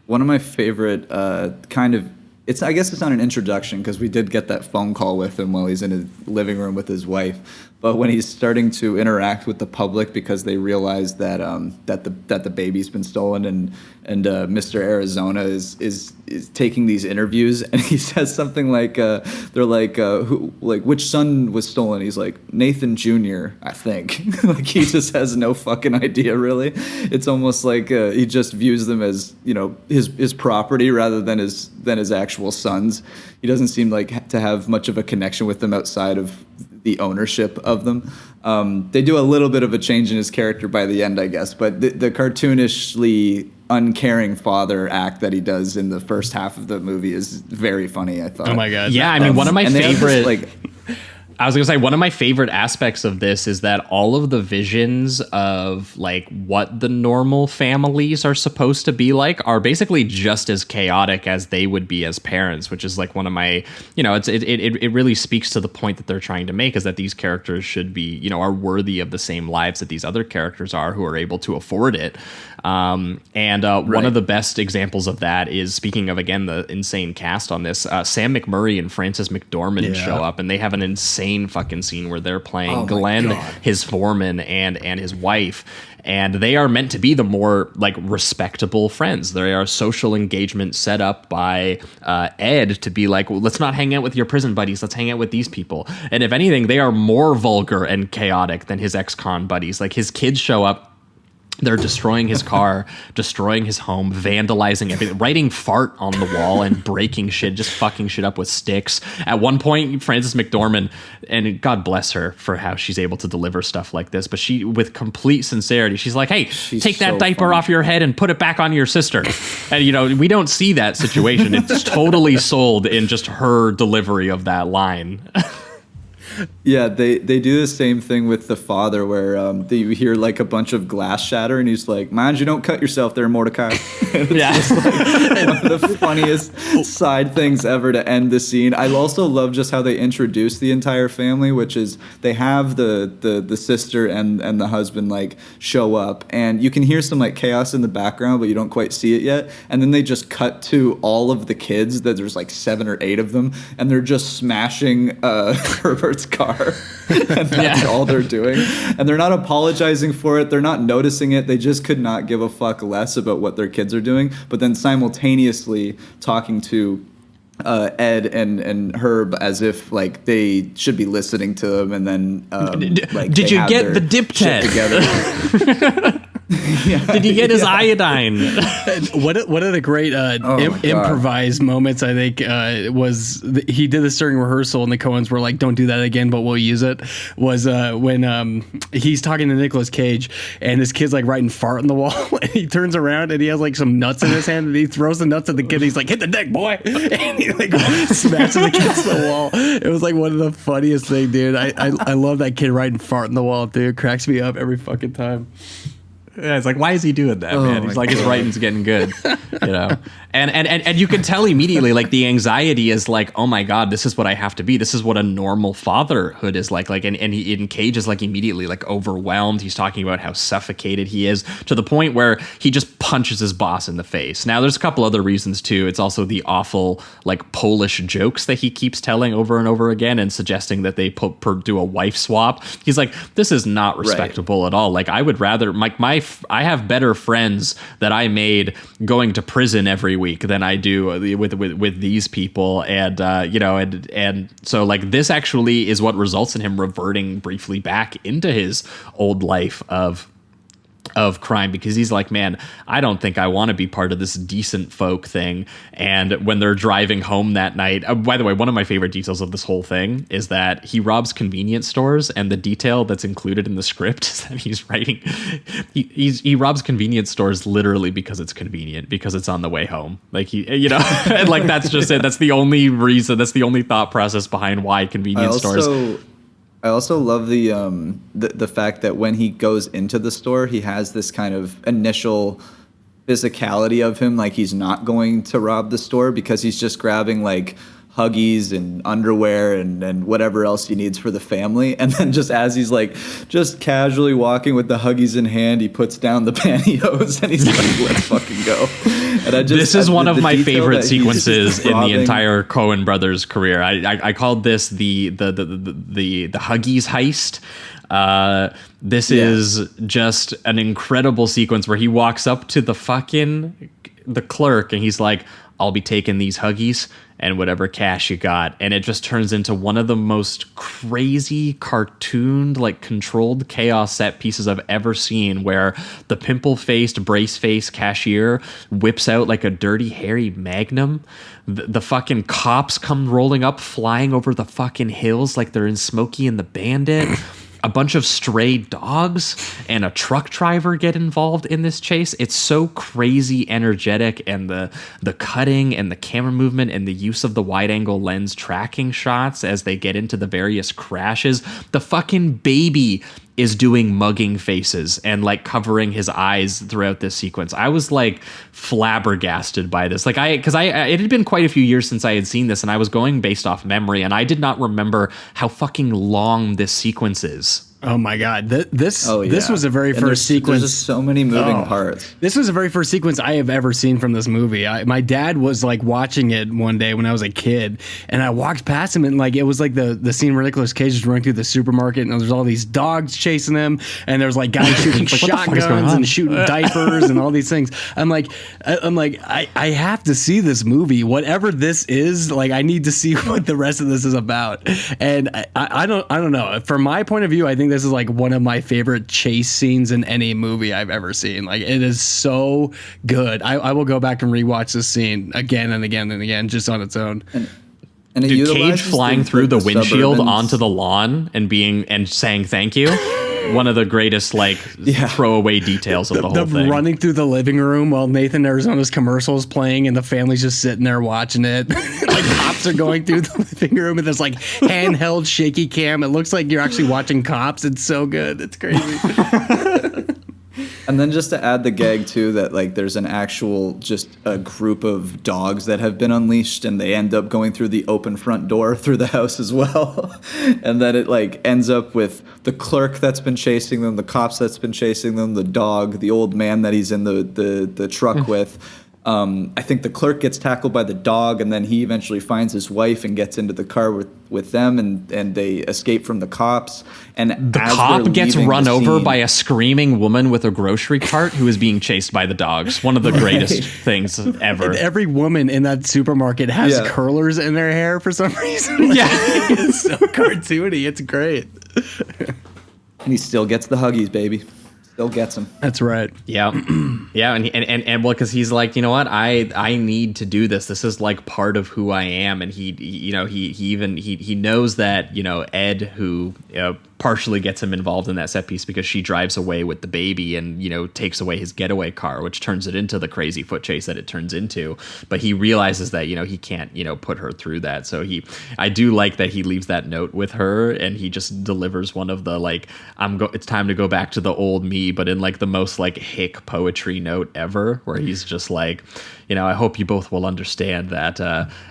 One of my favorite I guess it's not an introduction, because we did get that phone call with him while he's in his living room with his wife. But when he's starting to interact with the public because they realize that that the baby's been stolen, and Mr. Arizona is taking these interviews, and he says something like they're like which son was stolen? He's like, Nathan Jr., I think. Like, he just has no fucking idea, really. It's almost like he just views them as, you know, his property rather than his actual sons. He doesn't seem like to have much of a connection with them outside of the ownership of them. They do a little bit of a change in his character by the end, I guess, but the cartoonishly uncaring father act that he does in the first half of the movie is very funny, I thought. Oh my God. Yeah, I mean, one of my favorite... I was going to say, one of my favorite aspects of this is that all of the visions of like what the normal families are supposed to be like are basically just as chaotic as they would be as parents, which is like one of my, you know, it really speaks to the point that they're trying to make, is that these characters should be, you know, are worthy of the same lives that these other characters are who are able to afford it. One of the best examples of that is, speaking of, again, the insane cast on this, Sam McMurray and Frances McDormand show up, and they have an insane fucking scene where they're playing Glenn, his foreman, and his wife, and they are meant to be the more like respectable friends. They are social engagement set up by Ed to be like, well, let's not hang out with your prison buddies, let's hang out with these people. And if anything, they are more vulgar and chaotic than his ex-con buddies. Like, his kids show up, they're destroying his car, destroying his home, vandalizing everything, writing fart on the wall and breaking shit, just fucking shit up with sticks. At one point, Frances McDormand, and God bless her for how she's able to deliver stuff like this, but she, with complete sincerity, she's like, hey, take that diaper off your head and put it back on your sister. And, you know, we don't see that situation. It's totally sold in just her delivery of that line. Yeah, they do the same thing with the father, where you hear like a bunch of glass shatter, and he's like, "Mind you, don't cut yourself there, Mordecai." Yeah, just like one of the funniest side things ever to end the scene. I also love just how they introduce the entire family, which is they have the sister and the husband like show up, and you can hear some like chaos in the background, but you don't quite see it yet. And then they just cut to all of the kids. That there's like 7 or 8 of them, and they're just smashing Herbert's car. And that's all they're doing, and they're not apologizing for it, they're not noticing it, they just could not give a fuck less about what their kids are doing, but then simultaneously talking to Ed and Herb as if like they should be listening to them, and then like, did you get the dip test together? Did you get his iodine? One of the great improvised moments, I think, was he did this during rehearsal, and the Coens were like, "Don't do that again, but we'll use it." Was when he's talking to Nicolas Cage, and this kid's like writing fart on the wall, and he turns around and he has like some nuts in his hand, and he throws the nuts at the kid. And he's like, "Hit the deck, boy!" And he like smashes against the wall. It was like one of the funniest things, dude. I love that kid writing fart on the wall, dude. It cracks me up every fucking time. Yeah, it's like, why is he doing that, man? He's like, his writing's getting good, you know? And you can tell immediately, like, the anxiety is like, oh my God, this is what I have to be. This is what a normal fatherhood is like. Like, and Cage is like immediately like overwhelmed. He's talking about how suffocated he is, to the point where he just punches his boss in the face. Now, there's a couple other reasons too. It's also the awful like Polish jokes that he keeps telling over and over again, and suggesting that they do a wife swap. He's like, this is not respectable at all. Like, I would rather, my I have better friends that I made going to prison every week than I do with these people, and and so like this actually is what results in him reverting briefly back into his old life of crime, because he's like, man, I don't think I want to be part of this decent folk thing. And when they're driving home that night, by the way, one of my favorite details of this whole thing is that he robs convenience stores, and the detail that's included in the script is that he's writing, he robs convenience stores literally because it's convenient, because it's on the way home. Like and like that's just it. That's the only reason. That's the only thought process behind why convenience stores. I also love the fact that when he goes into the store, he has this kind of initial physicality of him, like he's not going to rob the store, because he's just grabbing like Huggies and underwear and whatever else he needs for the family. And then just as he's like just casually walking with the Huggies in hand, he puts down the pantyhose and he's like, let's fucking go. And this is one of my favorite sequences in the entire Coen brothers career. I called this the Huggies heist. This is just an incredible sequence where he walks up to the clerk and he's like, I'll be taking these Huggies and whatever cash you got. And it just turns into one of the most crazy cartooned, like controlled chaos set pieces I've ever seen, where the pimple-faced, brace-faced cashier whips out like a dirty, hairy Magnum. The fucking cops come rolling up, flying over the fucking hills like they're in Smokey and the Bandit. A bunch of stray dogs and a truck driver get involved in this chase. It's so crazy energetic, and the cutting and the camera movement and the use of the wide angle lens tracking shots as they get into the various crashes. The fucking baby is doing mugging faces and like covering his eyes throughout this sequence. I was like flabbergasted by this. Like it had been quite a few years since I had seen this, and I was going based off memory, and I did not remember how fucking long this sequence is. Oh my God! This was the very first sequence. There's just so many moving parts. This was the very first sequence I have ever seen from this movie. My dad was like watching it one day when I was a kid, and I walked past him, and like it was like the scene where Nicolas Cage is running through the supermarket, and there's all these dogs chasing him, and there's like guys shooting shotguns and shooting diapers and all these things. I'm like, I have to see this movie, whatever this is. Like, I need to see what the rest of this is about. And I don't know. From my point of view, I think this is like one of my favorite chase scenes in any movie I've ever seen. Like, it is so good. I will go back and rewatch this scene again and again and again just on its own. And dude, Cage flying through the windshield onto the lawn and saying thank you. One of the greatest throwaway details of the whole thing. Running through the living room while Nathan Arizona's commercials playing and the family's just sitting there watching it. Like cops are going through the living room and there's like handheld shaky cam. It looks like you're actually watching Cops. It's so good. It's crazy. And then just to add the gag too, that like there's an actual just a group of dogs that have been unleashed, and they end up going through the open front door through the house as well. And then it like ends up with the clerk that's been chasing them, the cops that's been chasing them, the dog, the old man that he's in the truck with. I think the clerk gets tackled by the dog, and then he eventually finds his wife and gets into the car with them, and they escape from the cops. And the cop gets run over by a screaming woman with a grocery cart who is being chased by the dogs. One of the greatest things ever. And every woman in that supermarket has curlers in their hair for some reason. Yeah. It's so cartoony. It's great. And he still gets the Huggies, baby. Still gets him. That's right. Yeah. Yeah. And well, because he's like, you know what? I need to do this. This is like part of who I am. And he knows that, Ed, who partially gets him involved in that set piece because she drives away with the baby and, takes away his getaway car, which turns it into the crazy foot chase that it turns into. But he realizes that, he can't, put her through that. So I do like that he leaves that note with her, and he just delivers one of the like, it's time to go back to the old me, but in like the most like hick poetry note ever, where he's just like, I hope you both will understand that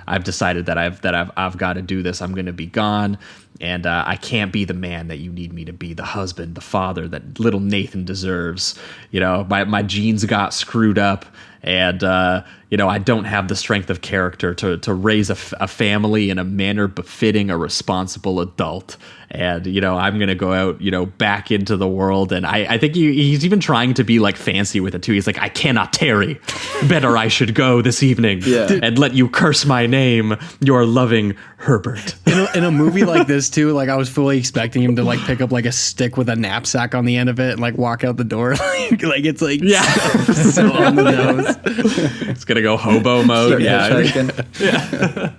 I've decided that I've got to do this. I'm going to be gone. And I can't be the man that you need me to be, the husband, the father that little Nathan deserves. My genes got screwed up, And, I don't have the strength of character to raise a family in a manner befitting a responsible adult. And, I'm going to go out, back into the world. And I think he's even trying to be like fancy with it too. He's like, I cannot tarry. Better I should go this evening and let you curse my name, your loving Herbert. In a movie like this too, like I was fully expecting him to like pick up like a stick with a knapsack on the end of it and like walk out the door. like it's like so on the nose. It's going to go hobo mode. Yeah.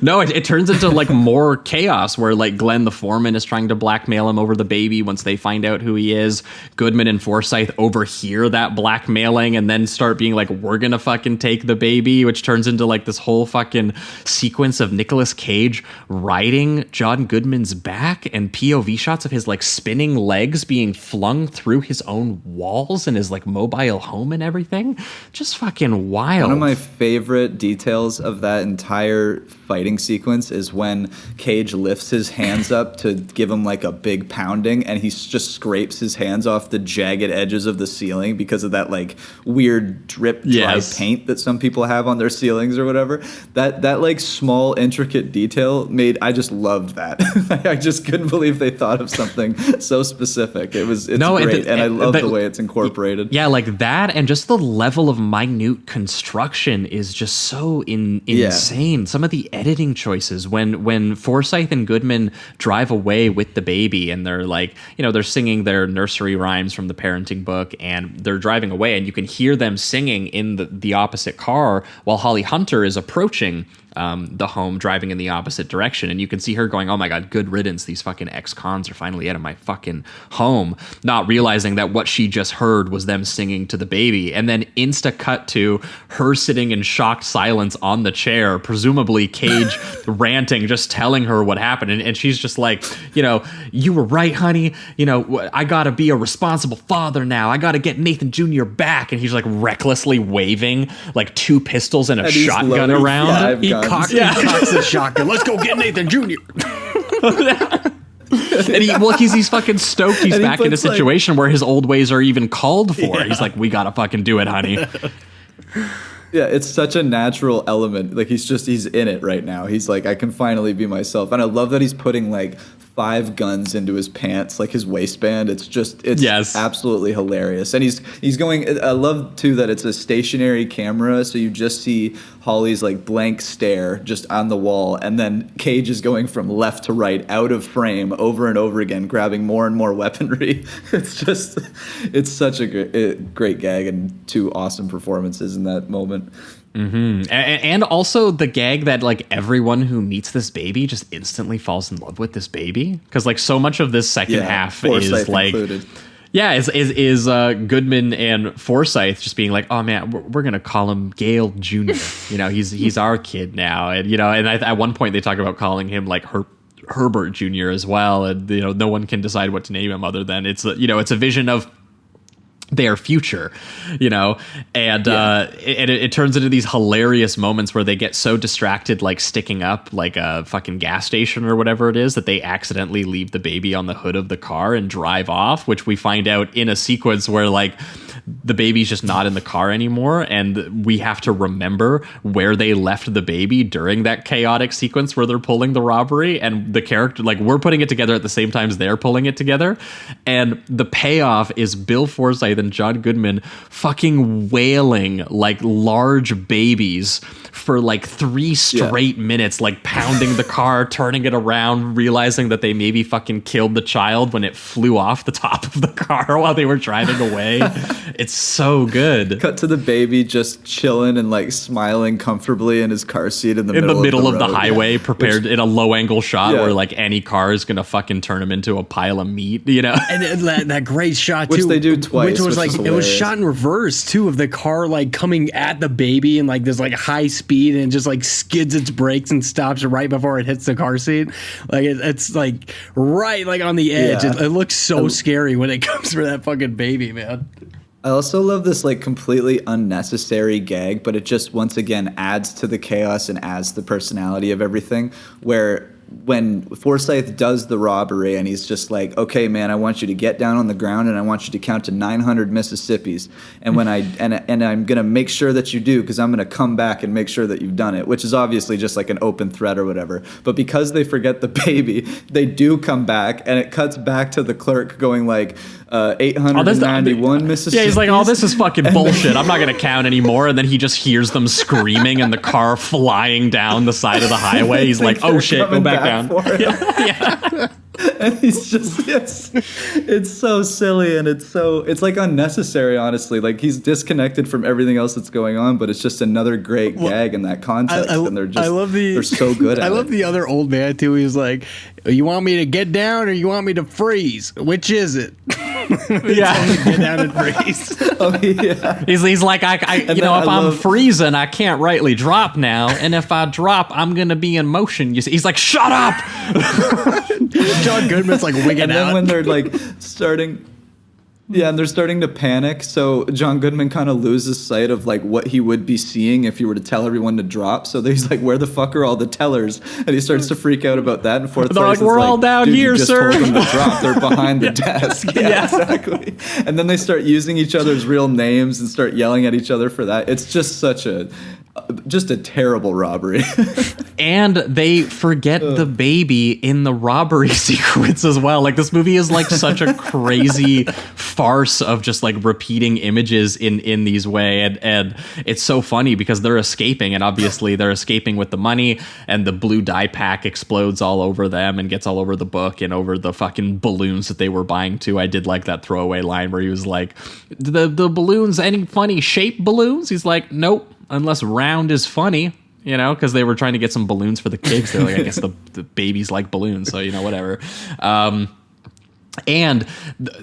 No, it turns into like more chaos where like Glenn the foreman is trying to blackmail him over the baby once they find out who he is. Goodman and Forsyth overhear that blackmailing and then start being like, we're gonna fucking take the baby, which turns into like this whole fucking sequence of Nicolas Cage riding John Goodman's back and POV shots of his like spinning legs being flung through his own walls and his like mobile home and everything. Just fucking wild. One of my favorite details of that entire fighting sequence is when Cage lifts his hands up to give him like a big pounding and he just scrapes his hands off the jagged edges of the ceiling because of that like weird drip dry paint that some people have on their ceilings or whatever. That like small intricate detail I just loved that. I just couldn't believe they thought of something so specific. It's great and I love the way it's incorporated. Yeah, like that and just the level of minute construction is just so insane. Some of the editing choices when Forsyth and Goodman drive away with the baby and they're like, they're singing their nursery rhymes from the parenting book and they're driving away and you can hear them singing in the opposite car while Holly Hunter is approaching the home, driving in the opposite direction, and you can see her going, oh my god, good riddance, these fucking ex-cons are finally out of my fucking home, not realizing that what she just heard was them singing to the baby. And then insta cut to her sitting in shocked silence on the chair, presumably Cage ranting, just telling her what happened, and she's just like, you were right, honey, I gotta be a responsible father now, I gotta get Nathan Jr. back, and he's like recklessly waving like 2 pistols and a shotgun around. He cocks the shotgun. Let's go get Nathan Jr. And he's fucking stoked he's back in a situation where his old ways are even called for. Yeah. He's like, we gotta fucking do it, honey. Yeah, it's such a natural element. Like he's in it right now. He's like, I can finally be myself. And I love that he's putting like 5 guns into his pants, like his waistband. It's absolutely hilarious. And he's going, I love too that it's a stationary camera, so you just see Holly's like blank stare just on the wall, and then Cage is going from left to right out of frame over and over again, grabbing more and more weaponry. It's such a great gag and 2 awesome performances in that moment. Mm-hmm. And also the gag that like everyone who meets this baby just instantly falls in love with this baby, because like so much of this second half is like included. Is Goodman and Forsyth just being like, oh man, we're gonna call him Gale Jr. He's our kid now, and and at one point they talk about calling him like Herbert Jr. as well, and no one can decide what to name him other than it's a vision of their future, and it turns into these hilarious moments where they get so distracted, like sticking up like a fucking gas station or whatever it is, that they accidentally leave the baby on the hood of the car and drive off, which we find out in a sequence where like the baby's just not in the car anymore, and we have to remember where they left the baby during that chaotic sequence where they're pulling the robbery, and the character, like, we're putting it together at the same time as they're pulling it together, and the payoff is Bill Forsyth and John Goodman fucking wailing like large babies for like 3 straight minutes, like pounding the car, turning it around, realizing that they maybe fucking killed the child when it flew off the top of the car while they were driving away. It's so good. Cut to the baby just chilling and like smiling comfortably in his car seat in the middle of the highway, prepared in a low angle shot where like any car is gonna fucking turn him into a pile of meat, And that great shot too, which they do twice, which was like it was shot in reverse too, of the car like coming at the baby and like this like high speed and just like skids its brakes and stops right before it hits the car seat. Like it's like right like on the edge. It looks so scary when it comes for that fucking baby, man. I also love this like completely unnecessary gag, but it just once again adds to the chaos and adds the personality of everything, where when Forsyth does the robbery and he's just like, okay, man, I want you to get down on the ground and I want you to count to 900 Mississippis. And when and I'm going to make sure that you do, because I'm going to come back and make sure that you've done it, which is obviously just like an open threat or whatever. But because they forget the baby, they do come back, and it cuts back to the clerk going like, 891 Mississippi. Yeah, he's like, oh, this is fucking bullshit. I'm not going to count anymore. And then he just hears them screaming and the car flying down the side of the highway. He's like, oh shit, go back down. Yeah. And he's just, it's so silly, and it's like unnecessary, honestly. Like, he's disconnected from everything else that's going on, but it's just another great gag in that context. And they're so good at it. I love the other old man too. He's like, you want me to get down or you want me to freeze? Which is it? Yeah. Get down and freeze. Oh, yeah. He's like, if I'm freezing, I can't rightly drop now. And if I drop, I'm going to be in motion. You see, he's like, shut up. John Goodman's like wigging out. And then when they're like starting... Yeah, and they're starting to panic, so John Goodman kind of loses sight of like what he would be seeing if he were to tell everyone to drop. So he's like, "Where the fuck are all the tellers?" And he starts to freak out about that. And Forsyth they're like, "We're all down here, you just sir." Told them to drop. They're behind the desk. Yeah, exactly. And then they start using each other's real names and start yelling at each other for that. It's just such a terrible robbery. And they forget the baby in the robbery sequence as well. Like, this movie is like such a crazy farce of just like repeating images in these way. And it's so funny because they're escaping, and obviously they're escaping with the money, and the blue dye pack explodes all over them and gets all over the book and over the fucking balloons that they were buying too. I did like that throwaway line where he was like, the balloons, any funny shaped balloons? He's like, nope. Unless round is funny, because they were trying to get some balloons for the kids. They're like, I guess the babies like balloons, so whatever. And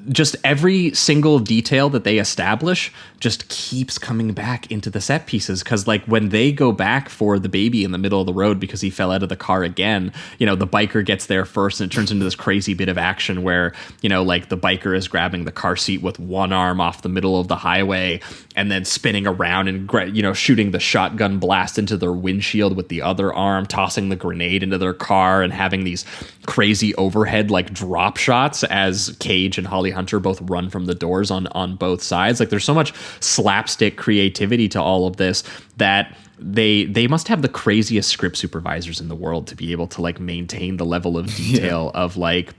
just every single detail that they establish just keeps coming back into the set pieces. Because like when they go back for the baby in the middle of the road because he fell out of the car again, the biker gets there first, and it turns into this crazy bit of action where, like the biker is grabbing the car seat with one arm off the middle of the highway and then spinning around and, shooting the shotgun blast into their windshield with the other arm, tossing the grenade into their car, and having these crazy overhead like drop shots as Cage and Holly Hunter both run from the doors on both sides. Like, there's so much slapstick creativity to all of this that they must have the craziest script supervisors in the world to be able to like maintain the level of detail of like,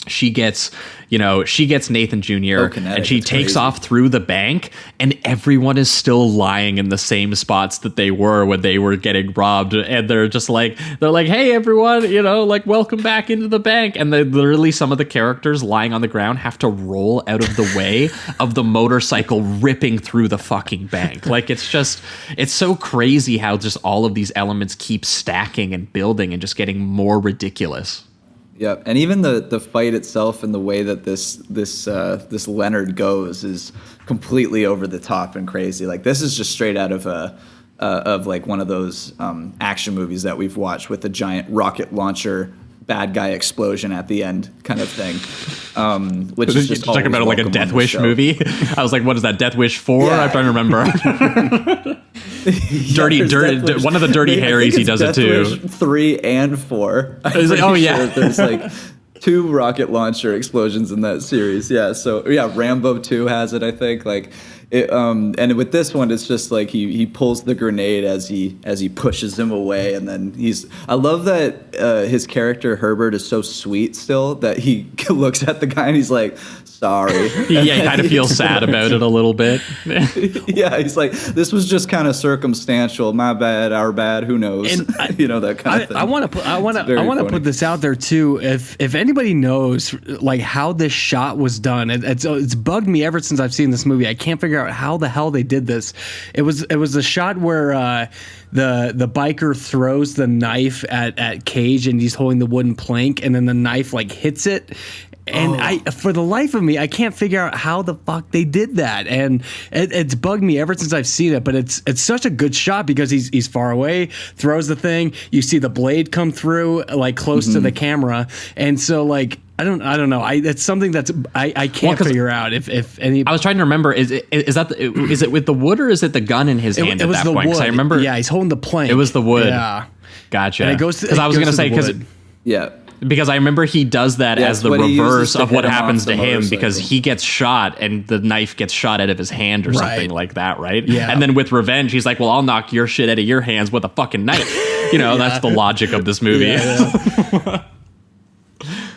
she gets Nathan Jr. and she takes off through the bank, and everyone is still lying in the same spots that they were when they were getting robbed. And they're like, hey, everyone, like, welcome back into the bank. And they literally, some of the characters lying on the ground have to roll out of the way of the motorcycle ripping through the fucking bank. Like, it's so crazy how just all of these elements keep stacking and building and just getting more ridiculous. Yeah, and even the fight itself and the way that this Leonard goes is completely over the top and crazy. Like, this is just straight out of like one of those action movies that we've watched with a giant rocket launcher bad guy explosion at the end kind of thing. Which is just talking about it like a Death Wish movie. I was like, what is that, Death Wish 4? Yeah. I'm trying to remember. Dirty, one of the Dirty Harrys, he does Death it too. Wish 3 and 4. Like, oh yeah, there's like 2 rocket launcher explosions in that series. Yeah, so yeah, Rambo 2 has it, I think. Like, it, and with this one, it's just like he pulls the grenade as he pushes him away, and then I love that his character Herbert is so sweet still that he looks at the guy and he's like, sorry. Yeah, he kind of feels sad about it a little bit. Yeah, he's like, this was just kind of circumstantial. My bad, our bad. Who knows? And that kind of thing. I want to put this out there too. If anybody knows like how this shot was done, it's bugged me ever since I've seen this movie. I can't figure out how the hell they did this. It was a shot where the biker throws the knife at Cage, and he's holding the wooden plank, and then the knife like hits it. And for the life of me, I can't figure out how the fuck they did that. And it's bugged me ever since I've seen it. But it's such a good shot because he's far away, throws the thing. You see the blade come through like close to the camera. And so like, I don't know. It's something that's I can't figure out if any. I was trying to remember. Is it with the wood or is it the gun in his hand at that point? 'Cause I remember. Yeah, he's holding the plank. It was the wood. Yeah, gotcha. And it goes because I was going to say because Yeah. Because I remember he does that as the reverse of what happens to him, because he gets shot and the knife gets shot out of his hand or something like that, right? Yeah. And then with revenge, he's like, well, I'll knock your shit out of your hands with a fucking knife. That's the logic of this movie. Yeah.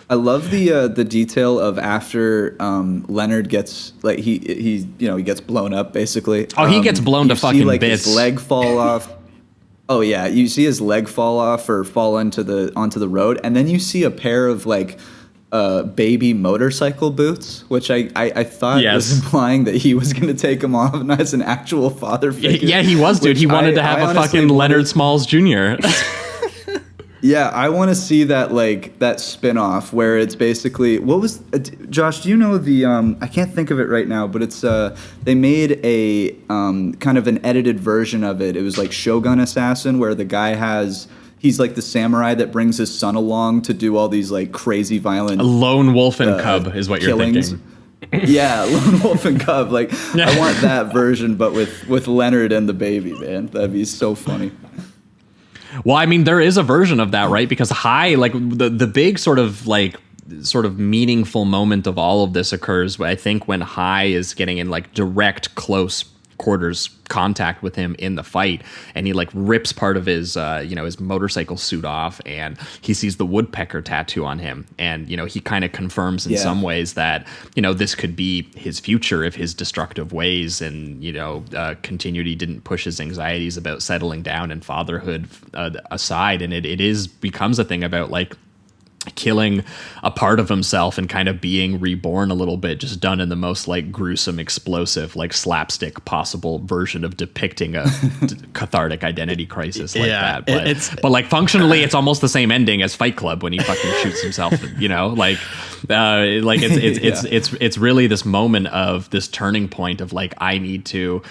I love the detail of after Leonard gets he gets blown up basically. Oh, he gets blown to fucking bits. His leg fall off. Oh yeah, you see his leg fall off or fall onto the road, and then you see a pair of baby motorcycle boots, which I thought was implying that he was going to take them off as an actual father figure. Yeah, he was, dude. He wanted to have a fucking Leonard Smalls Jr. Yeah, I want to see that spin-off where it's basically Josh, do you know I can't think of it right now, but it's they made a kind of an edited version of it. It was like Shogun Assassin, where the guy he's like the samurai that brings his son along to do all these crazy violent Lone Wolf and Cub is what killings. You're thinking. Yeah, Lone Wolf and Cub. I want that version, but with Leonard and the baby, man. That'd be so funny. Well, I mean, there is a version of that, right? Because High, the big sort of meaningful moment of all of this occurs, I think, when High is getting in direct close quarters contact with him in the fight, and he rips part of his his motorcycle suit off, and he sees the woodpecker tattoo on him, and he kind of confirms in some ways that this could be his future if his destructive ways and continued. He didn't push his anxieties about settling down and fatherhood aside, and it becomes a thing about killing a part of himself and kind of being reborn a little bit, just done in the most gruesome, explosive, slapstick possible version of depicting a cathartic identity crisis that. But functionally, it's almost the same ending as Fight Club when he fucking shoots himself. It's really this moment of this turning point of I need to,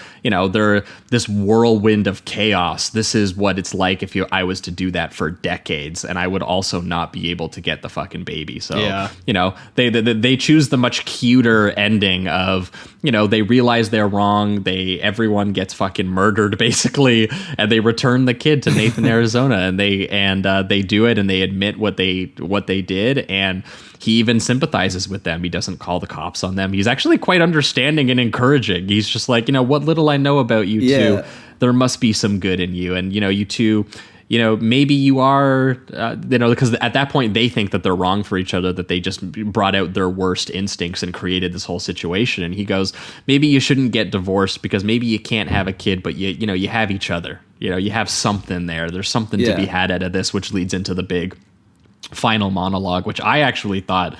this whirlwind of chaos. This is what it's like if I was to do that for decades, and I would also not be able to get the fucking baby. So they choose the much cuter ending of they realize they're wrong, everyone gets fucking murdered basically, and they return the kid to Nathan, Arizona, and they do it, and they admit what they did, and he even sympathizes with them. He doesn't call the cops on them. He's actually quite understanding and encouraging. He's just what little I know about you two, there must be some good in you, and you two, maybe you are, because at that point they think that they're wrong for each other, that they just brought out their worst instincts and created this whole situation. And he goes, maybe you shouldn't get divorced because maybe you can't have a kid, but you have each other. You have something there. There's something to be had out of this, which leads into the big final monologue, which I actually thought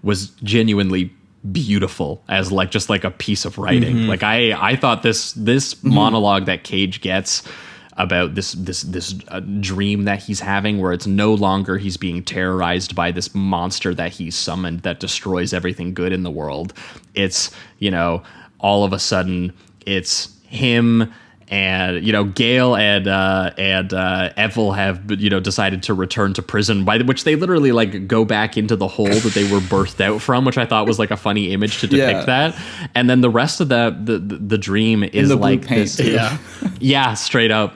was genuinely beautiful as just a piece of writing. Mm-hmm. I thought this monologue that Cage gets about this dream that he's having, where it's no longer he's being terrorized by this monster that he's summoned that destroys everything good in the world. It's, all of a sudden it's him and, Gale and Evel have, decided to return to prison, by which they literally go back into the hole that they were birthed out from, which I thought was a funny image to depict that. And then the rest of the dream is this. Yeah, straight up.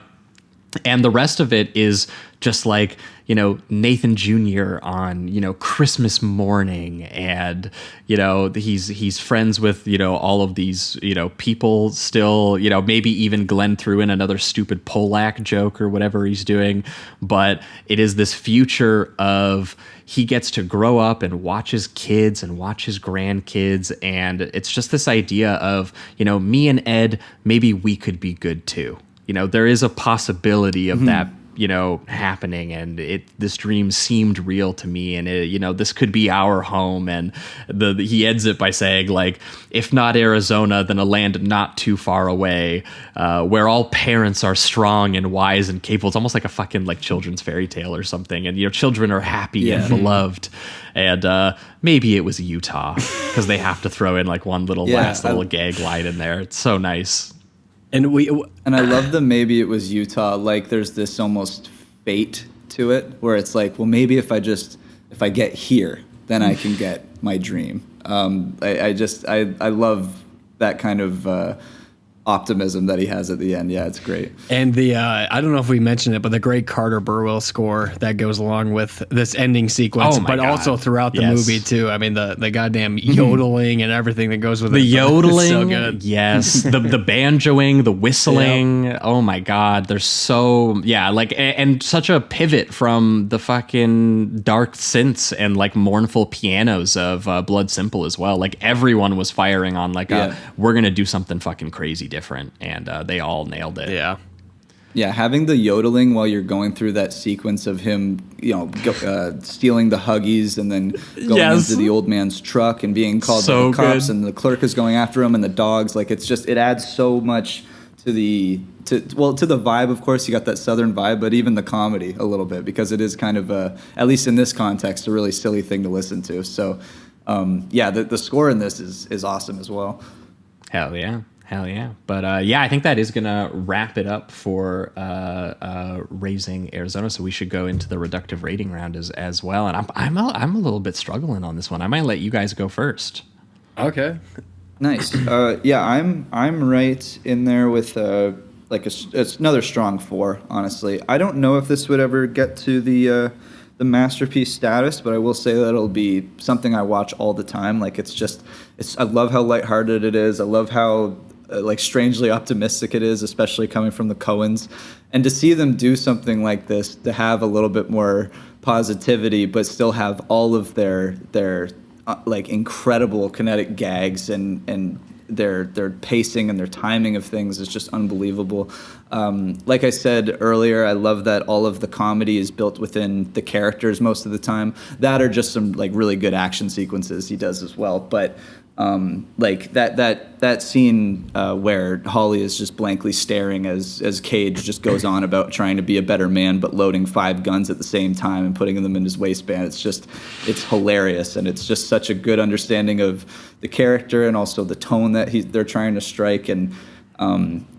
And the rest of it is just Nathan Jr. on, Christmas morning, and, he's friends with, all of these, people still, maybe even Glenn threw in another stupid Polak joke or whatever he's doing. But it is this future of he gets to grow up and watch his kids and watch his grandkids. And it's just this idea of, me and Ed, maybe we could be good too. There is a possibility of that, happening, and this dream seemed real to me, and this could be our home. And he ends it by saying, if not Arizona, then a land not too far away, where all parents are strong and wise and capable. It's almost like a fucking children's fairy tale or something, and children are happy and beloved. And maybe it was Utah, because they have to throw in one little last little gag line in there. It's so nice. And I love the maybe it was Utah. There's this almost fate to it where it's well, maybe if I get here, then I can get my dream. I love that kind of optimism that he has at the end. Yeah, it's great. And the I don't know if we mentioned it, but the great Carter Burwell score that goes along with this ending sequence, but also throughout the movie too. I mean, the goddamn yodeling and everything that goes with the it. yodeling, so good. Yes, the banjoing, the whistling. Yep. Oh my god, they're so like and such a pivot from the fucking dark synths and like mournful pianos of Blood Simple as well. Like everyone was firing on like we're gonna do something fucking crazy different, and they all nailed it. Yeah, having the yodeling while you're going through that sequence of him, stealing the Huggies and then going into the old man's truck and being called by the cops, and the clerk is going after him, and the dogs. Like it's just, it adds so much to the vibe. Of course, you got that southern vibe, but even the comedy a little bit, because it is kind of at least in this context, a really silly thing to listen to. So, the score in this is awesome as well. Hell yeah. But I think that is going to wrap it up for Raising Arizona. So we should go into the reductive rating round as well. And I'm a little bit struggling on this one. I might let you guys go first. Okay. Nice. I'm right in there with it's another strong 4, honestly. I don't know if this would ever get to the masterpiece status, but I will say that it'll be something I watch all the time. Like I love how lighthearted it is. I love how strangely optimistic it is, especially coming from the Coens. And to see them do something like this, to have a little bit more positivity, but still have all of their incredible kinetic gags and their pacing and their timing of things is just unbelievable. Like I said earlier, I love that all of the comedy is built within the characters most of the time. That are just some really good action sequences he does as well. But that scene where Holly is just blankly staring as Cage just goes on about trying to be a better man, but loading 5 guns at the same time and putting them in his waistband. It's hilarious, and it's just such a good understanding of the character and also the tone that they're trying to strike. And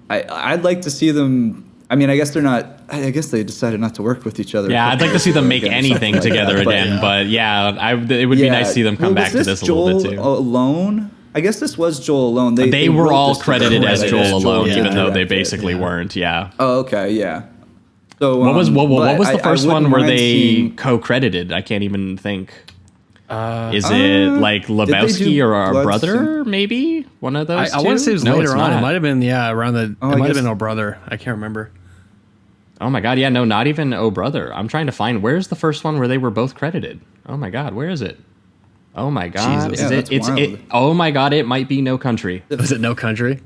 I'd like to see them. I mean, I guess they decided not to work with each other. Yeah, I'd like to see them make anything together again. But it would be nice to see them come back to this a little bit too. Alone? I guess this was Joel alone. They were all credited as Joel alone, even though they basically weren't. Yeah. Oh, okay. Yeah. So what was the first one where they co-credited? I can't even think. Is it like Lebowski or our brother? Maybe one of those. I want to say it was later on. It might have been around the. It might have been Oh Brother. I can't remember. Oh my god! Yeah, no, not even Oh Brother. I'm trying to find where's the first one where they were both credited. Oh my god, where is it? Oh my god, Jesus. Is it? Oh my god, it might be No Country. Was it No Country?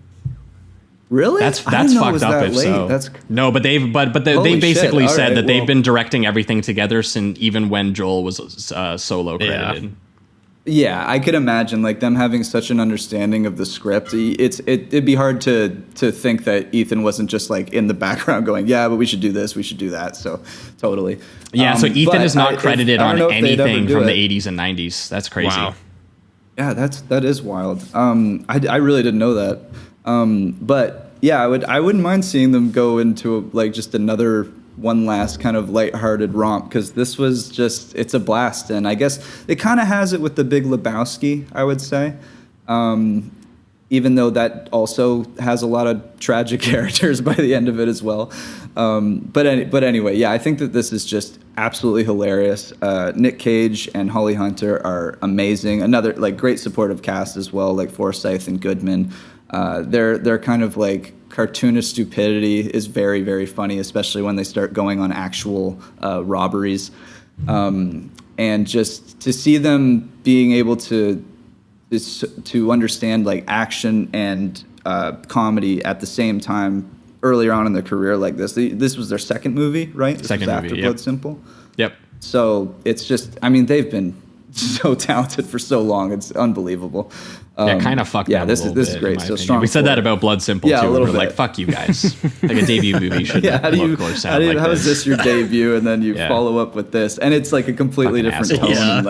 Really? That's fucked up. If so, no, but they basically said that they've been directing everything together since even when Joel was solo credited. Yeah, I could imagine them having such an understanding of the script. It'd be hard to think that Ethan wasn't just in the background going, yeah, but we should do this, we should do that. So totally. Yeah, so Ethan is not credited on anything from the 80s and 90s. That's crazy. Wow. Yeah, that is wild. I really didn't know that. But yeah, I wouldn't mind seeing them go into just another one last kind of lighthearted romp, because this was it's a blast. And I guess it kind of has it with The Big Lebowski, I would say. Even though that also has a lot of tragic characters by the end of it as well. But anyway, yeah, I think that this is just absolutely hilarious. Nick Cage and Holly Hunter are amazing. Another great supportive cast as well, like Forsythe and Goodman. They're kind of cartoonish stupidity is very, very funny, especially when they start going on actual robberies. And just to see them being able to understand action and comedy at the same time earlier on in their career like this. This was their second movie, right? Second movie, after Blood Simple. Yep. So it's just, I mean, they've been so talented for so long. It's unbelievable. Kind of fucked up. This is great. So strong. We said that about Blood Simple too. A little bit. Like, fuck you guys. Like a debut movie should how is this your debut? And then you follow up with this, and it's a completely different tone. Yeah. And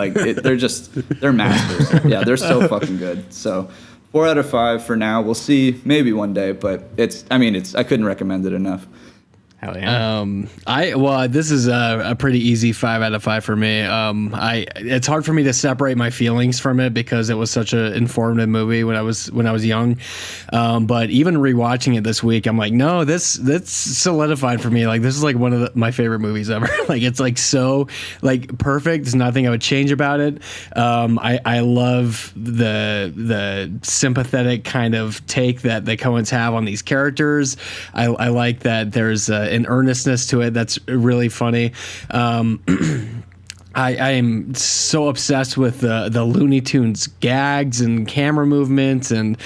they're masters. Yeah, they're so fucking good. So 4 out of 5 for now. We'll see, maybe one day, but I couldn't recommend it enough. Hell yeah. This is a pretty easy 5 out of 5 for me. It's hard for me to separate my feelings from it because it was such an informative movie when I was young. But even rewatching it this week, I'm like, no, that's solidified for me. Like, this is like one of my favorite movies ever. Like, it's like so like perfect. There's nothing I would change about it. I love the sympathetic kind of take that the Coens have on these characters. I like that there's an earnestness to it that's really funny. I am so obsessed with the Looney Tunes gags and camera movements and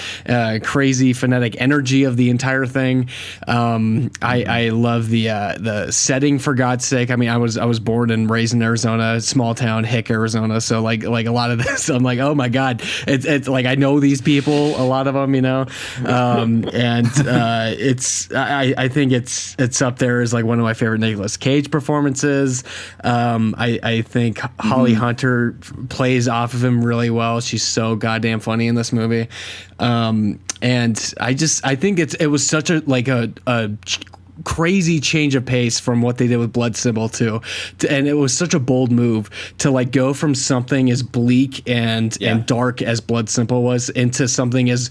crazy phonetic energy of the entire thing. I love the setting, for God's sake. I mean, I was born and raised in Arizona, small town Hick, Arizona. So like a lot of this, I'm like, oh my God, it's like I know these people, a lot of them, you know, and I think it's up there as like one of my favorite Nicolas Cage performances. I think Holly Hunter plays off of him really well. She's so goddamn funny in this movie. And I think it was such a crazy change of pace from what they did with Blood Simple to and it was such a bold move to like go from something as bleak and dark as Blood Simple was into something as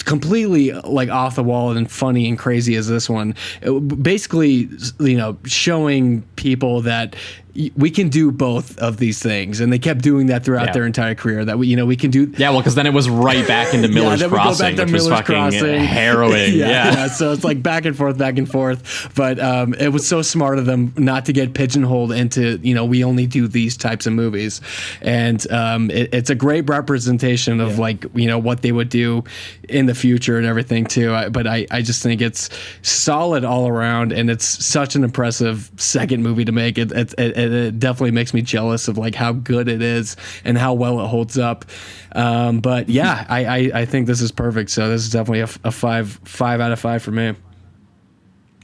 completely like off the wall and funny and crazy as this one. Basically, you know, showing people that we can do both of these things, and they kept doing that throughout their entire career. That we can do. Yeah, well, because then it was right back into Miller's Crossing, which was fucking harrowing. Yeah, so it's like back and forth. But it was so smart of them not to get pigeonholed into, you know, we only do these types of movies, and it's a great representation of like, you know, what they would do in the future and everything too. But I just think it's solid all around, and it's such an impressive second movie to make. It definitely makes me jealous of like how good it is and how well it holds up. But yeah, I think this is perfect. So this is definitely a 5 out of 5 for me.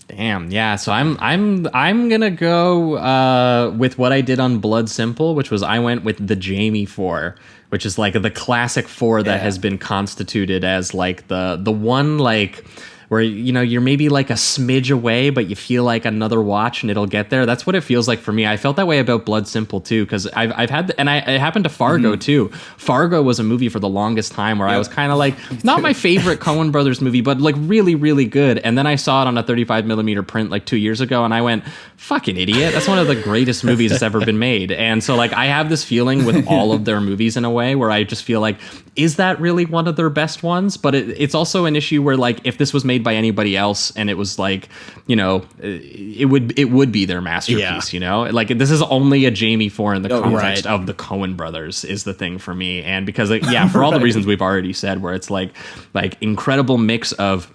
Damn, yeah. So I'm gonna go with what I did on Blood Simple, which was I went with the Jamie 4, which is like the classic 4 that has been constituted as like the one like where, you know, you're maybe like a smidge away, but you feel like another watch and it'll get there. That's what it feels like for me. I felt that way about Blood Simple too, because I've had, it happened to Fargo too. Fargo was a movie for the longest time where I was kind of like, not my favorite Coen Brothers movie, but like really, really good. And then I saw it on a 35mm print like 2 years ago, and I went, fucking idiot. That's one of the greatest movies that's ever been made. And so like I have this feeling with all of their movies in a way where I just feel like, is that really one of their best ones? But it's also an issue where like if this was made by anybody else and it was like, you know, it would be their masterpiece, you know? Like this is only a Jamie 4 in the context of the Coen Brothers is the thing for me. And because for all the reasons we've already said, where it's like incredible mix of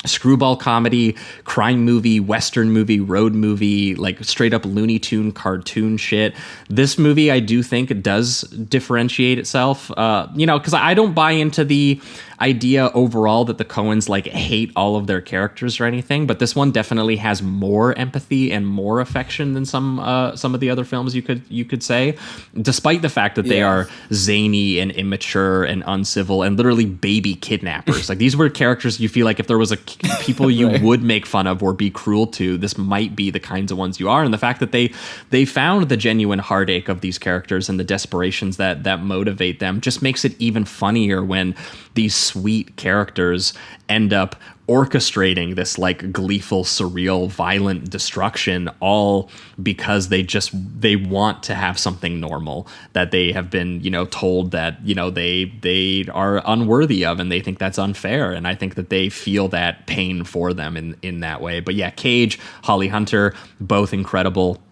screwball comedy, crime movie, western movie, road movie, like straight up Looney Tune cartoon shit. This movie, I do think it does differentiate itself, you know, because I don't buy into the idea overall that the Coens like hate all of their characters or anything, but this one definitely has more empathy and more affection than some of the other films you could say, despite the fact that they are zany and immature and uncivil and literally baby kidnappers. Like these were characters you feel like if there was people you would make fun of or be cruel to, this might be the kinds of ones you are. And the fact that they found the genuine heartache of these characters and the desperations that motivate them just makes it even funnier when these sweet characters end up orchestrating this like gleeful, surreal, violent destruction, all because they want to have something normal that they have been, you know, told that, you know, they are unworthy of, and they think that's unfair. And I think that they feel that pain for them in that way. But yeah, Cage, Holly Hunter, both incredible.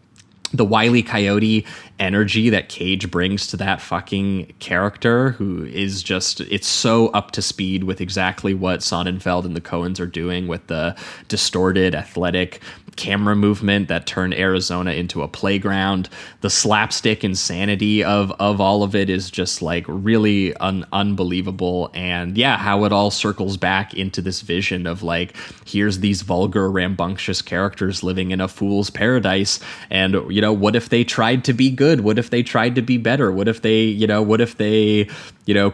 The Wile E. Coyote energy that Cage brings to that fucking character, who is just, it's so up to speed with exactly what Sonnenfeld and the Coens are doing with the distorted, athletic camera movement that turned Arizona into a playground. The slapstick insanity of all of it is just like really unbelievable. And yeah, how it all circles back into this vision of like, here's these vulgar, rambunctious characters living in a fool's paradise. And, you know, what if they tried to be good? What if they tried to be better? What if they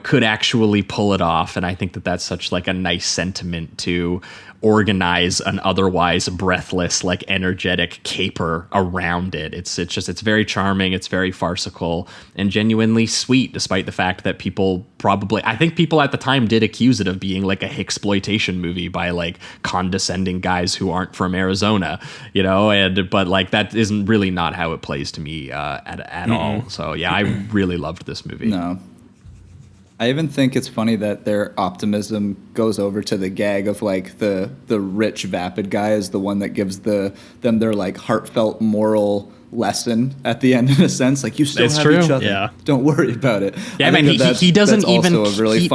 could actually pull it off? And I think that that's such like a nice sentiment to organize an otherwise breathless, like like energetic caper around it. It's very charming, it's very farcical and genuinely sweet, despite the fact that I think people at the time did accuse it of being like a hicksploitation movie by like condescending guys who aren't from Arizona, but like that isn't really not how it plays to me at all. So yeah, I really loved this movie. No. I even think it's funny that their optimism goes over to the gag of like the rich vapid guy is the one that gives them their like heartfelt moral lesson at the end, in a sense. Like, you still have each other. Yeah. Don't worry about it. Yeah, man, he doesn't even.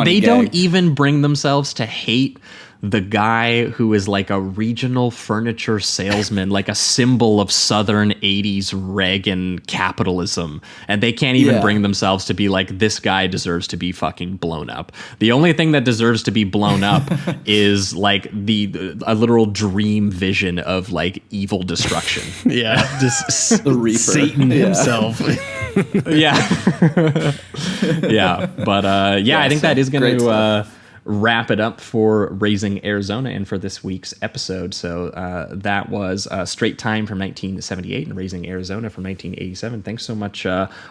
They don't even bring themselves to hate the guy who is like a regional furniture salesman, like a symbol of Southern 80s Reagan capitalism. And they can't even bring themselves to be like, this guy deserves to be fucking blown up. The only thing that deserves to be blown up is like a literal dream vision of like evil destruction. Yeah, just the Reaper. Satan himself. Yeah. Yeah. But I think that is going to wrap it up for Raising Arizona and for this week's episode. So that was Straight Time from 1978 and Raising Arizona from 1987. Thanks so much,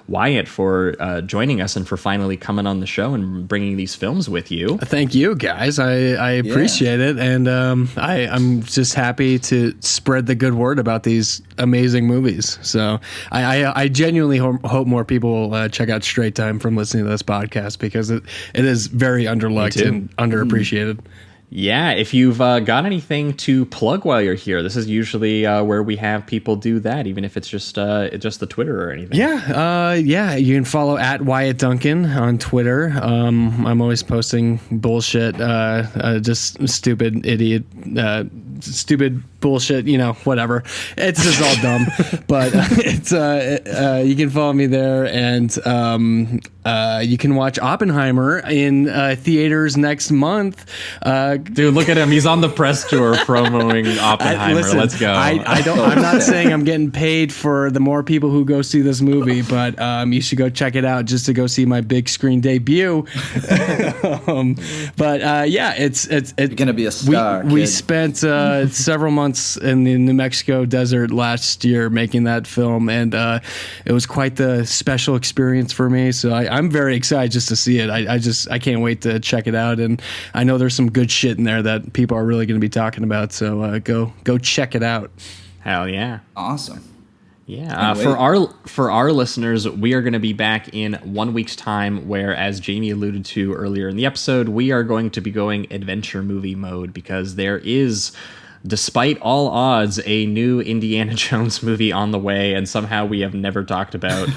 Wyatt, for joining us and for finally coming on the show and bringing these films with you. Thank you, guys. I appreciate it. And I'm just happy to spread the good word about these amazing movies. So I genuinely hope more people will check out Straight Time from listening to this podcast, because it is very underlooked and underappreciated. Yeah, if you've got anything to plug while you're here, this is usually where we have people do that, even if it's just the Twitter or anything. Yeah, you can follow at Wyatt Duncan on Twitter. I'm always posting bullshit, just stupid idiot, stupid bullshit, whatever. It's just all dumb. But it's you can follow me there, and you can watch Oppenheimer in theaters next month. Dude, look at him. He's on the press tour promoting Oppenheimer. Let's go. I'm not saying I'm getting paid for the more people who go see this movie, but you should go check it out just to go see my big screen debut. It's You're gonna be a star. We spent several months in the New Mexico desert last year making that film, and it was quite the special experience for me. So I'm very excited just to see it. I can't wait to check it out, and I know there's some good shit in there that people are really going to be talking about. So go check it out. Hell yeah! Awesome. Yeah, for our listeners, we are going to be back in 1 week's time, where, as Jamie alluded to earlier in the episode, we are going to be going adventure movie mode, because there is, despite all odds, a new Indiana Jones movie on the way, and somehow we have never talked about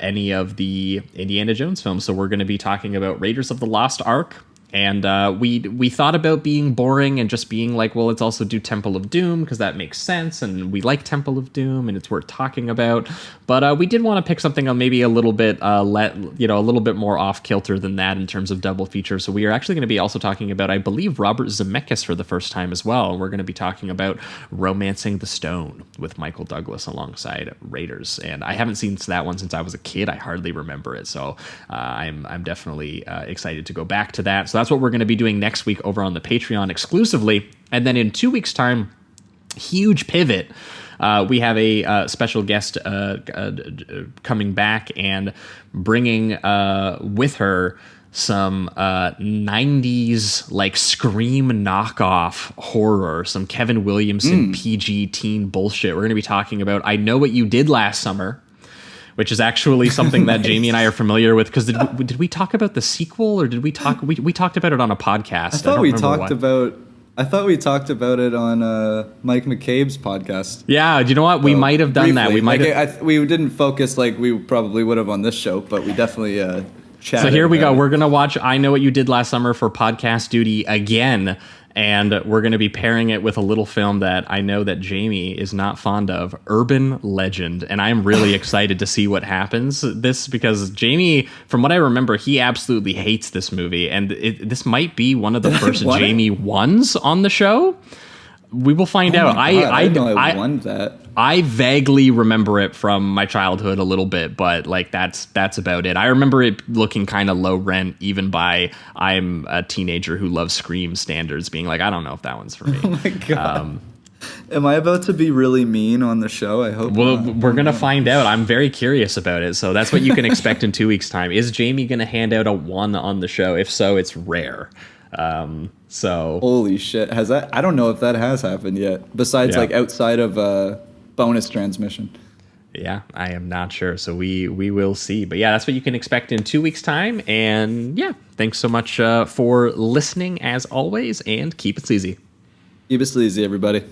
any of the Indiana Jones films. So we're going to be talking about Raiders of the Lost Ark. And we thought about being boring and just being like, well, let's also do Temple of Doom, because that makes sense, and we like Temple of Doom and it's worth talking about. But we did want to pick something on maybe a little bit a little bit more off kilter than that in terms of double feature. So we are actually going to be also talking about, I believe, Robert Zemeckis for the first time as well. And we're going to be talking about Romancing the Stone with Michael Douglas alongside Raiders. And I haven't seen that one since I was a kid. I hardly remember it. So I'm definitely excited to go back to that. So that's what we're going to be doing next week over on the Patreon exclusively. And then in 2 weeks' time, huge pivot. We have a special guest coming back and bringing with her some 90s like Scream knockoff horror, some Kevin Williamson PG teen bullshit. We're going to be talking about I Know What You Did Last Summer, which is actually something that Jamie and I are familiar with, because did we talk about the sequel, or did we talk? We talked about it on a podcast. I thought we talked about it on Mike McCabe's podcast. Yeah, do you know what? We might have done that. We might we didn't focus like we probably would have on this show, but we definitely chatted. So here we go. We're gonna watch I Know What You Did Last Summer for podcast duty again. And we're going to be pairing it with a little film that I know that Jamie is not fond of, Urban Legend. And I'm really excited to see what happens because Jamie, from what I remember, he absolutely hates this movie. And this might be one of the first Jamie ones on the show. We will find out. I know I won that. I vaguely remember it from my childhood a little bit, but like that's about it. I remember it looking kind of low rent, even by I'm a teenager who loves Scream standards, being like, I don't know if that one's for me. Oh my god. Am I about to be really mean on the show? I hope. Well, we're going to find out. I'm very curious about it. So that's what you can expect in 2 weeks' time. Is Jamie going to hand out a 1 on the show? If so, it's rare. Holy shit. Has that? I don't know if that has happened yet. Besides, like, outside of bonus transmission. Yeah, I am not sure. So we will see. But yeah, that's what you can expect in 2 weeks' time. And yeah, thanks so much for listening as always. And keep it sleazy. Keep it sleazy, everybody.